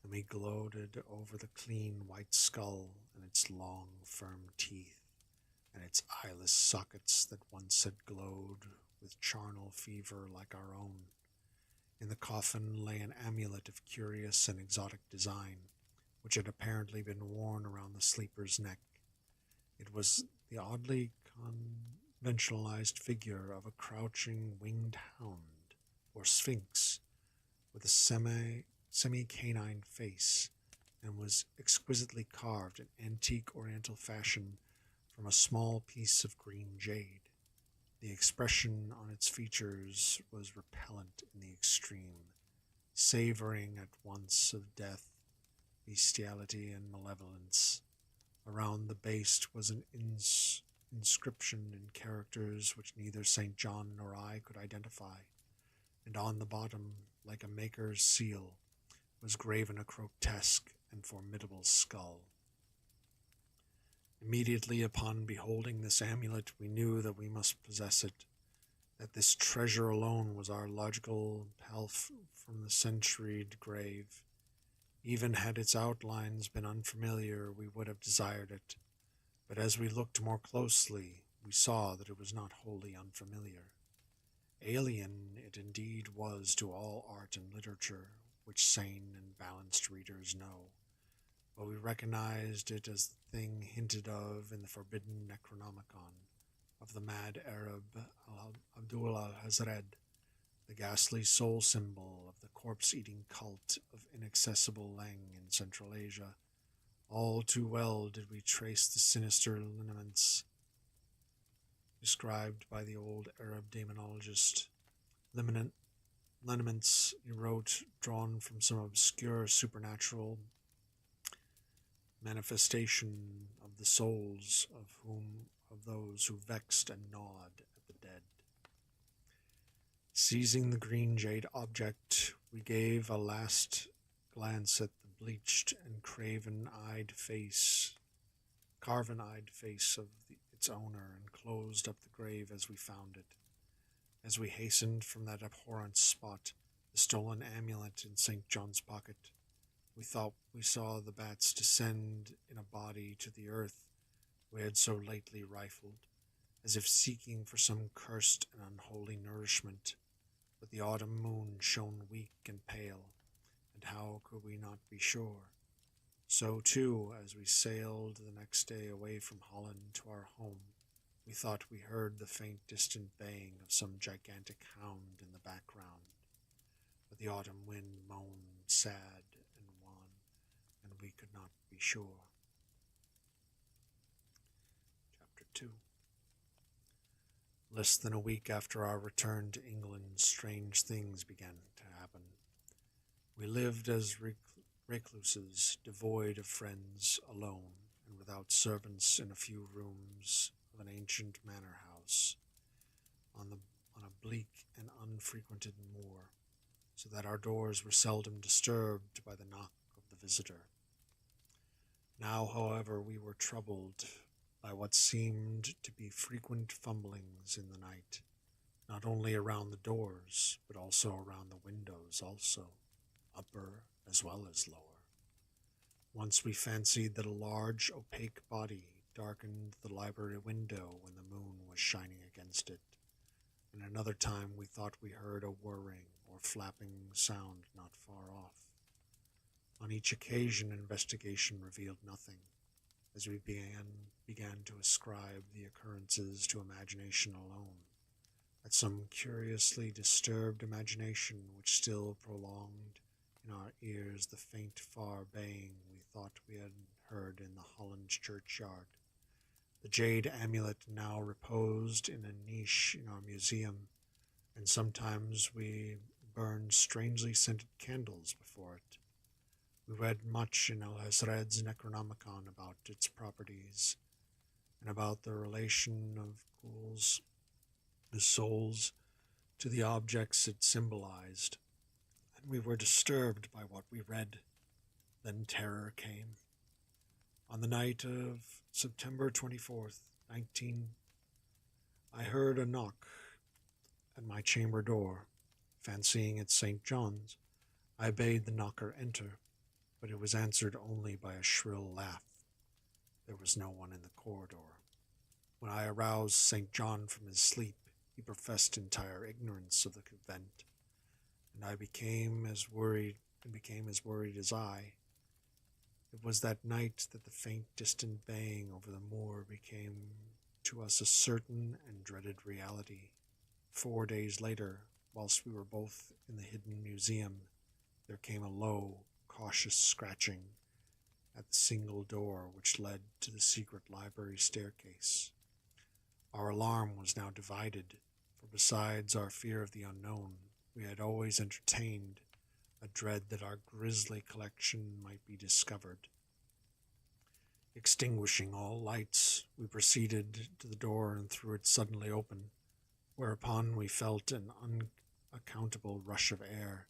and we gloated over the clean white skull and its long, firm teeth, and its eyeless sockets that once had glowed with charnel fever like our own. In the coffin lay an amulet of curious and exotic design, which had apparently been worn around the sleeper's neck. It was the oddly conventionalized figure of a crouching winged hound, or sphinx, with a semi-canine face, and was exquisitely carved in antique oriental fashion from a small piece of green jade. The expression on its features was repellent in the extreme, savoring at once of death, bestiality, and malevolence. Around the base was an inscription in characters which neither St. John nor I could identify, and on the bottom, like a maker's seal, was graven a grotesque and formidable skull. Immediately upon beholding this amulet, we knew that we must possess it, that this treasure alone was our logical pelf from the centuried grave. Even had its outlines been unfamiliar, we would have desired it, but as we looked more closely, we saw that it was not wholly unfamiliar. Alien it indeed was to all art and literature, which sane and balanced readers know, but we recognized it as the thing hinted of in the forbidden Necronomicon of the mad Arab Abdul al-Hazred, the ghastly soul symbol of the corpse-eating cult of inaccessible Leng in Central Asia. All too well did we trace the sinister lineaments described by the old Arab demonologist. Lineaments, he wrote, drawn from some obscure supernatural manifestation of the souls of those who vexed and gnawed at the dead. Seizing the green jade object, we gave a last glance at the bleached and carven-eyed face of its owner, and closed up the grave as we found it. As we hastened from that abhorrent spot, the stolen amulet in St. John's pocket, we thought we saw the bats descend in a body to the earth we had so lately rifled, as if seeking for some cursed and unholy nourishment. But the autumn moon shone weak and pale, and how could we not be sure? So, too, as we sailed the next day away from Holland to our home, we thought we heard the faint distant baying of some gigantic hound in the background. But the autumn wind moaned sad and wan, and we could not be sure. Chapter 2. Less than a week after our return to England, strange things began to happen. We lived as recluses, devoid of friends, alone, and without servants, in a few rooms of an ancient manor house on a bleak and unfrequented moor, so that our doors were seldom disturbed by the knock of the visitor. Now, however, we were troubled by what seemed to be frequent fumblings in the night, not only around the doors, but also around the windows also, upper as well as lower. Once we fancied that a large, opaque body darkened the library window when the moon was shining against it, and another time we thought we heard a whirring or flapping sound not far off. On each occasion, investigation revealed nothing, as we began to ascribe the occurrences to imagination alone, that some curiously disturbed imagination which still prolonged in our ears the faint far baying we thought we had heard in the Holland churchyard. The jade amulet now reposed in a niche in our museum, and sometimes we burned strangely scented candles before it. We read much in Alhazred's Necronomicon about its properties, and about the relation of ghouls, the souls, to the objects it symbolized, and we were disturbed by what we read. Then terror came. On the night of September 24th, 19, I heard a knock at my chamber door. Fancying it St. John's, I bade the knocker enter, but it was answered only by a shrill laugh. There was no one in the corridor. When I aroused St. John from his sleep, he professed entire ignorance of the event, and I became as worried as I. It was that night that the faint distant baying over the moor became to us a certain and dreaded reality. 4 days later, whilst we were both in the hidden museum, there came a low, cautious scratching at the single door which led to the secret library staircase. Our alarm was now divided, for besides our fear of the unknown, we had always entertained a dread that our grisly collection might be discovered. Extinguishing all lights, we proceeded to the door and threw it suddenly open, whereupon we felt an unaccountable rush of air,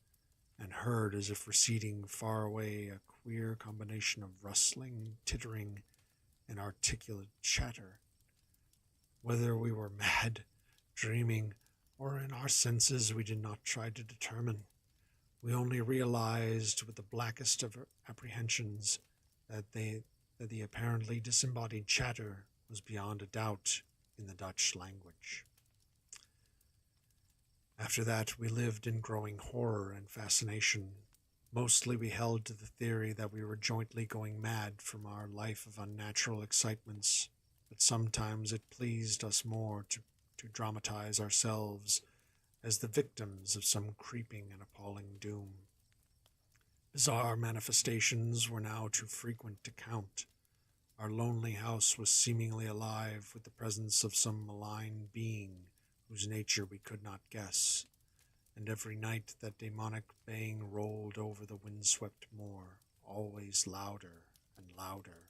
and heard, as if receding far away, a queer combination of rustling, tittering, and articulate chatter. Whether we were mad, dreaming, or in our senses, we did not try to determine. We only realized with the blackest of apprehensions that the apparently disembodied chatter was beyond a doubt in the Dutch language. After that, we lived in growing horror and fascination. Mostly we held to the theory that we were jointly going mad from our life of unnatural excitements, but sometimes it pleased us more to dramatize ourselves as the victims of some creeping and appalling doom. Bizarre manifestations were now too frequent to count. Our lonely house was seemingly alive with the presence of some malign being whose nature we could not guess, and every night that demonic baying rolled over the windswept moor, always louder and louder.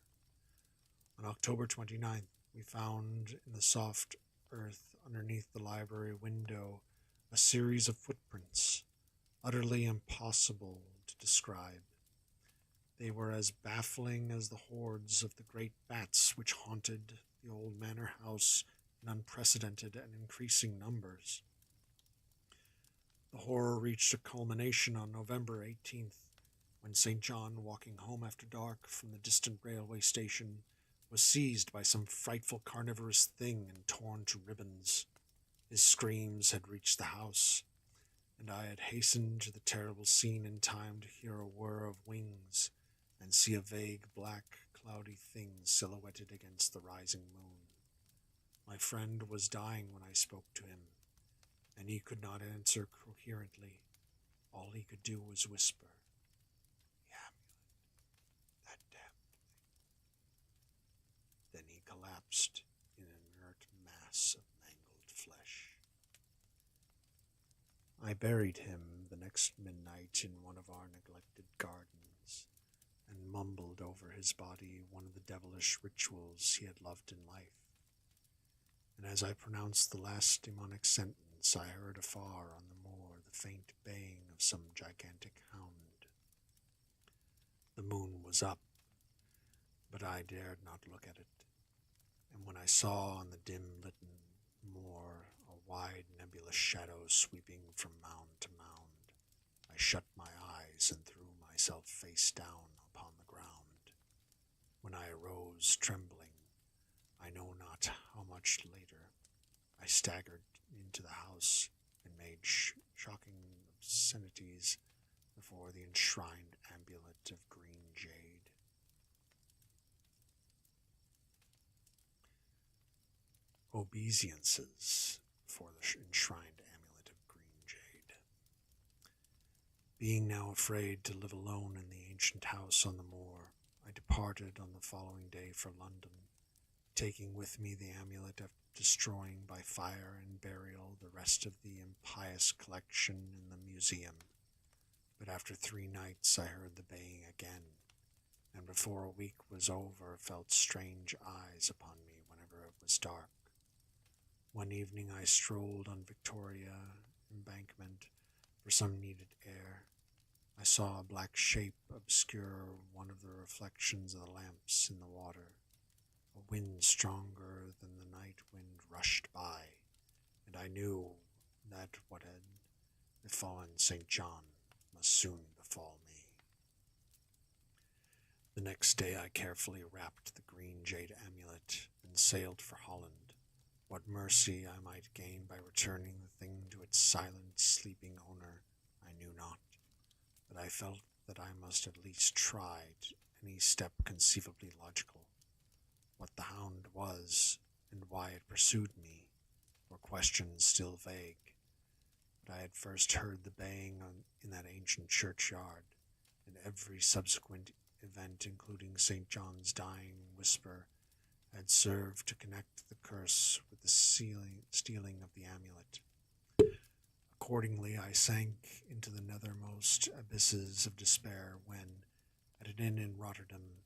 On October 29th, we found in the soft earth underneath the library window a series of footprints, utterly impossible to describe. They were as baffling as the hordes of the great bats which haunted the old manor house in unprecedented and increasing numbers. The horror reached a culmination on November 18th, when St. John, walking home after dark from the distant railway station, was seized by some frightful carnivorous thing and torn to ribbons. His screams had reached the house, and I had hastened to the terrible scene in time to hear a whir of wings and see a vague black, cloudy thing silhouetted against the rising moon. My friend was dying when I spoke to him, and he could not answer coherently. All he could do was whisper, "The amulet, that damned thing." Then he collapsed in an inert mass of mangled flesh. I buried him the next midnight in one of our neglected gardens, and mumbled over his body one of the devilish rituals he had loved in life. And as I pronounced the last demonic sentence, I heard afar on the moor the faint baying of some gigantic hound. The moon was up, but I dared not look at it, and when I saw on the dim-lit moor a wide nebulous shadow sweeping from mound to mound, I shut my eyes and threw myself face down upon the ground. When I arose, trembling, I know not how much later, I staggered into the house and made shocking obscenities before the enshrined amulet of green jade. Obeisances for the enshrined amulet of green jade. Being now afraid to live alone in the ancient house on the moor, I departed on the following day for London, taking with me the amulet after destroying by fire and burial the rest of the impious collection in the museum. But after 3 nights I heard the baying again, and before a week was over felt strange eyes upon me whenever it was dark. One evening I strolled on Victoria Embankment for some needed air. I saw a black shape obscure one of the reflections of the lamps in the water. A wind stronger than the night wind rushed by, and I knew that what had befallen St. John must soon befall me. The next day I carefully wrapped the green jade amulet and sailed for Holland. What mercy I might gain by returning the thing to its silent, sleeping owner, I knew not, but I felt that I must at least try any step conceivably logical. What the hound was, and why it pursued me, were questions still vague, but I had first heard the baying in that ancient churchyard, and every subsequent event, including St. John's dying whisper, had served to connect the curse with the stealing of the amulet. Accordingly, I sank into the nethermost abysses of despair when, at an inn in Rotterdam,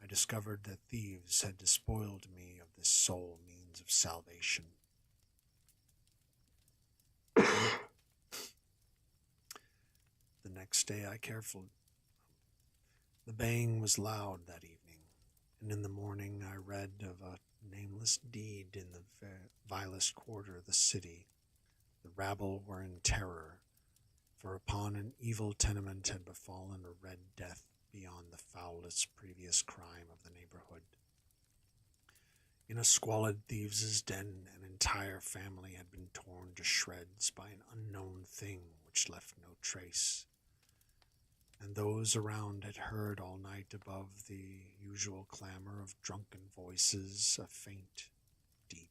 I discovered that thieves had despoiled me of this sole means of salvation. The next day The baying was loud that evening, and in the morning I read of a nameless deed in the vilest quarter of the city. The rabble were in terror, for upon an evil tenement had befallen a red death beyond the foulest previous crime of the neighborhood. In a squalid thieves' den, an entire family had been torn to shreds by an unknown thing which left no trace, and those around had heard all night above the usual clamor of drunken voices a faint, deep,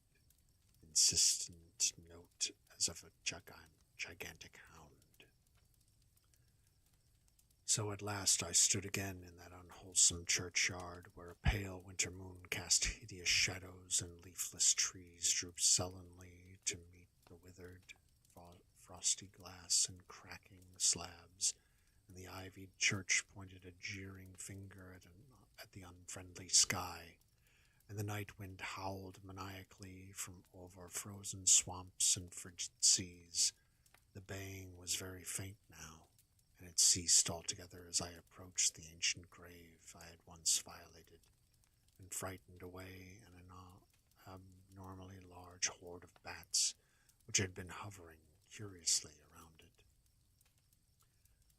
insistent note as of a gigantic hound. So at last I stood again in that unwholesome churchyard, where a pale winter moon cast hideous shadows and leafless trees drooped sullenly to meet the withered, frosty glass and cracking slabs, and the ivied church pointed a jeering finger at the unfriendly sky, and the night wind howled maniacally from over frozen swamps and frigid seas. The baying was very faint now, and it ceased altogether as I approached the ancient grave I had once violated, and frightened away an abnormally large horde of bats which had been hovering curiously around it.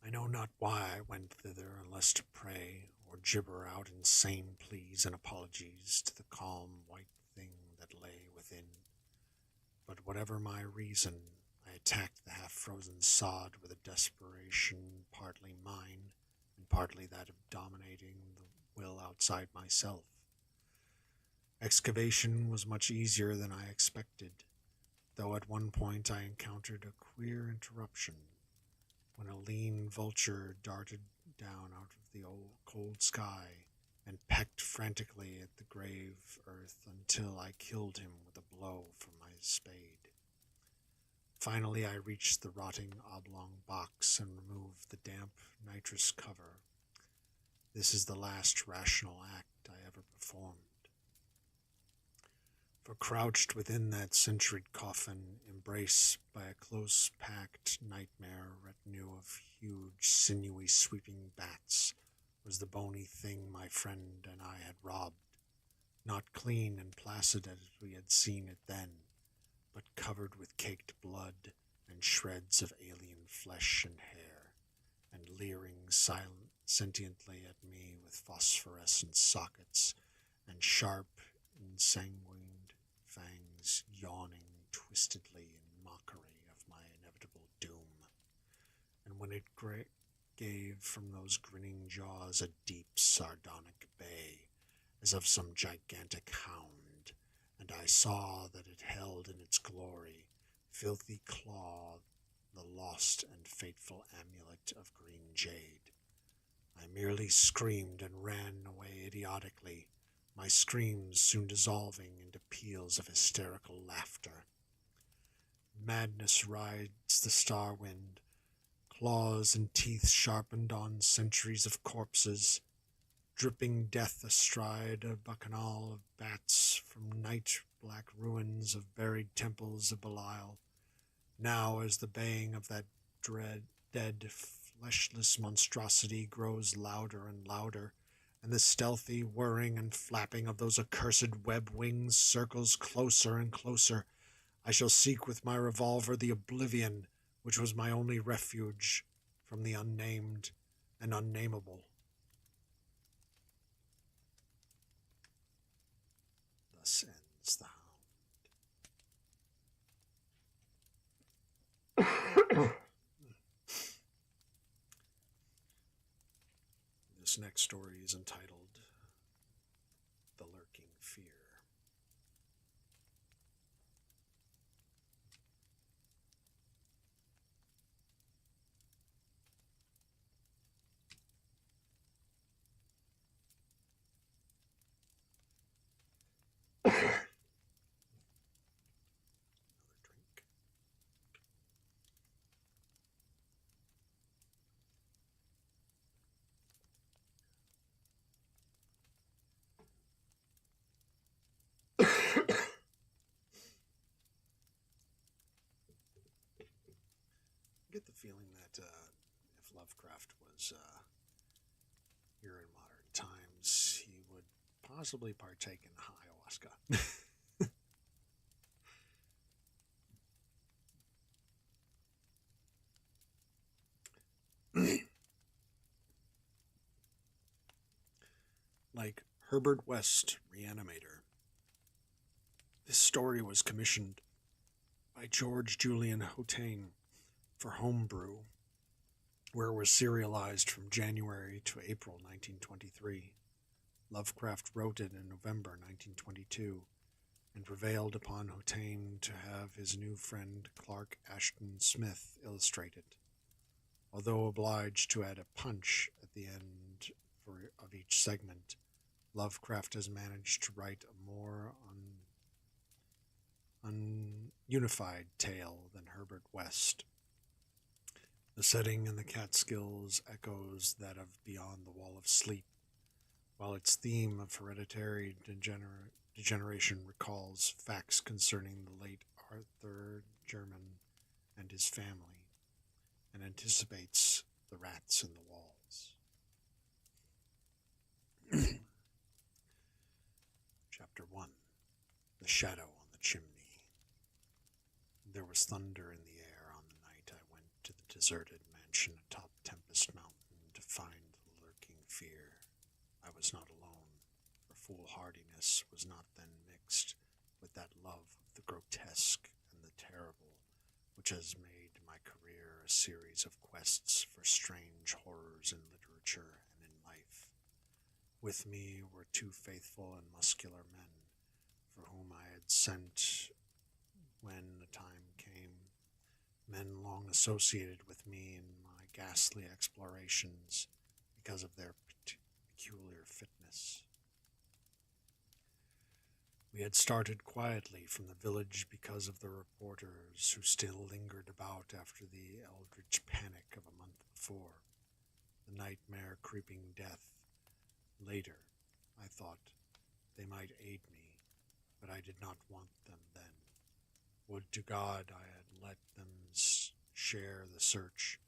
I know not why I went thither unless to pray or gibber out insane pleas and apologies to the calm white thing that lay within. But whatever my reason, I attacked the half-frozen sod with a desperation partly mine and partly that of dominating the will outside myself. Excavation was much easier than I expected, though at one point I encountered a queer interruption, when a lean vulture darted down out of the cold sky and pecked frantically at the grave earth until I killed him with a blow from my spade. Finally, I reached the rotting oblong box and removed the damp nitrous cover. This is the last rational act I ever performed. For crouched within that centuried coffin, embraced by a close-packed nightmare retinue of huge, sinewy, sweeping bats, was the bony thing my friend and I had robbed, not clean and placid as we had seen it then, but covered with caked blood and shreds of alien flesh and hair, and leering sentiently at me with with phosphorescent sockets and sharp, ensanguined fangs yawning twistedly in mockery of my inevitable doom. And when it gave from those grinning jaws a deep, sardonic bay, as of some gigantic hound, and I saw that it held in its glory filthy claw the lost and fateful amulet of green jade. I merely screamed and ran away idiotically, my screams soon dissolving into peals of hysterical laughter. Madness rides the star wind, claws and teeth sharpened on centuries of corpses, dripping death astride a bacchanal of bats from night-black ruins of buried temples of Belial. Now, as the baying of that dead, fleshless monstrosity grows louder and louder, and the stealthy whirring and flapping of those accursed web wings circles closer and closer, I shall seek with my revolver the oblivion which was my only refuge from the unnamed and unnameable. Thus ends the Hound. This next story is entitled The Lurking Fear. I get the feeling that if Lovecraft was here in modern times, he would possibly partake in ayahuasca. Like Herbert West, Reanimator. This story was commissioned by George Julian Hotain for Homebrew, where it was serialized from January to April 1923. Lovecraft wrote it in November 1922 and prevailed upon Hotain to have his new friend Clark Ashton Smith illustrate it. Although obliged to add a punch at the end of each segment, Lovecraft has managed to write a more ununified tale than Herbert West. The setting in the Catskills echoes that of Beyond the Wall of Sleep, while its theme of hereditary degeneration recalls facts concerning the late Arthur German and his family, and anticipates the rats in the walls. Chapter 1. The Shadow on the Chimney. There was thunder in the air on the night I went to the deserted mansion atop Tempest Mountain to find the lurking fear. I was not alone, for foolhardiness was not then mixed with that love of the grotesque and the terrible, which has made my career a series of quests for strange horrors in literature and in life. With me were two faithful and muscular men, for whom I had sent when the time came, men long associated with me in my ghastly explorations because of their peculiar fitness. We had started quietly from the village because of the reporters who still lingered about after the eldritch panic of a month before, the nightmare creeping death. Later, I thought, they might aid me, but I did not want them then. Would to God I had let them share the search,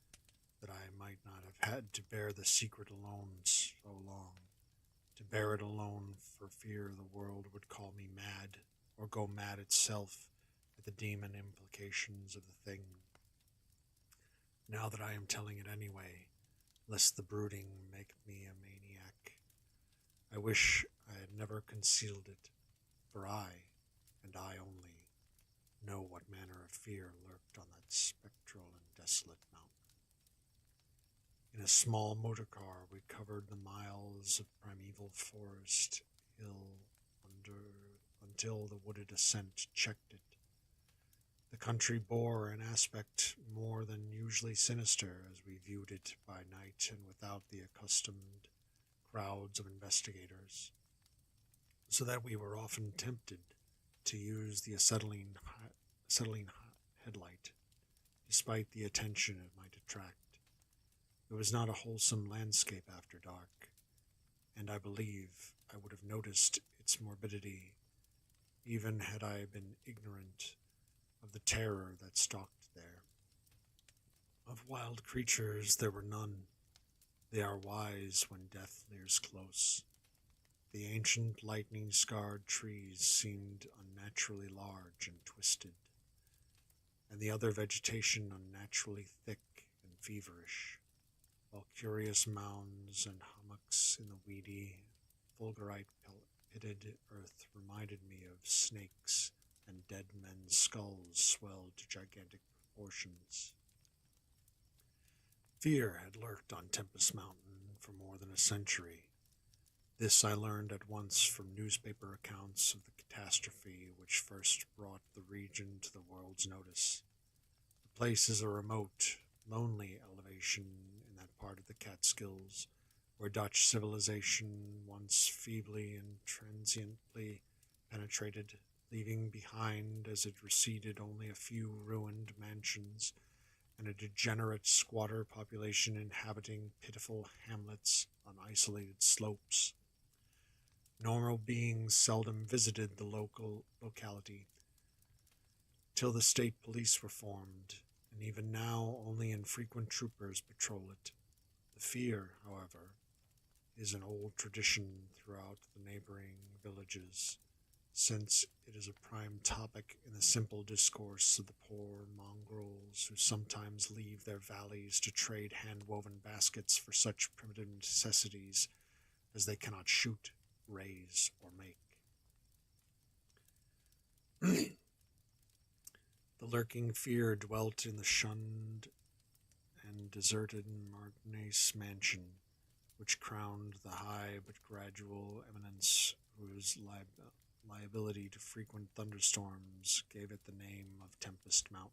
that I might not have had to bear the secret alone so long, to bear it alone for fear the world would call me mad, or go mad itself at the demon implications of the thing. Now that I am telling it anyway, lest the brooding make me a maniac, I wish I had never concealed it, for I, and I only, know what manner of fear lurked on that spectral and desolate mountain. In a small motor car, we covered the miles of primeval forest hill under until the wooded ascent checked it. The country bore an aspect more than usually sinister as we viewed it by night and without the accustomed crowds of investigators, so that we were often tempted to use the acetylene headlight, despite the attention it might attract. It was not a wholesome landscape after dark, and I believe I would have noticed its morbidity even had I been ignorant of the terror that stalked there. Of wild creatures there were none. They are wise when death leers close. The ancient lightning-scarred trees seemed unnaturally large and twisted, and the other vegetation unnaturally thick and feverish, while curious mounds and hummocks in the weedy, fulgurite-pitted earth reminded me of snakes, and dead men's skulls swelled to gigantic proportions. Fear had lurked on Tempest Mountain for more than a century. This I learned at once from newspaper accounts of the catastrophe which first brought the region to the world's notice. The place is a remote, lonely elevation in that part of the Catskills where Dutch civilization once feebly and transiently penetrated, leaving behind as it receded only a few ruined mansions and a degenerate squatter population inhabiting pitiful hamlets on isolated slopes. Normal beings seldom visited the locality till the state police were formed, and even now only infrequent troopers patrol it. The fear, however, is an old tradition throughout the neighboring villages, since it is a prime topic in the simple discourse of the poor mongrels who sometimes leave their valleys to trade hand-woven baskets for such primitive necessities as they cannot shoot, raise, or make. The lurking fear dwelt in the shunned and deserted Martinez mansion, which crowned the high but gradual eminence whose liability to frequent thunderstorms gave it the name of Tempest Mountain.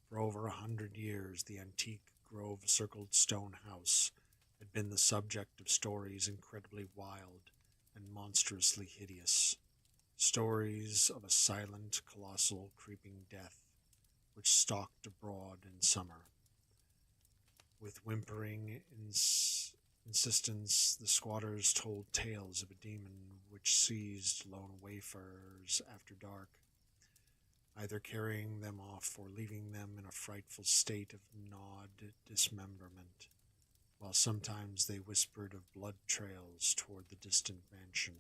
For over 100 years, the antique grove-circled stone house had been the subject of stories incredibly wild and monstrously hideous, stories of a silent, colossal, creeping death which stalked abroad in summer. With whimpering insistence, the squatters told tales of a demon which seized lone wayfarers after dark, either carrying them off or leaving them in a frightful state of gnawed dismemberment, while sometimes they whispered of blood trails toward the distant mansion.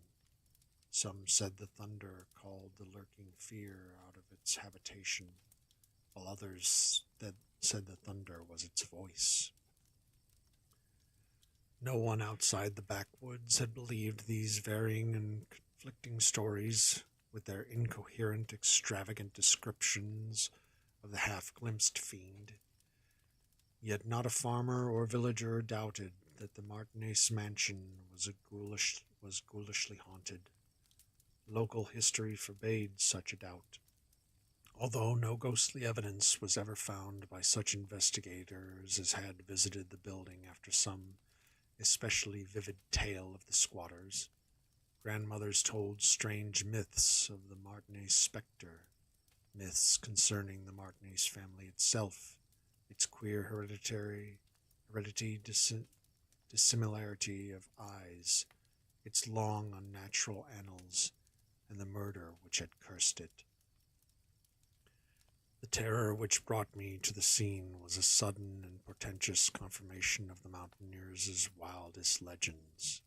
Some said the thunder called the lurking fear out of its habitation, while others said the thunder was its voice. No one outside the backwoods had believed these varying and conflicting stories, with their incoherent, extravagant descriptions of the half-glimpsed fiend. Yet not a farmer or villager doubted that the Martinez mansion was ghoulishly haunted. Local history forbade such a doubt, although no ghostly evidence was ever found by such investigators as had visited the building after some especially vivid tale of the squatters. Grandmothers told strange myths of the Martinez spectre, myths concerning the Martinez family itself, its queer dissimilarity of eyes, its long unnatural annals, and the murder which had cursed it. The terror which brought me to the scene was a sudden and portentous confirmation of the mountaineers' wildest legends.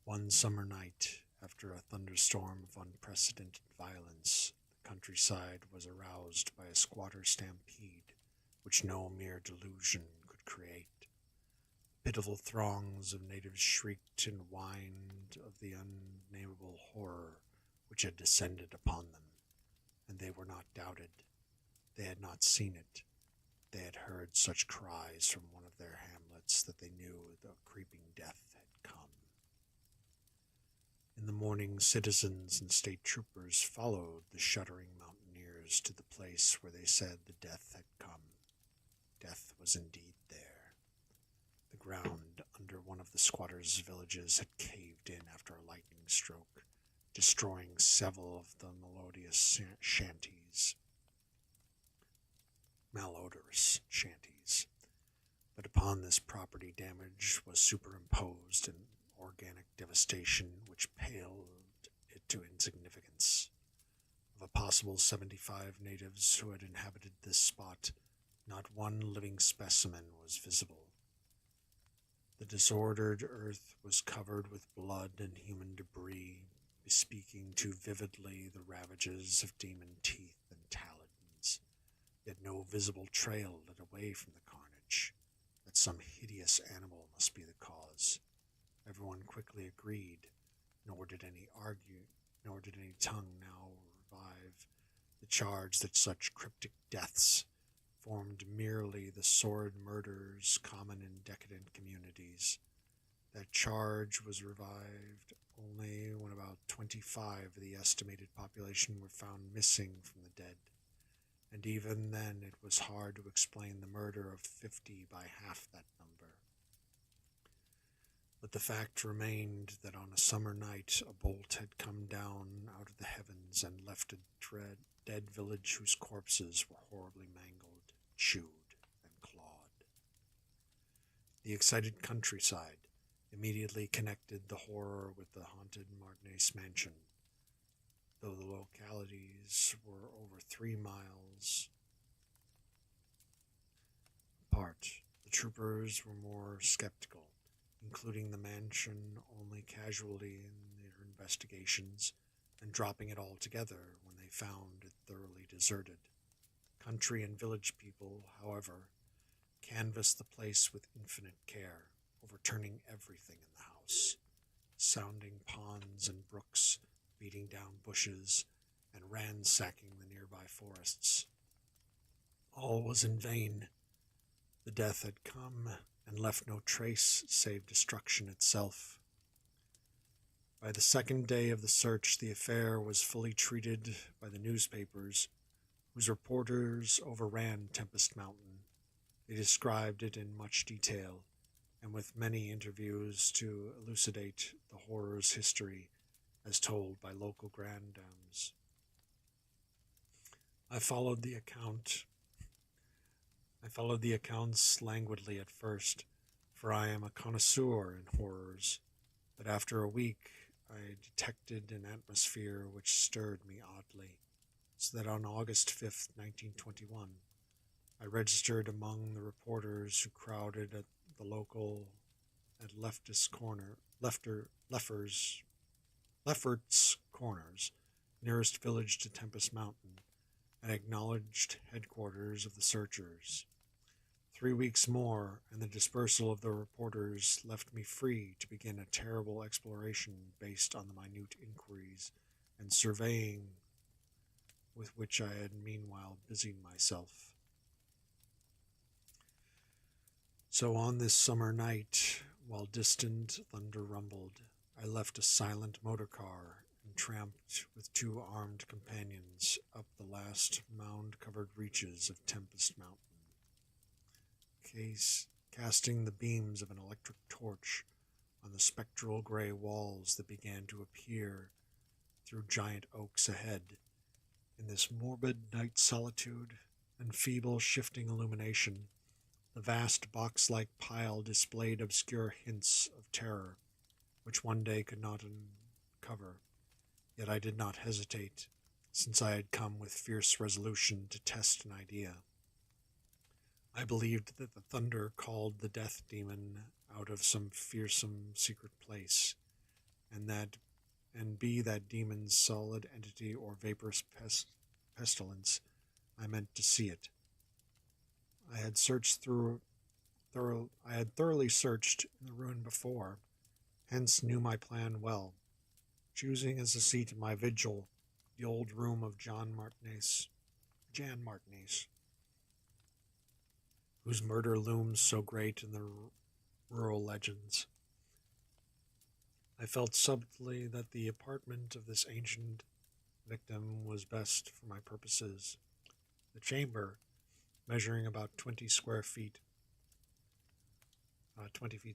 One summer night, after a thunderstorm of unprecedented violence, the countryside was aroused by a squatter stampede which no mere delusion could create. pitiful throngs of natives shrieked and whined of the unnamable horror which had descended upon them, and they were not doubted. They had not seen it. They had heard such cries from one of their hamlets that they knew the creeping death had come. In the morning, citizens and state troopers followed the shuddering mountaineers to the place where they said the death had come. Death was indeed there. The ground under one of the squatters' villages had caved in after a lightning stroke, destroying several of the malodorous shanties. But upon this property damage was superimposed an organic devastation which paled it to insignificance. Of a possible 75 natives who had inhabited this spot, not one living specimen was visible. The disordered earth was covered with blood and human debris, bespeaking too vividly the ravages of demon teeth and talons, yet no visible trail led away from the carnage. That some hideous animal must be the cause. Everyone quickly agreed, nor did any tongue now revive the charge that such cryptic deaths formed merely the sordid murders common in decadent communities. That charge was revived only when about 25 of the estimated population were found missing from the dead, and even then it was hard to explain the murder of 50 by half that number. But the fact remained that on a summer night a bolt had come down out of the heavens and left a dead village whose corpses were horribly mangled, chewed, and clawed. The excited countryside immediately connected the horror with the haunted Martinez mansion, though the localities were over 3 miles apart. The troopers were more skeptical, including the mansion only casually in their investigations, and dropping it altogether when they found it thoroughly deserted. Country and village people, however, canvassed the place with infinite care, overturning everything in the house, sounding ponds and brooks, beating down bushes, and ransacking the nearby forests. All was in vain. The death had come and left no trace save destruction itself. By the second day of the search, the affair was fully treated by the newspapers, whose reporters overran Tempest Mountain. They described it in much detail, and with many interviews to elucidate the horror's history as told by local grandams. I followed the accounts languidly at first, for I am a connoisseur in horrors, but after a week I detected an atmosphere which stirred me oddly, so that on August 5th, 1921, I registered among the reporters who crowded at the local at Lefferts Corners, nearest village to Tempest Mountain, and acknowledged headquarters of the searchers. 3 weeks more, and the dispersal of the reporters left me free to begin a terrible exploration based on the minute inquiries and surveying with which I had meanwhile busied myself. So on this summer night, while distant thunder rumbled, I left a silent motor car and tramped with 2 armed companions up the last mound-covered reaches of Tempest Mountain, casting the beams of an electric torch on the spectral gray walls that began to appear through giant oaks ahead. In this morbid night solitude and feeble shifting illumination, the vast box-like pile displayed obscure hints of terror, which one day could not uncover. Yet I did not hesitate, since I had come with fierce resolution to test an idea. I believed that the thunder called the death demon out of some fearsome secret place, and be that demon's solid entity or vaporous pestilence, I meant to see it. I had searched through I had thoroughly searched in the ruin before, hence knew my plan well, choosing as a seat of my vigil the old room of Jan Martinez, whose murder looms so great in the rural legends. I felt subtly that the apartment of this ancient victim was best for my purposes. The chamber, measuring about 20 feet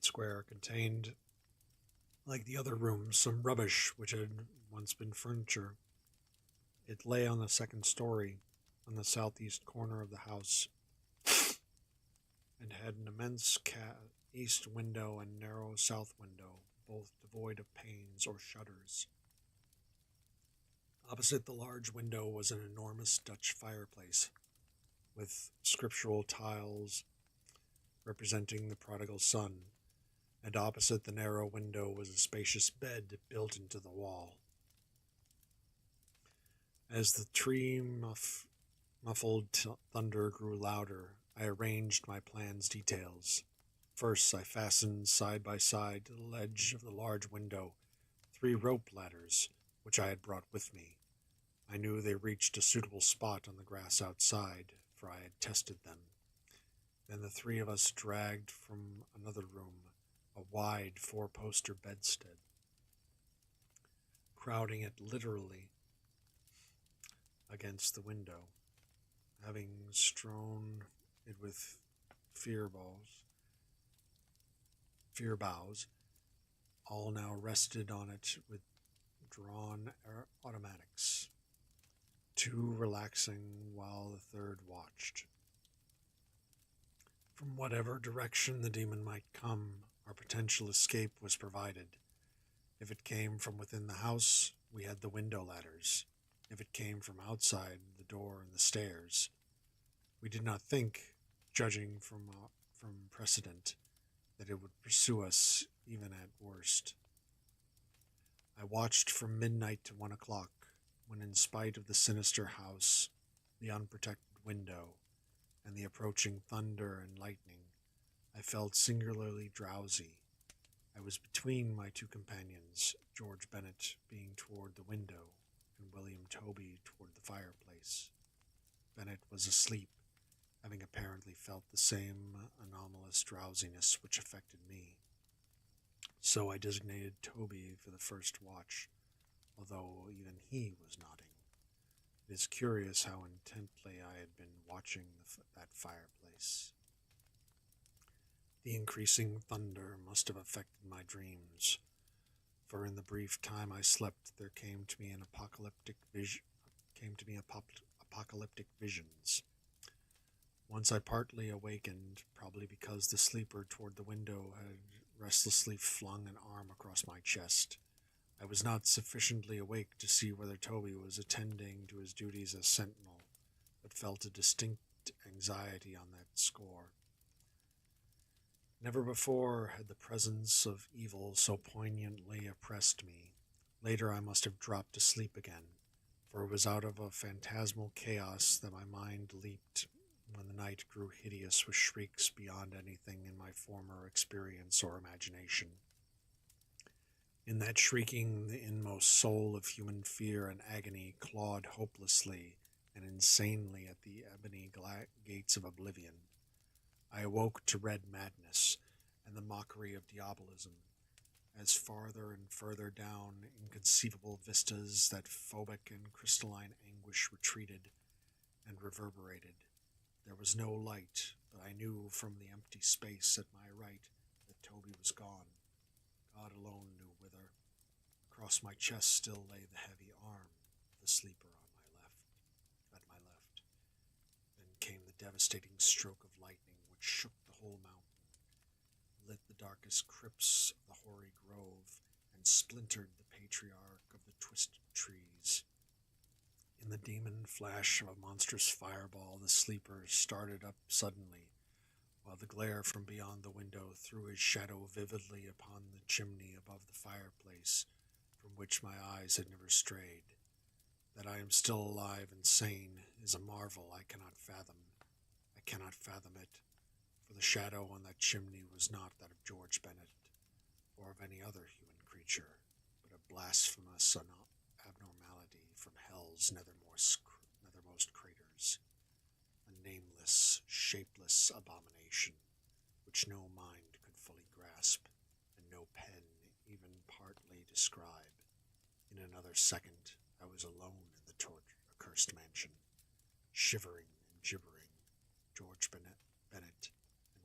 square, contained, like the other rooms, some rubbish which had once been furniture. It lay on the second story, on the southeast corner of the house, and had an immense east window and narrow south window, both devoid of panes or shutters. Opposite the large window was an enormous Dutch fireplace, with scriptural tiles representing the prodigal son, and opposite the narrow window was a spacious bed built into the wall. As the muffled thunder grew louder, I arranged my plan's details. First, I fastened side by side to the ledge of the large window 3 rope ladders, which I had brought with me. I knew they reached a suitable spot on the grass outside, for I had tested them. Then the 3 of us dragged from another room a wide 4-poster bedstead, crowding it literally against the window, having strewn it with fear boughs, all now rested on it with drawn automatics, 2 relaxing while the 3rd watched. From whatever direction the demon might come, our potential escape was provided. If it came from within the house, we had the window ladders. If it came from outside, the door and the stairs. We did not think, judging from precedent, that it would pursue us even at worst. I watched from midnight to 1 o'clock, when in spite of the sinister house, the unprotected window, and the approaching thunder and lightning, I felt singularly drowsy. I was between my 2 companions, George Bennet being toward the window, and William Toby toward the fireplace. Bennet was asleep, having apparently felt the same anomalous drowsiness which affected me. So I designated Toby for the first watch, although even he was nodding. It is curious how intently I had been watching that fireplace. The increasing thunder must have affected my dreams, for in the brief time I slept there came to me apocalyptic visions. Once I partly awakened, probably because the sleeper toward the window had restlessly flung an arm across my chest. I was not sufficiently awake to see whether Toby was attending to his duties as sentinel, but felt a distinct anxiety on that score. Never before had the presence of evil so poignantly oppressed me. Later I must have dropped asleep again, for it was out of a phantasmal chaos that my mind leaped when the night grew hideous with shrieks beyond anything in my former experience or imagination. In that shrieking, the inmost soul of human fear and agony clawed hopelessly and insanely at the ebony gates of oblivion. I awoke to red madness and the mockery of diabolism, as farther and further down inconceivable vistas that phobic and crystalline anguish retreated and reverberated. There was no light, but I knew from the empty space at my right that Toby was gone. God alone knew whither. Across my chest still lay the heavy arm of the sleeper at my left. Then came the devastating stroke of lightning which shook the whole mountain, lit the darkest crypts of the hoary grove, and splintered the patriarch of the twisted trees. In the demon flash of a monstrous fireball, the sleeper started up suddenly, while the glare from beyond the window threw his shadow vividly upon the chimney above the fireplace, from which my eyes had never strayed. That I am still alive and sane is a marvel I cannot fathom. I cannot fathom it, for the shadow on that chimney was not that of George Bennett or of any other human creature, but a blasphemous abnormality from hell's nethermost craters, a nameless, shapeless abomination which no mind could fully grasp, and no pen even partly describe. In another second, I was alone in the accursed mansion, shivering and gibbering. George Bennett and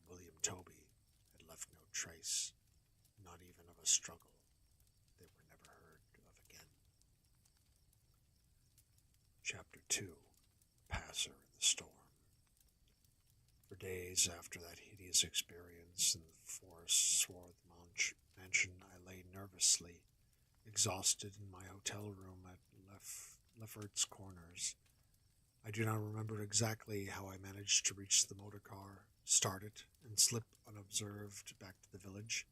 William Toby had left no trace, not even of a struggle. They were never heard of again. Chapter 2. Passer in the Storm. For days after that hideous experience in the forest-swathed mansion, I lay nervously exhausted in my hotel room at Lefferts Corners. I do not remember exactly how I managed to reach the motor car, start it, and slip unobserved back to the village,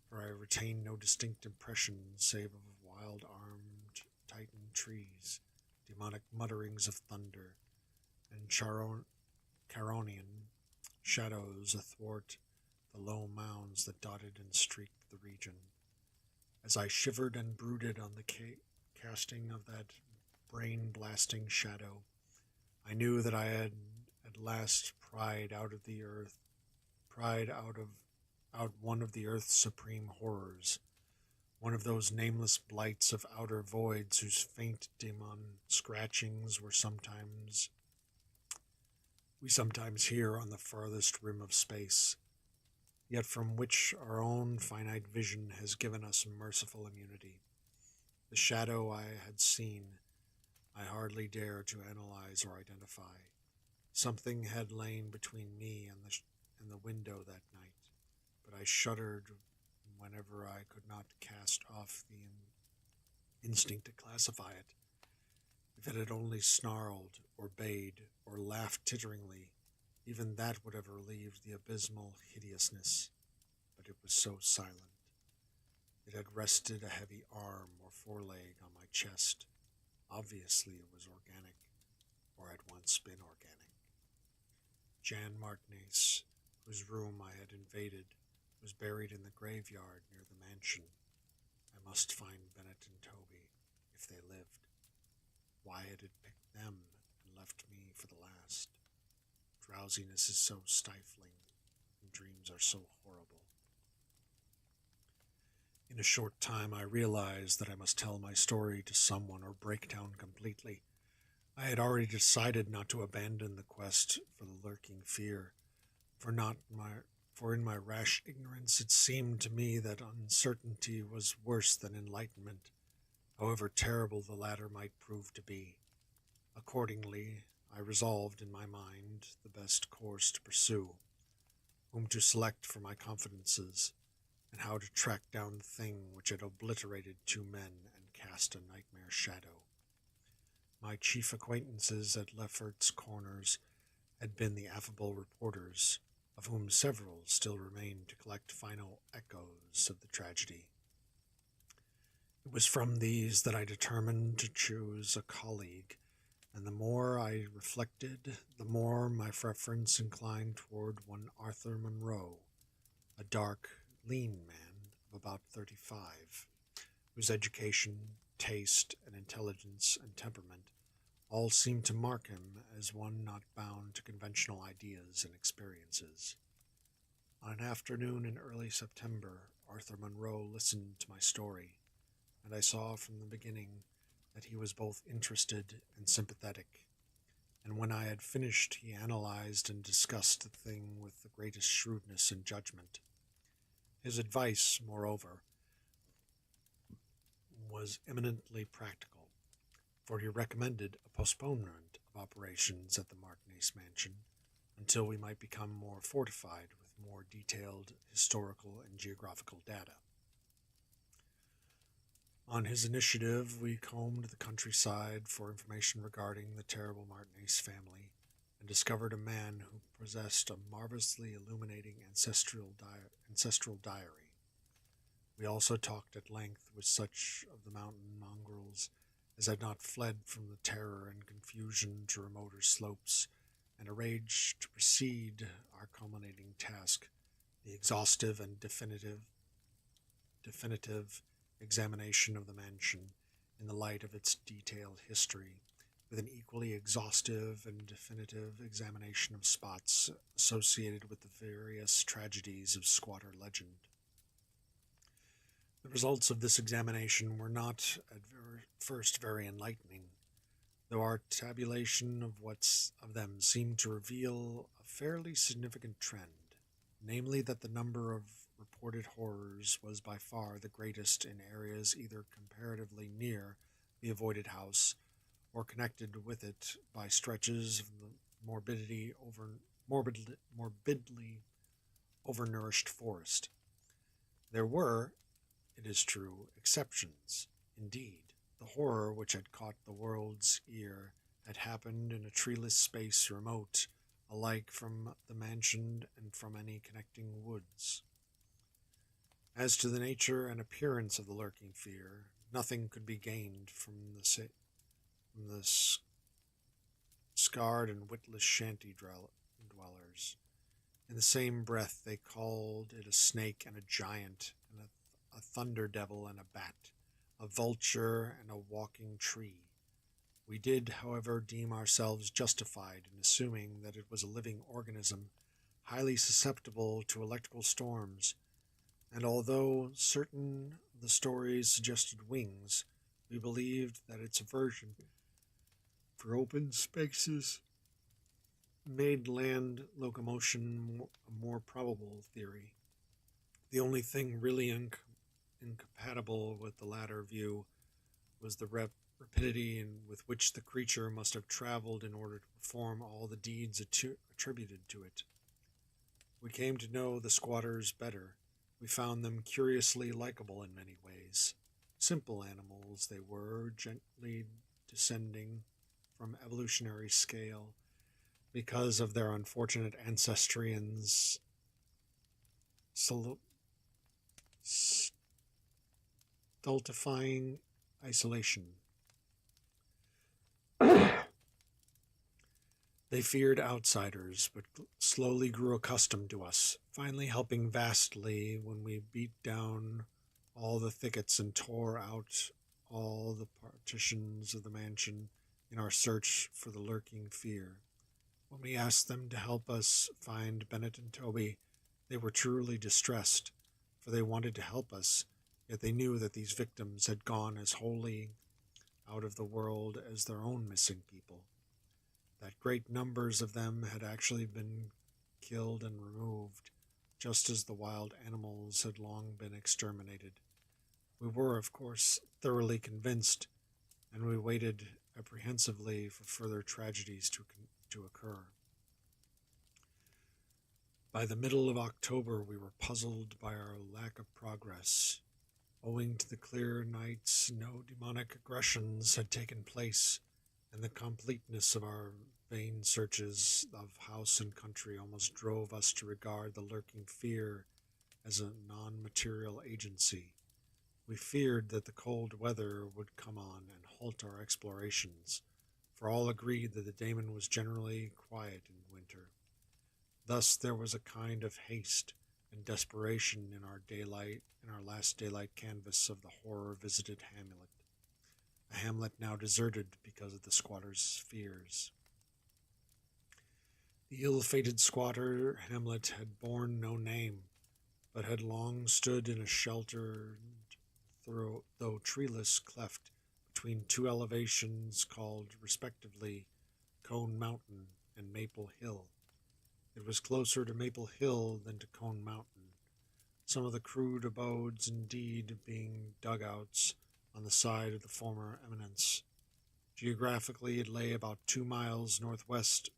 for I retained no distinct impression save of wild-armed Titan trees, demonic mutterings of thunder, and Charonian shadows athwart the low mounds that dotted and streaked the region. As I shivered and brooded on the casting of that brain-blasting shadow, I knew that I had at last pried out one of the earth's supreme horrors, one of those nameless blights of outer voids whose faint demon scratchings we sometimes hear on the farthest rim of space, yet from which our own finite vision has given us merciful immunity. The shadow I had seen, I hardly dare to analyze or identify. Something had lain between me and the window that night, but I shuddered whenever I could not cast off the instinct to classify it. If it had only snarled, or bayed, or laughed titteringly, even that would have relieved the abysmal hideousness. But it was so silent. It had rested a heavy arm or foreleg on my chest. Obviously it was organic, or had once been organic. Jan Martinez, whose room I had invaded, was buried in the graveyard near the mansion. I must find Bennett and Toby, if they lived. Wyatt had picked them and left me for the last. Drowsiness is so stifling, and dreams are so horrible. In a short time I realized that I must tell my story to someone or break down completely. I had already decided not to abandon the quest for the lurking fear, for in my rash ignorance it seemed to me that uncertainty was worse than enlightenment, however terrible the latter might prove to be. Accordingly, I resolved in my mind the best course to pursue, whom to select for my confidences, and how to track down the thing which had obliterated 2 men and cast a nightmare shadow. My chief acquaintances at Lefferts Corners had been the affable reporters, of whom several still remained to collect final echoes of the tragedy. It was from these that I determined to choose a colleague, and the more I reflected, the more my preference inclined toward one Arthur Monroe, a dark, lean man of about 35, whose education, taste, and intelligence and temperament all seemed to mark him as one not bound to conventional ideas and experiences. On an afternoon in early September, Arthur Monroe listened to my story, and I saw from the beginning that he was both interested and sympathetic, and when I had finished he analyzed and discussed the thing with the greatest shrewdness and judgment. His advice, moreover, was eminently practical, for he recommended a postponement of operations at the Martinez mansion until we might become more fortified with more detailed historical and geographical data. On his initiative, we combed the countryside for information regarding the terrible Martinez family and discovered a man who possessed a marvelously illuminating ancestral diary. We also talked at length with such of the mountain mongrels as had not fled from the terror and confusion to remoter slopes, and arranged to precede our our culminating task, the exhaustive and definitive examination of the mansion in the light of its detailed history, with an equally exhaustive and definitive examination of spots associated with the various tragedies of squatter legend. The results of this examination were not at first very enlightening, though our tabulation of them seemed to reveal a fairly significant trend, namely that the number of reported horrors was by far the greatest in areas either comparatively near the avoided house or connected with it by stretches of the morbidly overnourished forest. There were, it is true, exceptions. Indeed, the horror which had caught the world's ear had happened in a treeless space remote alike from the mansion and from any connecting woods. As to the nature and appearance of the lurking fear, nothing could be gained from the scarred and witless shanty dwellers. In the same breath they called it a snake and a giant, and a thunder devil and a bat, a vulture and a walking tree. We did, however, deem ourselves justified in assuming that it was a living organism, highly susceptible to electrical storms, and although certain of the stories suggested wings, we believed that its aversion for open spaces made land locomotion a more probable theory. The only thing really incompatible with the latter view was the rapidity with which the creature must have traveled in order to perform all the deeds attributed to it. We came to know the squatters better. We found them curiously likable in many ways. Simple animals they were, gently descending from evolutionary scale because of their unfortunate ancestry and stultifying isolation. They feared outsiders, but slowly grew accustomed to us, finally helping vastly when we beat down all the thickets and tore out all the partitions of the mansion in our search for the lurking fear. When we asked them to help us find Bennett and Toby, they were truly distressed, for they wanted to help us, yet they knew that these victims had gone as wholly out of the world as their own missing people, that great numbers of them had actually been killed and removed, just as the wild animals had long been exterminated. We were, of course, thoroughly convinced, and we waited apprehensively for further tragedies to occur. By the middle of October, we were puzzled by our lack of progress. Owing to the clear nights, no demonic aggressions had taken place, and the completeness of our vain searches of house and country almost drove us to regard the lurking fear as a non-material agency. We feared that the cold weather would come on and halt our explorations, for all agreed that the daemon was generally quiet in winter. Thus there was a kind of haste and desperation in our last daylight canvass of the horror-visited hamlet, a hamlet now deserted because of the squatter's fears. The ill-fated squatter hamlet had borne no name, but had long stood in a sheltered, though treeless cleft between two elevations called, respectively, Cone Mountain and Maple Hill. It was closer to Maple Hill than to Cone Mountain, some of the crude abodes, indeed, being dugouts on the side of the former eminence. Geographically, it lay about 2 miles northwest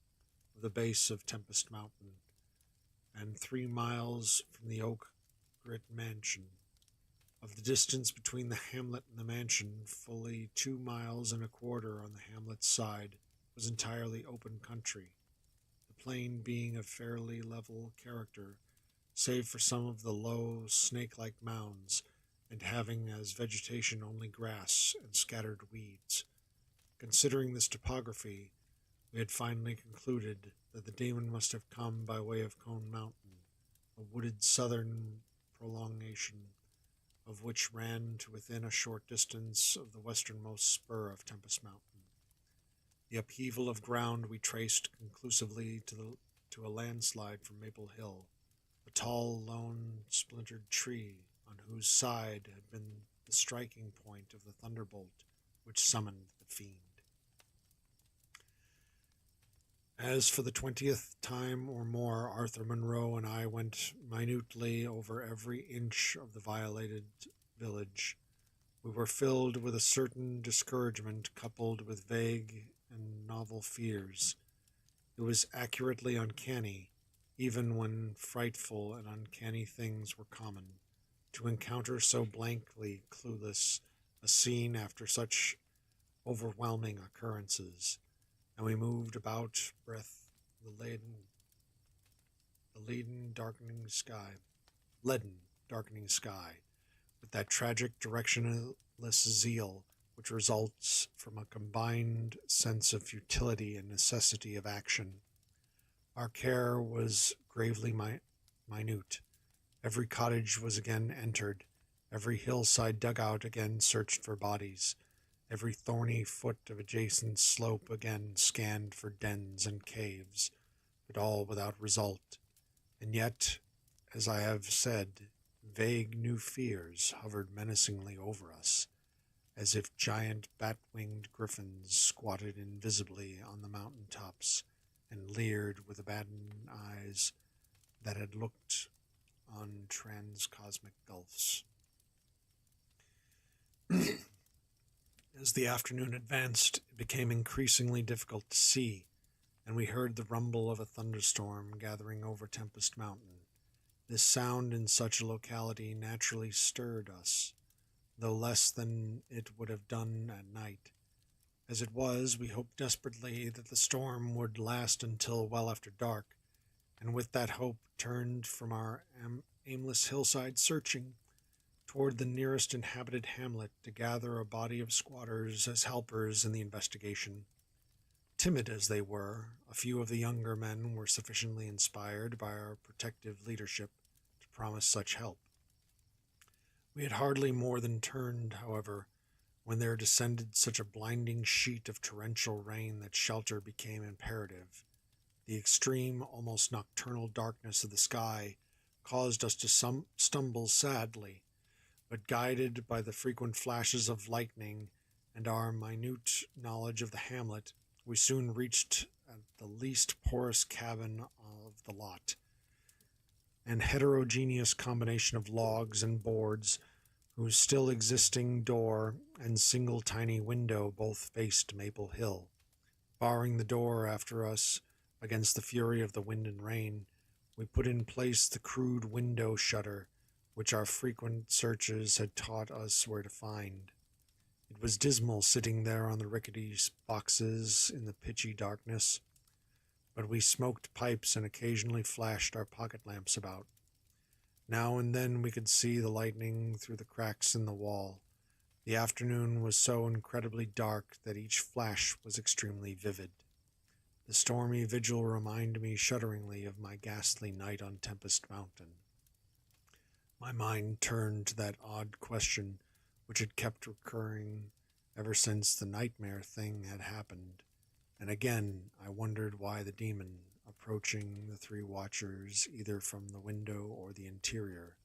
of the base of Tempest Mountain, and 3 miles from the Oak Grit Mansion. Of the distance between the hamlet and the mansion, fully 2 miles and a quarter on the hamlet's side was entirely open country, the plain being of fairly level character, save for some of the low, snake-like mounds, and having as vegetation only grass and scattered weeds. Considering this topography, we had finally concluded that the demon must have come by way of Cone Mountain, a wooded southern prolongation of which ran to within a short distance of the westernmost spur of Tempest Mountain. The upheaval of ground we traced conclusively to a landslide from Maple Hill, a tall, lone, splintered tree on whose side had been the striking point of the thunderbolt which summoned the fiend. As for the 20th time or more, Arthur Monroe and I went minutely over every inch of the violated village. We were filled with a certain discouragement coupled with vague and novel fears. It was accurately uncanny, even when frightful and uncanny things were common, to encounter so blankly clueless a scene after such overwhelming occurrences, and we moved about leaden, darkening sky, with that tragic, directionless zeal which results from a combined sense of futility and necessity of action. Our care was gravely minute. Every cottage was again entered, every hillside dugout again searched for bodies, every thorny foot of adjacent slope again scanned for dens and caves, but all without result. And yet, as I have said, vague new fears hovered menacingly over us, as if giant bat-winged griffins squatted invisibly on the mountain tops and leered with abandoned eyes that had looked on transcosmic gulfs. As the afternoon advanced, it became increasingly difficult to see, and we heard the rumble of a thunderstorm gathering over Tempest Mountain. This sound in such a locality naturally stirred us, though less than it would have done at night. As it was, we hoped desperately that the storm would last until well after dark, and with that hope turned from our aimless hillside searching toward the nearest inhabited hamlet to gather a body of squatters as helpers in the investigation. Timid as they were, a few of the younger men were sufficiently inspired by our protective leadership to promise such help. We had hardly more than turned, however, when there descended such a blinding sheet of torrential rain that shelter became imperative. The extreme, almost nocturnal darkness of the sky caused us to stumble sadly, but guided by the frequent flashes of lightning and our minute knowledge of the hamlet, we soon reached the least porous cabin of the lot, an heterogeneous combination of logs and boards, whose still existing door and single tiny window both faced Maple Hill. Barring the door after us against the fury of the wind and rain, we put in place the crude window shutter, which our frequent searches had taught us where to find. It was dismal sitting there on the rickety boxes in the pitchy darkness, but we smoked pipes and occasionally flashed our pocket lamps about. Now and then we could see the lightning through the cracks in the wall. The afternoon was so incredibly dark that each flash was extremely vivid. The stormy vigil reminded me shudderingly of my ghastly night on Tempest Mountain. My mind turned to that odd question which had kept recurring ever since the nightmare thing had happened, and again I wondered why the demon, approaching the three watchers either from the window or the interior,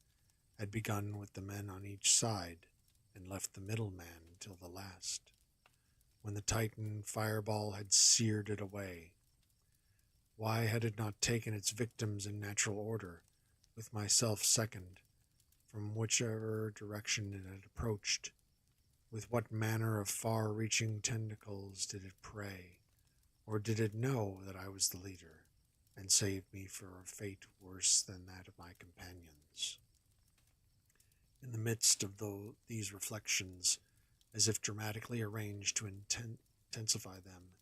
had begun with the men on each side and left the middle man till the last, when the Titan fireball had seared it away. Why had it not taken its victims in natural order, with myself second, from whichever direction it had approached? With what manner of far-reaching tentacles did it prey? Or did it know that I was the leader, and save me for a fate worse than that of my companions? In the midst of these reflections, as if dramatically arranged to intensify them,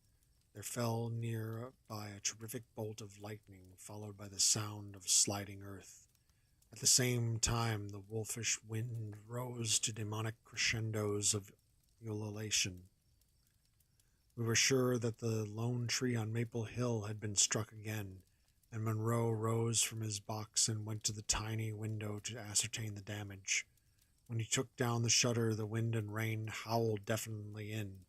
there fell near by a terrific bolt of lightning, followed by the sound of sliding earth. At the same time, the wolfish wind rose to demonic crescendos of ululation. We were sure that the lone tree on Maple Hill had been struck again, and Monroe rose from his box and went to the tiny window to ascertain the damage. When he took down the shutter, the wind and rain howled deafeningly in,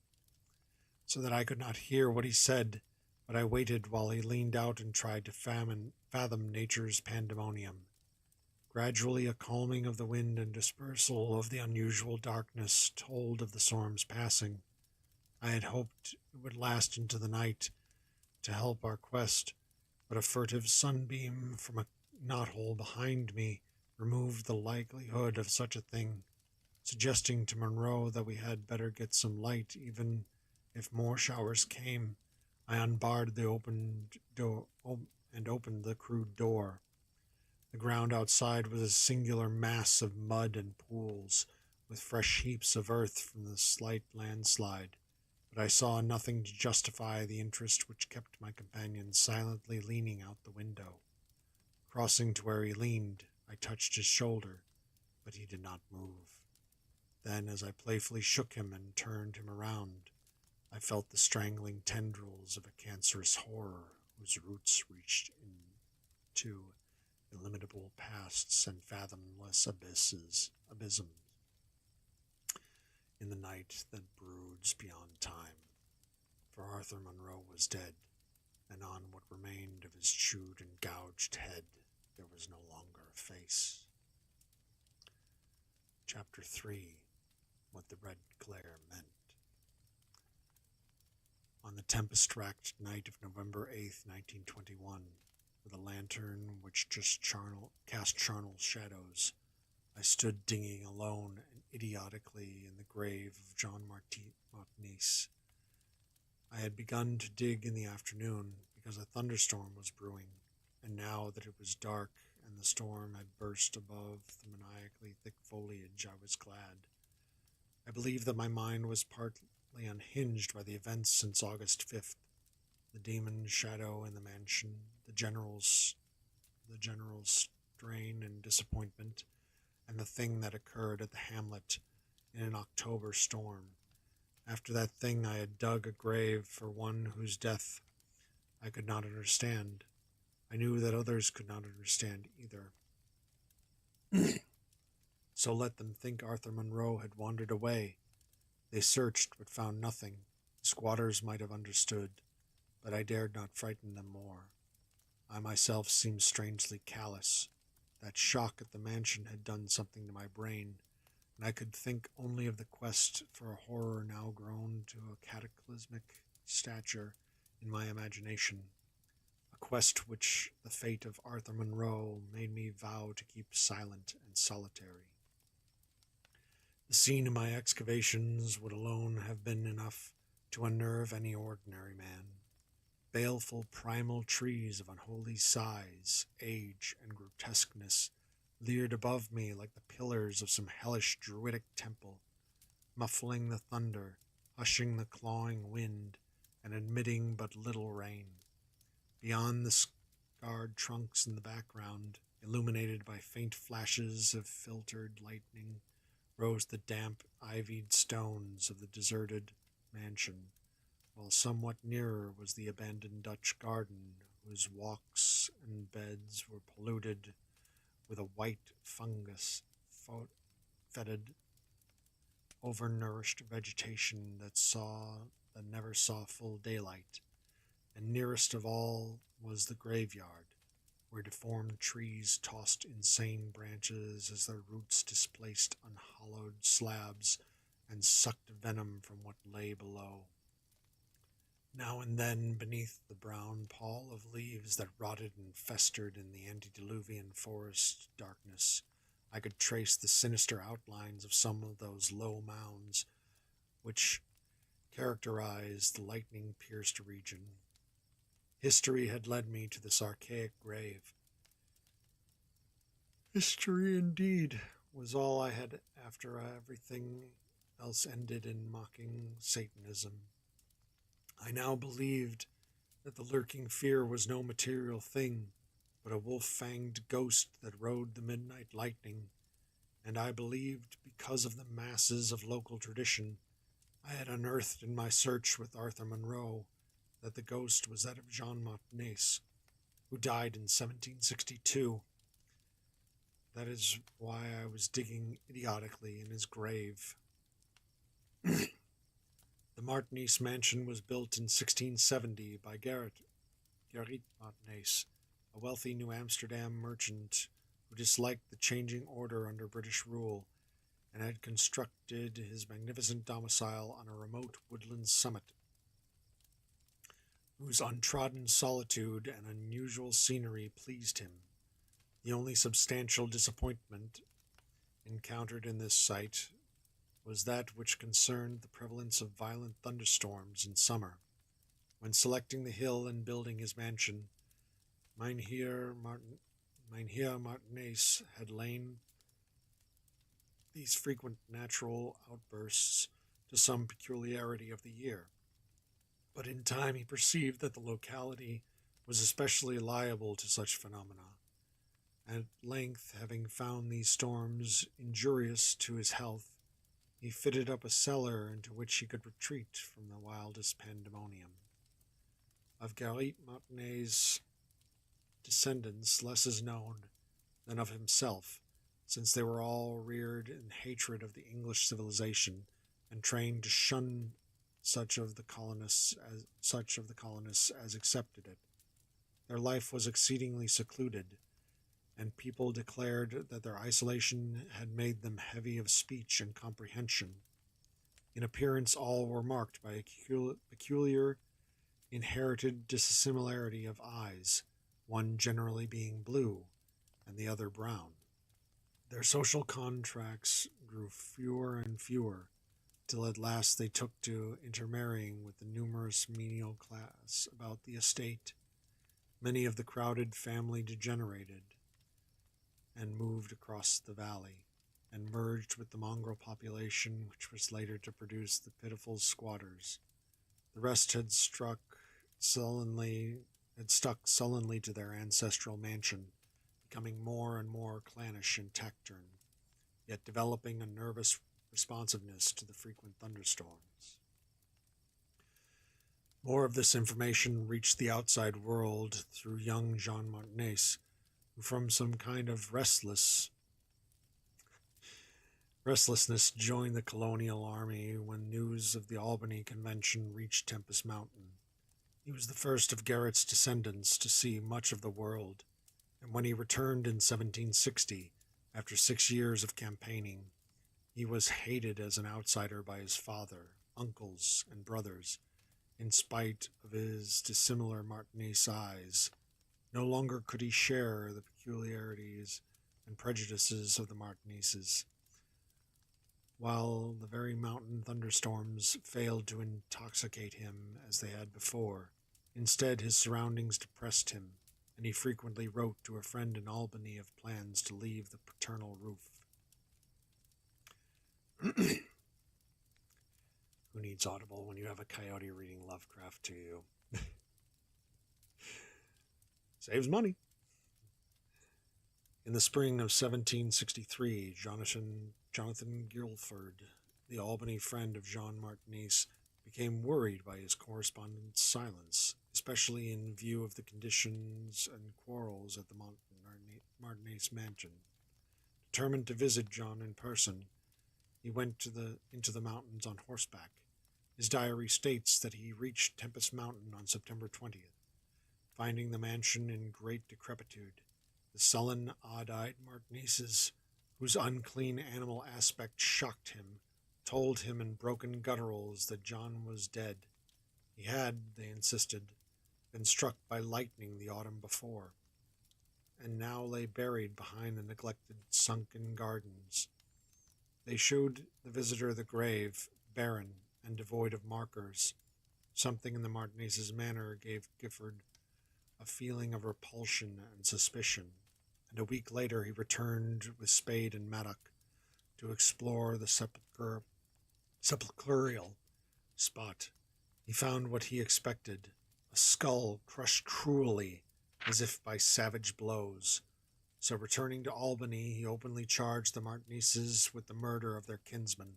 so that I could not hear what he said, but I waited while he leaned out and tried to fathom nature's pandemonium. Gradually a calming of the wind and dispersal of the unusual darkness told of the storm's passing. I had hoped it would last into the night to help our quest, but a furtive sunbeam from a knothole behind me removed the likelihood of such a thing, suggesting to Monroe that we had better get some light even if more showers came. I unbarred the opened door and opened the crude door. The ground outside was a singular mass of mud and pools, with fresh heaps of earth from the slight landslide, but I saw nothing to justify the interest which kept my companion silently leaning out the window. Crossing to where he leaned, I touched his shoulder, but he did not move. Then, as I playfully shook him and turned him around, I felt the strangling tendrils of a cancerous horror whose roots reached into illimitable pasts and fathomless abysms in the night that broods beyond time. For Arthur Monroe was dead, and on what remained of his chewed and gouged head there was no longer a face. Chapter 3. What the Red Glare Meant. On the tempest-racked night of November 8th, 1921, with a lantern which just cast charnel shadows, I stood dinging alone and idiotically in the grave of John Martinez. I had begun to dig in the afternoon because a thunderstorm was brewing, and now that it was dark and the storm had burst above the maniacally thick foliage, I was glad. I believe that my mind was partly unhinged by the events since August 5th, the demon shadow in the mansion, the general's strain and disappointment, and the thing that occurred at the hamlet in an October storm. After that thing I had dug a grave for one whose death I could not understand. I knew that others could not understand either. So let them think Arthur Monroe had wandered away. They searched, but found nothing. The squatters might have understood, but I dared not frighten them more. I myself seemed strangely callous. That shock at the mansion had done something to my brain, and I could think only of the quest for a horror now grown to a cataclysmic stature in my imagination, a quest which the fate of Arthur Monroe made me vow to keep silent and solitary. The scene of my excavations would alone have been enough to unnerve any ordinary man. Baleful primal trees of unholy size, age, and grotesqueness leered above me like the pillars of some hellish druidic temple, muffling the thunder, hushing the clawing wind, and admitting but little rain. Beyond the scarred trunks in the background, illuminated by faint flashes of filtered lightning, rose the damp, ivied stones of the deserted mansion, while somewhat nearer was the abandoned Dutch garden, whose walks and beds were polluted with a white fungus, fetid, overnourished vegetation that never saw full daylight. And nearest of all was the graveyard, where deformed trees tossed insane branches as their roots displaced unhallowed slabs and sucked venom from what lay below. Now and then, beneath the brown pall of leaves that rotted and festered in the antediluvian forest darkness, I could trace the sinister outlines of some of those low mounds which characterized the lightning-pierced region. History had led me to this archaic grave. History, indeed, was all I had after everything else ended in mocking Satanism. I now believed that the lurking fear was no material thing, but a wolf-fanged ghost that rode the midnight lightning, and I believed, because of the masses of local tradition, I had unearthed in my search with Arthur Monroe that the ghost was that of Jean Martinez, who died in 1762. That is why I was digging idiotically in his grave. The Martinez mansion was built in 1670 by Gerrit Martinez, a wealthy New Amsterdam merchant who disliked the changing order under British rule and had constructed his magnificent domicile on a remote woodland summit, whose untrodden solitude and unusual scenery pleased him. The only substantial disappointment encountered in this site was that which concerned the prevalence of violent thunderstorms in summer. When selecting the hill and building his mansion, Mynheer Martinez had laid these frequent natural outbursts to some peculiarity of the year. But in time he perceived that the locality was especially liable to such phenomena. At length, having found these storms injurious to his health, he fitted up a cellar into which he could retreat from the wildest pandemonium. Of Gerrit Martinez's descendants less is known than of himself, since they were all reared in hatred of the English civilization and trained to shun such of the colonists as accepted it. Their life was exceedingly secluded, and people declared that their isolation had made them heavy of speech and comprehension. In appearance all were marked by a peculiar inherited dissimilarity of eyes, one generally being blue and the other brown. Their social contracts grew fewer and fewer, till at last they took to intermarrying with the numerous menial class about the estate. Many of the crowded family degenerated and moved across the valley, and merged with the mongrel population which was later to produce the pitiful squatters. The rest had stuck sullenly to their ancestral mansion, becoming more and more clannish and taciturn, yet developing a nervous responsiveness to the frequent thunderstorms. More of this information reached the outside world through young Jean Martinez, who from some kind of restlessness joined the colonial army when news of the Albany Convention reached Tempest Mountain. He was the first of Gerrit's descendants to see much of the world, and when he returned in 1760, after 6 years of campaigning, he was hated as an outsider by his father, uncles, and brothers, in spite of his dissimilar Martinez eyes. No longer could he share the peculiarities and prejudices of the Martinezes, while the very mountain thunderstorms failed to intoxicate him as they had before. Instead, his surroundings depressed him, and he frequently wrote to a friend in Albany of plans to leave the paternal roof. Who needs Audible when you have a coyote reading Lovecraft to you? Saves money. In the spring of 1763, Jonathan Guilford, the Albany friend of Jean Martinez, became worried by his correspondent's silence, especially in view of the conditions and quarrels at the Martinez mansion. Determined to visit John in person, he went into the mountains on horseback. His diary states that he reached Tempest Mountain on September 20th, finding the mansion in great decrepitude. The sullen, odd-eyed Martinezes, whose unclean animal aspect shocked him, told him in broken gutturals that John was dead. He had, they insisted, been struck by lightning the autumn before, and now lay buried behind the neglected sunken gardens. They showed the visitor the grave, barren and devoid of markers. Something in the Martinez's manner gave Gifford a feeling of repulsion and suspicion, and a week later he returned with spade and mattock to explore the sepulchral spot. He found what he expected, a skull crushed cruelly as if by savage blows. So returning to Albany, he openly charged the Martinezes with the murder of their kinsman.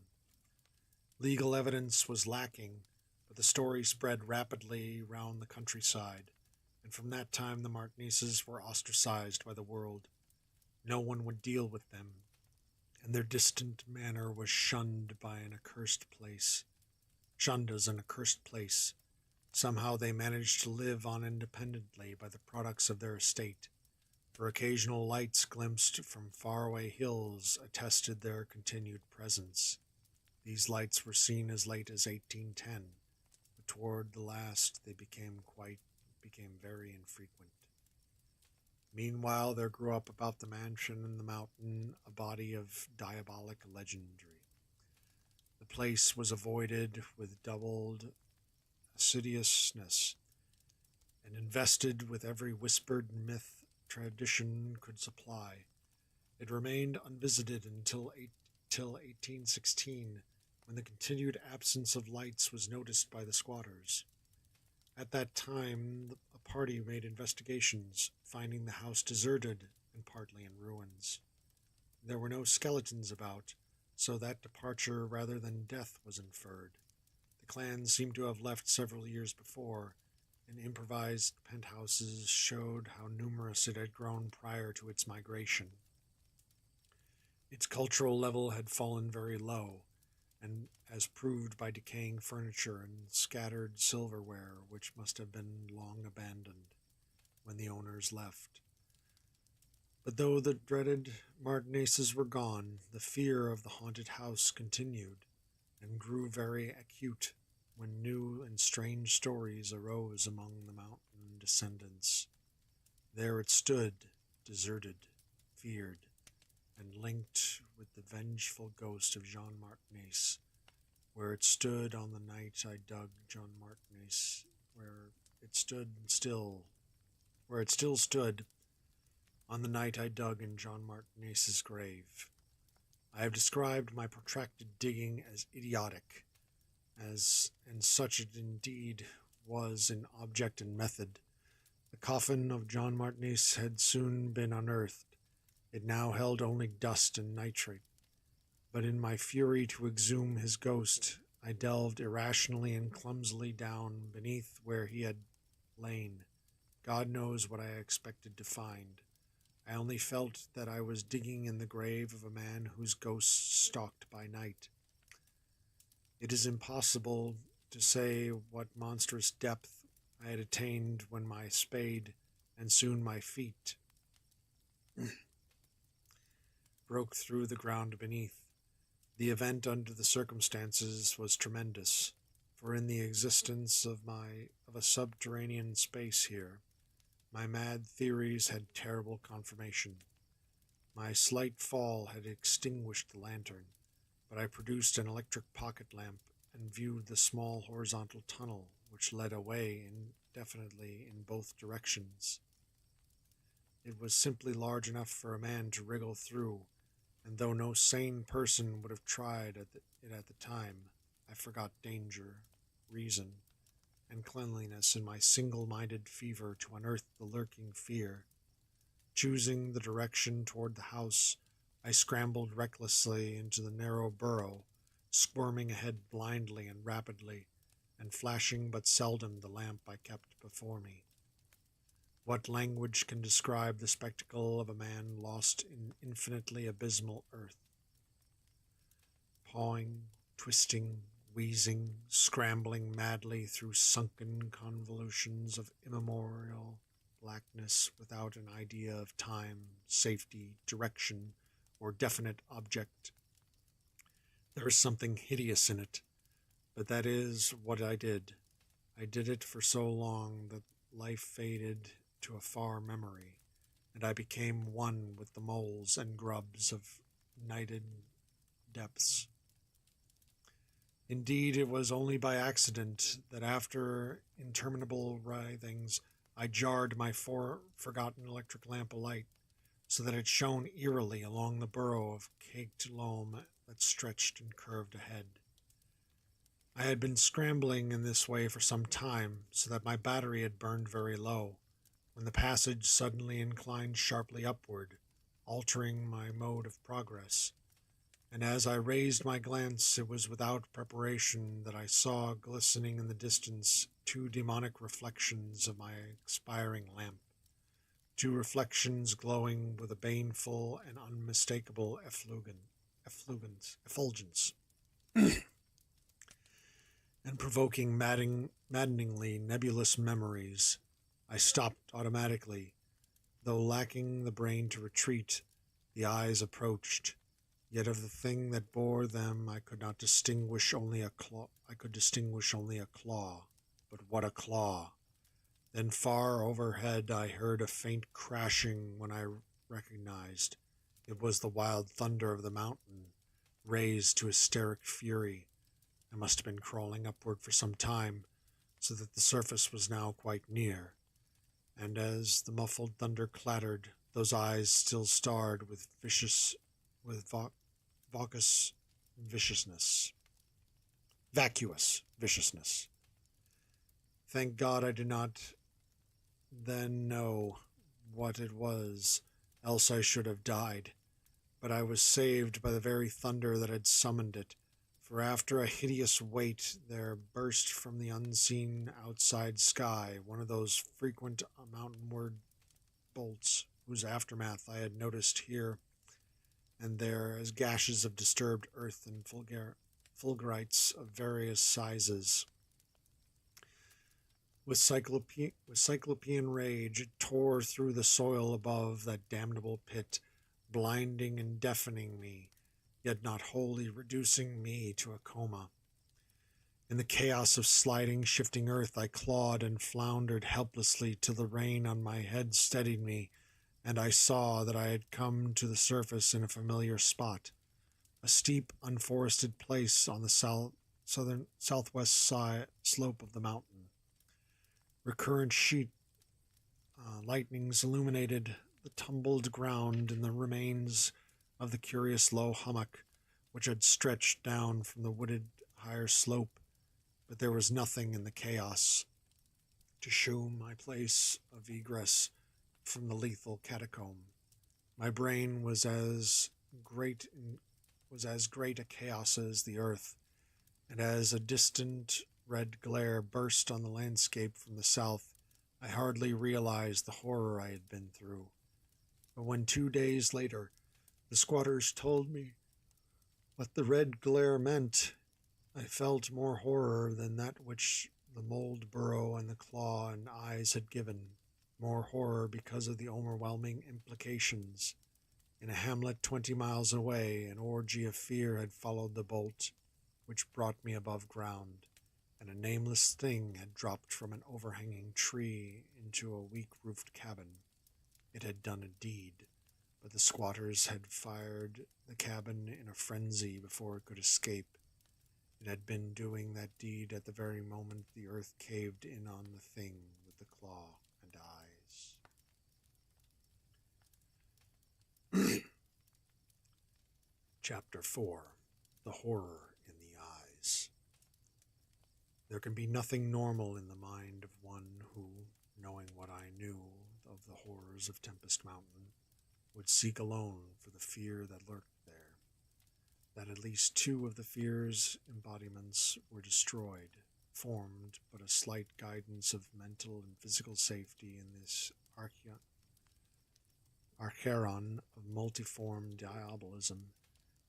Legal evidence was lacking, but the story spread rapidly round the countryside, and from that time the Martineses were ostracized by the world. No one would deal with them, and their distant manor was shunned by an accursed place. Shunned as an accursed place. Somehow they managed to live on independently by the products of their estate, for occasional lights glimpsed from faraway hills attested their continued presence. These lights were seen as late as 1810, but toward the last they became very infrequent. Meanwhile, there grew up about the mansion and the mountain a body of diabolic legendry. The place was avoided with doubled assiduousness, and invested with every whispered myth tradition could supply. It remained unvisited until 1816, when the continued absence of lights was noticed by the squatters. At that time, a party made investigations, finding the house deserted and partly in ruins. There were no skeletons about, so that departure rather than death was inferred. The clan seemed to have left several years before, and improvised penthouses showed how numerous it had grown prior to its migration. Its cultural level had fallen very low, and as proved by decaying furniture and scattered silverware which must have been long abandoned when the owners left. But though the dreaded Martineses were gone, the fear of the haunted house continued, and grew very acute when new and strange stories arose among the mountain descendants. There it stood, deserted, feared, and linked with the vengeful ghost of Jean Martinez, where it stood on the night I dug Jean Martinez, where it still stood on the night I dug in Jean Martinez's grave. I have described my protracted digging as idiotic, and such it indeed was in object and method. The coffin of John Martinez had soon been unearthed. It now held only dust and nitrate. But in my fury to exhume his ghost, I delved irrationally and clumsily down beneath where he had lain. God knows what I expected to find. I only felt that I was digging in the grave of a man whose ghost stalked by night. It is impossible to say what monstrous depth I had attained when my spade, and soon my feet, broke through the ground beneath. The event under the circumstances was tremendous, for in the existence of a subterranean space here, my mad theories had terrible confirmation. My slight fall had extinguished the lantern, but I produced an electric pocket lamp and viewed the small horizontal tunnel which led away indefinitely in both directions. It was simply large enough for a man to wriggle through, and though no sane person would have tried it at the time, I forgot danger, reason, and cleanliness in my single-minded fever to unearth the lurking fear. Choosing the direction toward the house, I scrambled recklessly into the narrow burrow, squirming ahead blindly and rapidly, and flashing but seldom the lamp I kept before me. What language can describe the spectacle of a man lost in infinitely abysmal earth? Pawing, twisting, wheezing, scrambling madly through sunken convolutions of immemorial blackness without an idea of time, safety, direction, or definite object. There is something hideous in it, but that is what I did. I did it for so long that life faded to a far memory, and I became one with the moles and grubs of nighted depths. Indeed, it was only by accident that after interminable writhings, I jarred my forgotten electric lamp alight, so that it shone eerily along the burrow of caked loam that stretched and curved ahead. I had been scrambling in this way for some time, so that my battery had burned very low, when the passage suddenly inclined sharply upward, altering my mode of progress. and as I raised my glance, it was without preparation that I saw glistening in the distance two demonic reflections of my expiring lamp, two reflections glowing with a baneful and unmistakable effulgence, and provoking maddeningly nebulous memories. I stopped automatically, though lacking the brain to retreat. The eyes approached, yet of the thing that bore them I could not distinguish only a claw. I could distinguish only a claw, but what a claw! Then far overhead I heard a faint crashing when I recognized it was the wild thunder of the mountain, raised to hysteric fury. I must have been crawling upward for some time, so that the surface was now quite near, and as the muffled thunder clattered, those eyes still starred with vacuous viciousness. Vacuous viciousness. Thank God I did not then know what it was, else I should have died. But I was saved by the very thunder that had summoned it, for after a hideous wait there burst from the unseen outside sky one of those frequent mountainward bolts whose aftermath I had noticed here and there as gashes of disturbed earth and fulgurites of various sizes. With cyclopean rage, it tore through the soil above that damnable pit, blinding and deafening me, yet not wholly reducing me to a coma. In the chaos of sliding, shifting earth, I clawed and floundered helplessly till the rain on my head steadied me, and I saw that I had come to the surface in a familiar spot, a steep, unforested place on the southwest slope of the mountain. Recurrent lightnings illuminated the tumbled ground and the remains of the curious low hummock which had stretched down from the wooded higher slope, but there was nothing in the chaos to show my place of egress from the lethal catacomb. My brain was as great a chaos as the earth, and as a distant red glare burst on the landscape from the south, I hardly realized the horror I had been through. But when 2 days later the squatters told me what the red glare meant, I felt more horror than that which the mold burrow and the claw and eyes had given, more horror because of the overwhelming implications. In a hamlet 20 miles away, an orgy of fear had followed the bolt, which brought me above ground, and a nameless thing had dropped from an overhanging tree into a weak-roofed cabin. It had done a deed, but the squatters had fired the cabin in a frenzy before it could escape. It had been doing that deed at the very moment the earth caved in on the thing with the claw and eyes. Chapter 4. The Horror in the Eyes. There can be nothing normal in the mind of one who, knowing what I knew of the horrors of Tempest Mountain, would seek alone for the fear that lurked there. That at least 2 of the fear's embodiments were destroyed, formed but a slight guidance of mental and physical safety in this Archeron of multiform diabolism.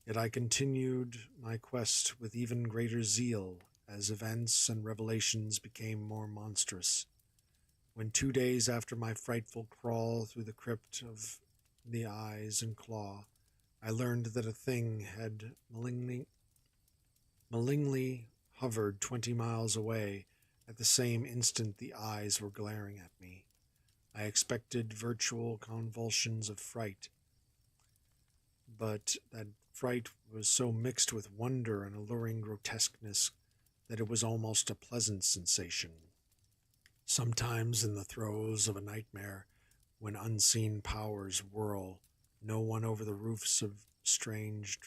Yet I continued my quest with even greater zeal as events and revelations became more monstrous. When 2 days after my frightful crawl through the crypt of the eyes and claw, I learned that a thing had malignly hovered 20 miles away at the same instant the eyes were glaring at me. I expected virtual convulsions of fright, but that fright was so mixed with wonder and alluring grotesqueness that it was almost a pleasant sensation. Sometimes in the throes of a nightmare, when unseen powers whirl no one over the roofs of strange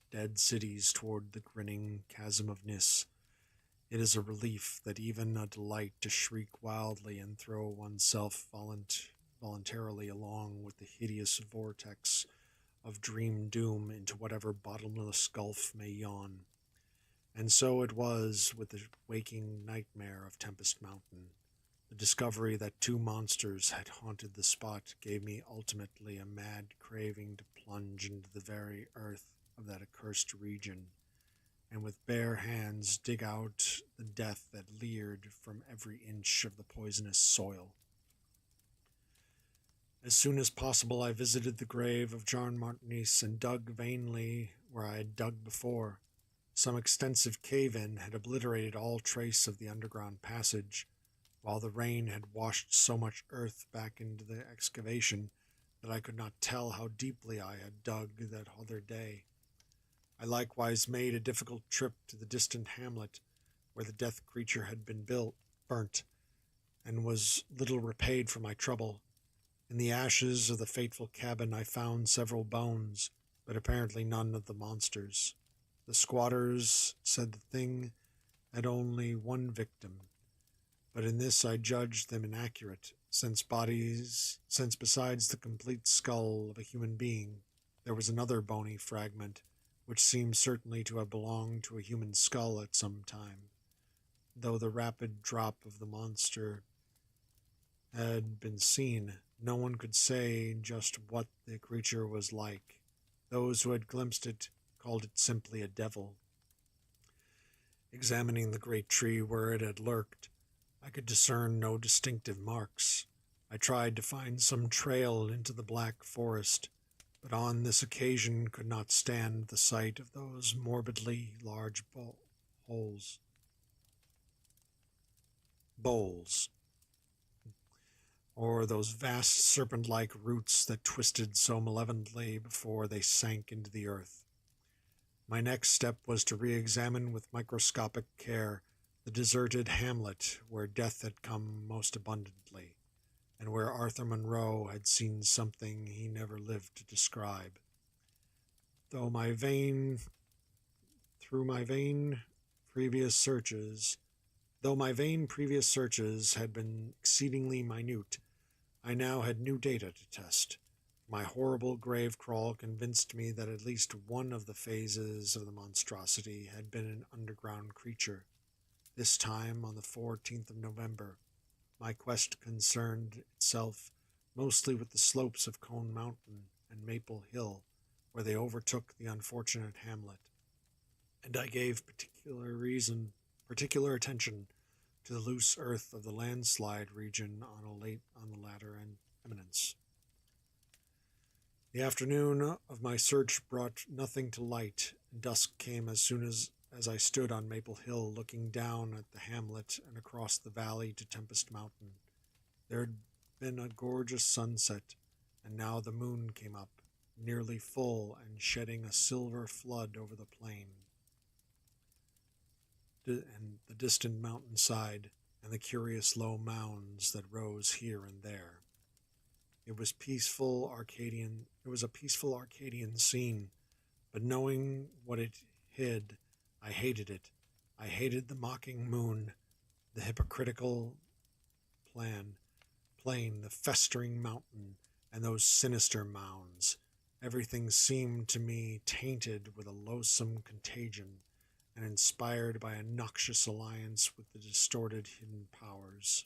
dead cities toward the grinning chasm of Nis, it is a relief that even a delight to shriek wildly and throw oneself voluntarily along with the hideous vortex of dream doom into whatever bottomless gulf may yawn. And so it was with the waking nightmare of Tempest Mountain. The discovery that two monsters had haunted the spot gave me ultimately a mad craving to plunge into the very earth of that accursed region, and with bare hands dig out the death that leered from every inch of the poisonous soil. As soon as possible, I visited the grave of John Martinez and dug vainly where I had dug before. Some extensive cave-in had obliterated all trace of the underground passage, while the rain had washed so much earth back into the excavation that I could not tell how deeply I had dug that other day. I likewise made a difficult trip to the distant hamlet where the death creature had been burnt, and was little repaid for my trouble. In the ashes of the fateful cabin I found several bones, but apparently none of the monsters. The squatters said the thing had only one victim, but in this I judged them inaccurate, since besides the complete skull of a human being, there was another bony fragment, which seemed certainly to have belonged to a human skull at some time, though the rapid drop of the monster had been seen. No one could say just what the creature was like. Those who had glimpsed it called it simply a devil. Examining the great tree where it had lurked, I could discern no distinctive marks. I tried to find some trail into the black forest, but on this occasion could not stand the sight of those morbidly large bowls, or those vast serpent-like roots that twisted so malevolently before they sank into the earth. My next step was to re-examine with microscopic care the deserted hamlet where death had come most abundantly, and where Arthur Monroe had seen something he never lived to describe. Though my vain previous searches had been exceedingly minute, I now had new data to test. My horrible grave crawl convinced me that at least one of the phases of the monstrosity had been an underground creature. This time, on the 14th of November, my quest concerned itself mostly with the slopes of Cone Mountain and Maple Hill, where they overtook the unfortunate hamlet, and I gave particular attention to the loose earth of the landslide region on the latter eminence. The afternoon of my search brought nothing to light, and dusk came as soon as I stood on Maple Hill looking down at the hamlet and across the valley to Tempest Mountain. There had been a gorgeous sunset, and now the moon came up, nearly full and shedding a silver flood over the plain and the distant mountainside and the curious low mounds that rose here and there. It was a peaceful Arcadian scene, but knowing what it hid, I hated it. I hated the mocking moon, the hypocritical plain, the festering mountain, and those sinister mounds. Everything seemed to me tainted with a loathsome contagion, and inspired by a noxious alliance with the distorted hidden powers.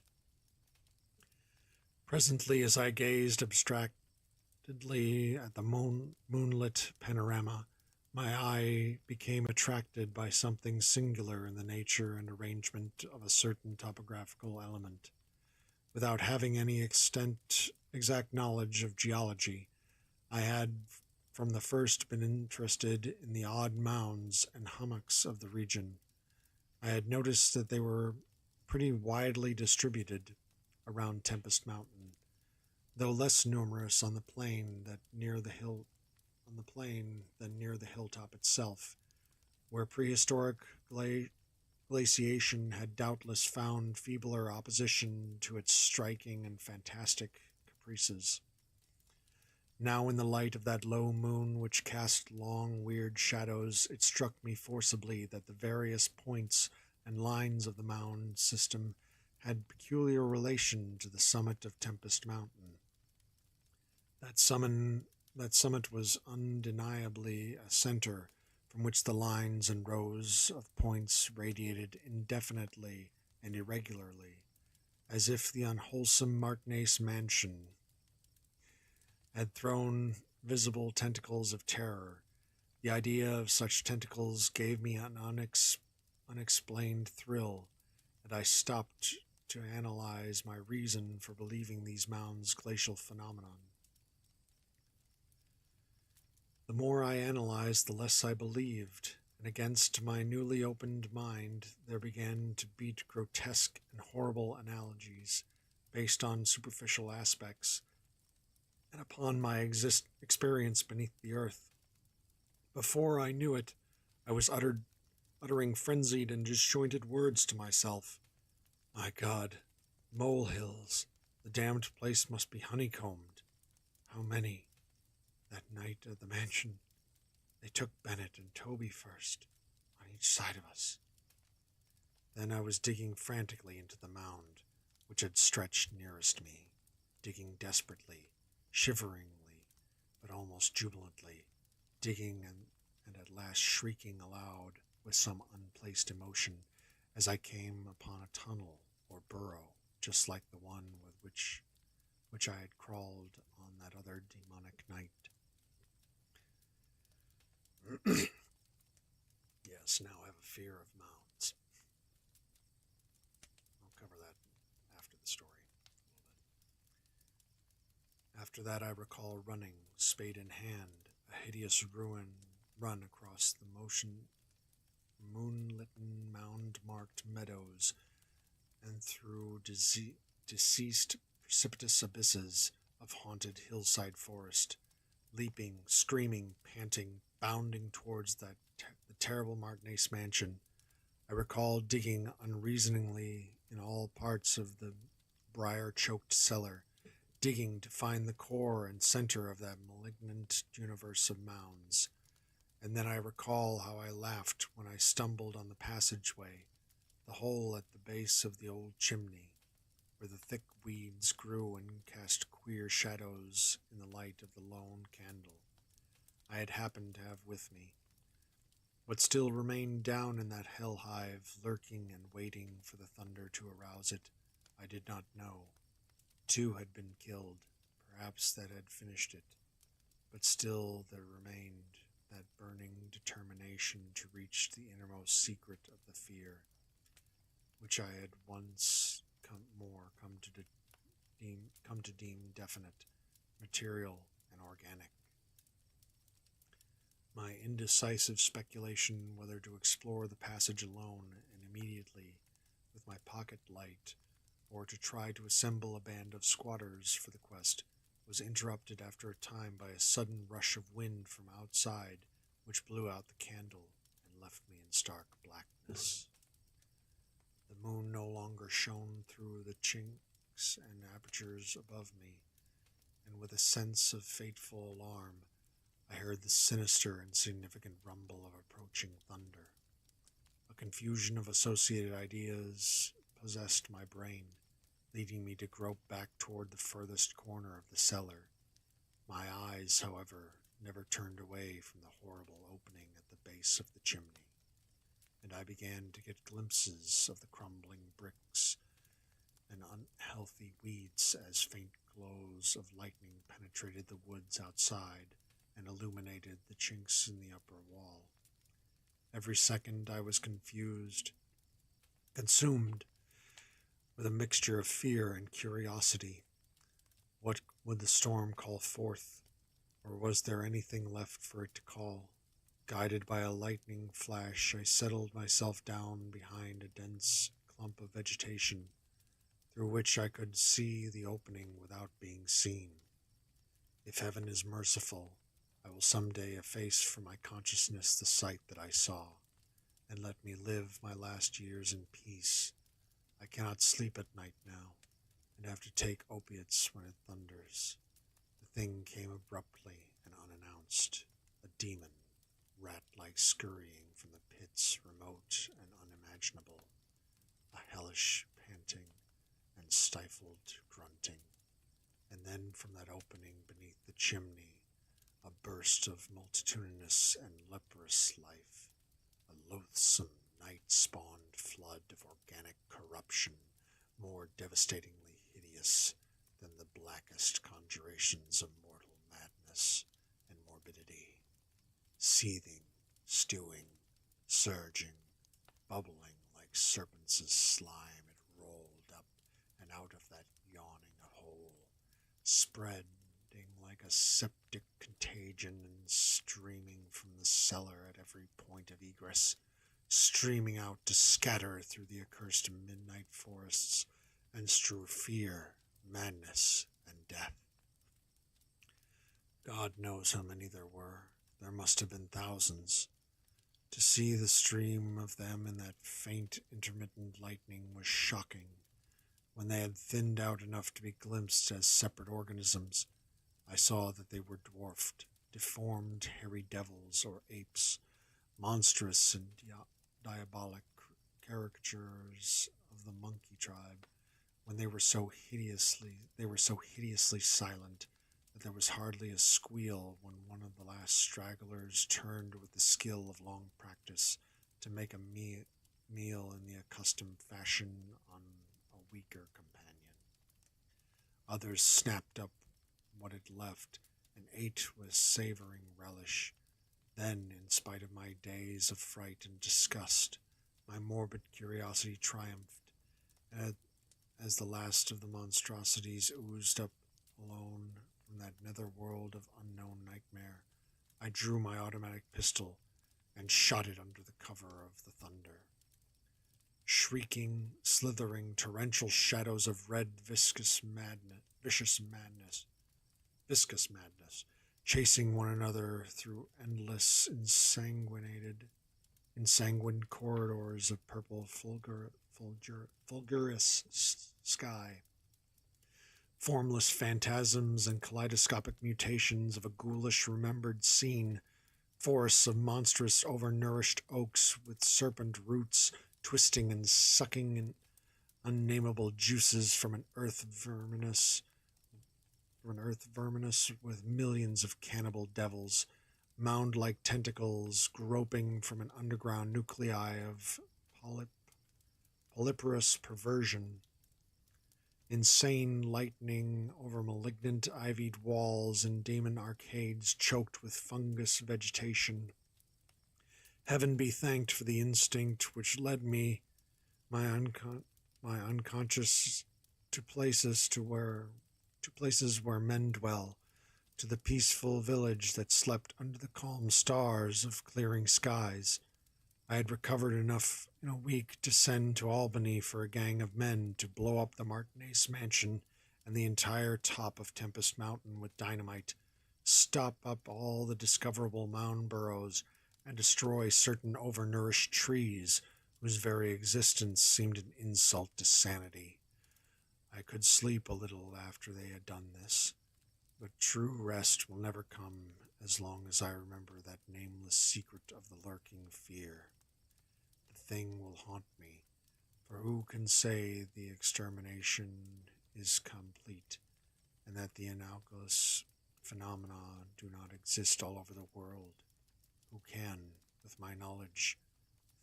Presently, as I gazed abstractedly at the moonlit panorama, my eye became attracted by something singular in the nature and arrangement of a certain topographical element. Without having any exact knowledge of geology, I had from the first been interested in the odd mounds and hummocks of the region. I had noticed that they were pretty widely distributed around Tempest Mountain, though less numerous on the plain than near the hilltop itself, where prehistoric glaciation had doubtless found feebler opposition to its striking and fantastic caprices. Now, in the light of that low moon which cast long, weird shadows, it struck me forcibly that the various points and lines of the mound system had peculiar relation to the summit of Tempest Mountain. That That summit was undeniably a center from which the lines and rows of points radiated indefinitely and irregularly, as if the unwholesome Marknace mansion had thrown visible tentacles of terror. The idea of such tentacles gave me an unexplained thrill, and I stopped to analyze my reason for believing these mounds glacial phenomenon. The more I analyzed, the less I believed, and against my newly opened mind there began to beat grotesque and horrible analogies based on superficial aspects and upon my experience beneath the earth. Before I knew it, I was uttering frenzied and disjointed words to myself. My God, molehills! The damned place must be honeycombed. How many? That night at the mansion, they took Bennett and Toby first, on each side of us. Then I was digging frantically into the mound, which had stretched nearest me, digging desperately, shiveringly, but almost jubilantly, digging and at last shrieking aloud with some unplaced emotion as I came upon a tunnel or burrow, just like the one with which I had crawled on that other demonic night. Yes, now I have a fear of mounds. I'll cover that after the story a little bit. After that, I recall running, spade in hand, a hideous run across the moonlit mound-marked meadows and through deceased precipitous abysses of haunted hillside forest, leaping, screaming, panting, bounding towards the terrible Marknace mansion. I recall digging unreasoningly in all parts of the briar-choked cellar, digging to find the core and center of that malignant universe of mounds. And then I recall how I laughed when I stumbled on the passageway, the hole at the base of the old chimney, where the thick weeds grew and cast queer shadows in the light of the lone candle I had happened to have with me. What still remained down in that hell hive, lurking and waiting for the thunder to arouse it, I did not know. 2 had been killed, perhaps that had finished it, but still there remained that burning determination to reach the innermost secret of the fear, which I had once come to deem definite, material, and organic. My indecisive speculation whether to explore the passage alone and immediately with my pocket light, or to try to assemble a band of squatters for the quest, was interrupted after a time by a sudden rush of wind from outside, which blew out the candle and left me in stark blackness. The moon no longer shone through the chinks and apertures above me, and with a sense of fateful alarm, I heard the sinister and significant rumble of approaching thunder. A confusion of associated ideas possessed my brain, leading me to grope back toward the furthest corner of the cellar. My eyes, however, never turned away from the horrible opening at the base of the chimney, and I began to get glimpses of the crumbling bricks and unhealthy weeds as faint glows of lightning penetrated the woods outside and illuminated the chinks in the upper wall. Every second I was consumed with a mixture of fear and curiosity. What would the storm call forth, or was there anything left for it to call? Guided by a lightning flash, I settled myself down behind a dense clump of vegetation, through which I could see the opening without being seen. If heaven is merciful, I will someday efface from my consciousness the sight that I saw, and let me live my last years in peace. I cannot sleep at night now, and have to take opiates when it thunders. The thing came abruptly and unannounced, a demon, rat-like scurrying from the pits remote and unimaginable, a hellish panting and stifled grunting. And then from that opening beneath the chimney, burst of multitudinous and leprous life, a loathsome night-spawned flood of organic corruption more devastatingly hideous than the blackest conjurations of mortal madness and morbidity, seething, stewing, surging, bubbling like serpents' slime. It rolled up and out of that yawning hole, spreading like a septic contagion and streaming from the cellar at every point of egress, streaming out to scatter through the accursed midnight forests and strew fear, madness, and death. God knows how many there were. There must have been thousands. To see the stream of them in that faint, intermittent lightning was shocking. When they had thinned out enough to be glimpsed as separate organisms, I saw that they were dwarfed, deformed hairy devils or apes, monstrous and diabolic caricatures of the monkey tribe. When they were so hideously silent that there was hardly a squeal when one of the last stragglers turned with the skill of long practice to make a meal in the accustomed fashion on a weaker companion. Others snapped up what it left and ate with savoring relish. Then, in spite of my days of fright and disgust, my morbid curiosity triumphed, and as the last of the monstrosities oozed up alone from that nether world of unknown nightmare, I drew my automatic pistol and shot it under the cover of the thunder. Shrieking, slithering, torrential shadows of red vicious madness, chasing one another through endless, ensanguined corridors of purple fulgurous sky. Formless phantasms and kaleidoscopic mutations of a ghoulish remembered scene, forests of monstrous overnourished oaks with serpent roots twisting and sucking in unnamable juices from an earth verminous with millions of cannibal devils, mound-like tentacles groping from an underground nuclei of polyporous perversion, insane lightning over malignant ivied walls and demon arcades choked with fungus vegetation. Heaven be thanked for the instinct which led me, my unconscious, to places where men dwell, to the peaceful village that slept under the calm stars of clearing skies. I had recovered enough in a week to send to Albany for a gang of men to blow up the Martinez mansion and the entire top of Tempest Mountain with dynamite, stop up all the discoverable mound burrows, and destroy certain overnourished trees whose very existence seemed an insult to sanity. I could sleep a little after they had done this, but true rest will never come as long as I remember that nameless secret of the lurking fear. The thing will haunt me, for who can say the extermination is complete, and that the anomalous phenomena do not exist all over the world? Who can, with my knowledge,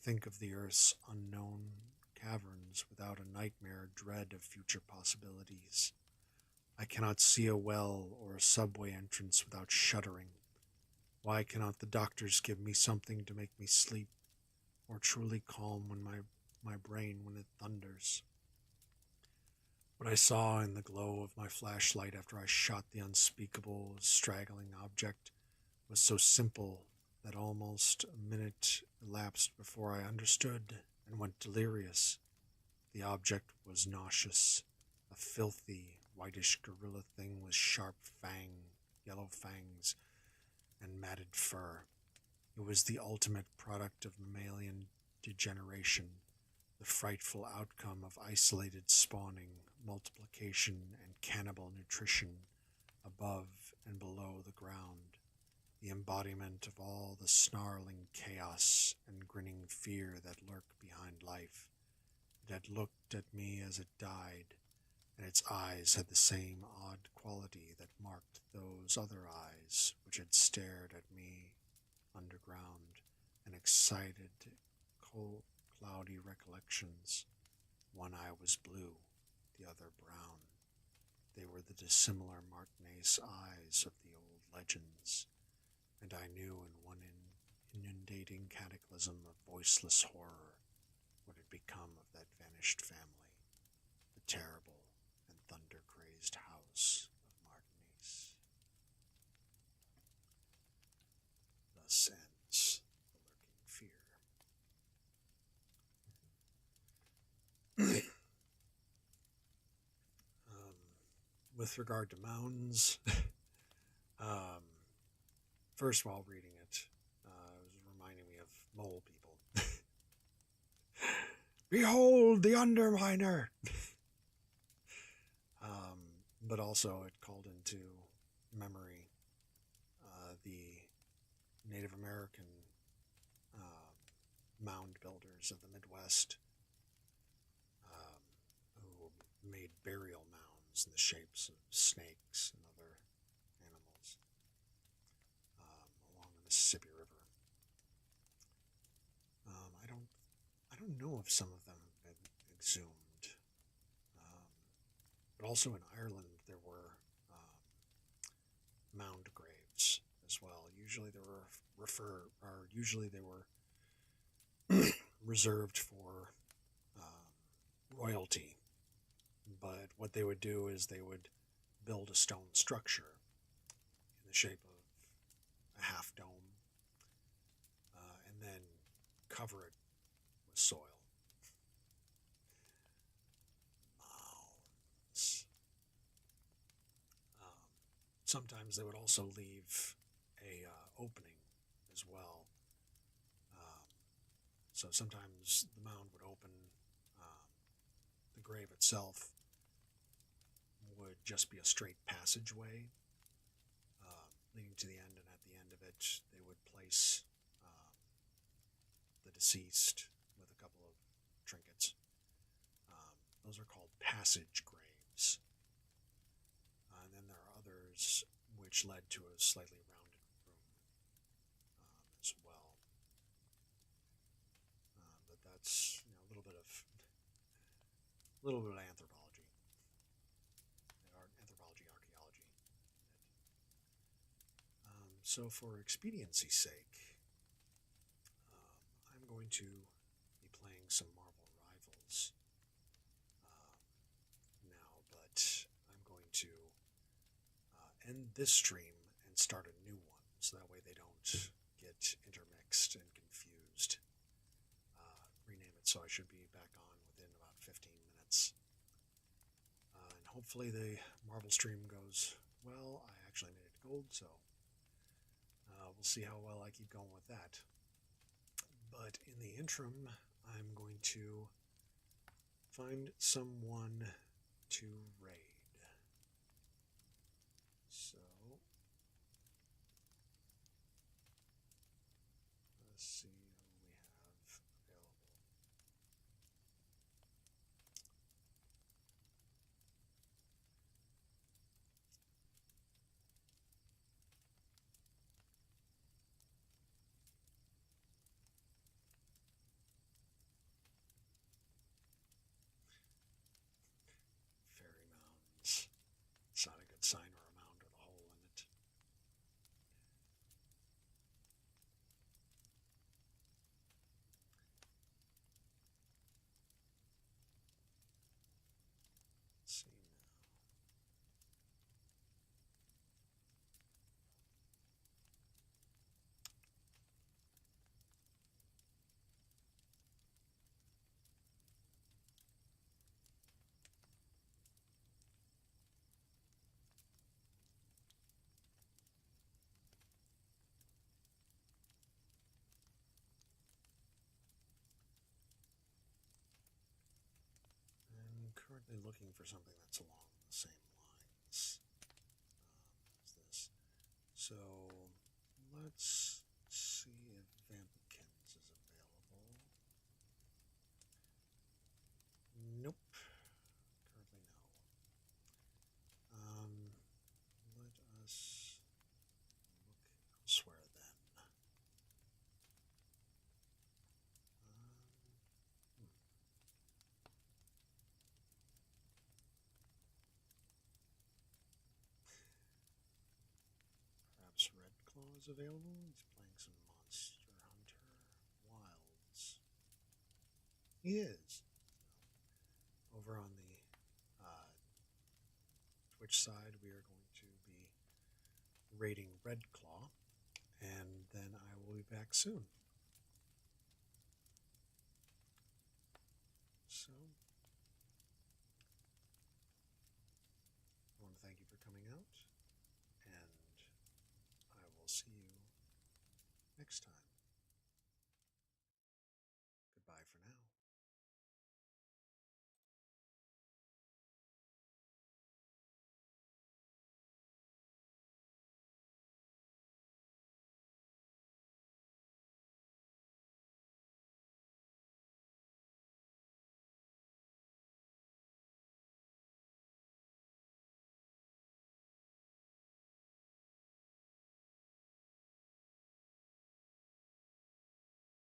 think of the earth's unknown caverns without a nightmare dread of future possibilities? I cannot see a well or a subway entrance without shuddering. Why cannot the doctors give me something to make me sleep, or truly calm my brain when it thunders? What I saw in the glow of my flashlight after I shot the unspeakable, straggling object was so simple that almost a minute elapsed before I understood and went delirious. The object was nauseous, a filthy, whitish gorilla thing with sharp yellow fangs, and matted fur. It was the ultimate product of mammalian degeneration, the frightful outcome of isolated spawning, multiplication, and cannibal nutrition above and below the ground, the embodiment of all the snarling chaos and grinning fear that lurk behind life. It had looked at me as it died, and its eyes had the same odd quality that marked those other eyes which had stared excited, cold, cloudy recollections. One eye was blue, the other brown. They were the dissimilar Martinez eyes of the old legends, and I knew in one inundating cataclysm of voiceless horror what had become of that vanished family, the terrible and thunder-crazed house of Martinez. Thus ends The Lurking Fear. With regard to mounds, um, first while reading it, it was reminding me of mole people. Behold the Underminer! But also it called into memory the Native American mound builders of the Midwest who made burial mounds in the shapes of snakes and other animals along the Mississippi River. I don't know if some of them have been exhumed, but also in Ireland there were mound graves as well. Usually they were reserved for royalty. But what they would do is they would build a stone structure in the shape of a half dome, and then cover it with soil. Mounds. Sometimes they would also leave a opening as well. So sometimes the mound would open. The grave itself would just be a straight passageway leading to the end, and at the end of it, they would place the deceased with a couple of trinkets. Those are called passage graves. And then there are others which led to a slightly rounded room as well. But that's a little bit of anthropology, archaeology. So for expediency's sake, I'm going to be playing some Marvel Rivals now, but I'm going to end this stream and start a new one, so that way they don't get intermixed and confused. Rename it, so I should be back on within about 15 minutes. And hopefully the Marvel stream goes well. I actually made it gold, so we'll see how well I keep going with that. But in the interim, I'm going to find someone to raid. So let's see who we have available. Fairy mounds. It's not a good sign, or a mound with a hole in it. Let's see now. I'm currently looking for something that's along the same lines as this. So let's see if Vampikins is available. Nope. Currently no. Let us look elsewhere then. available. He's playing some Monster Hunter Wilds. He is. Over on the Twitch side, we are going to be raiding Red Claw, and then I will be back soon. So, I want to thank you for coming out, and I will see you next time.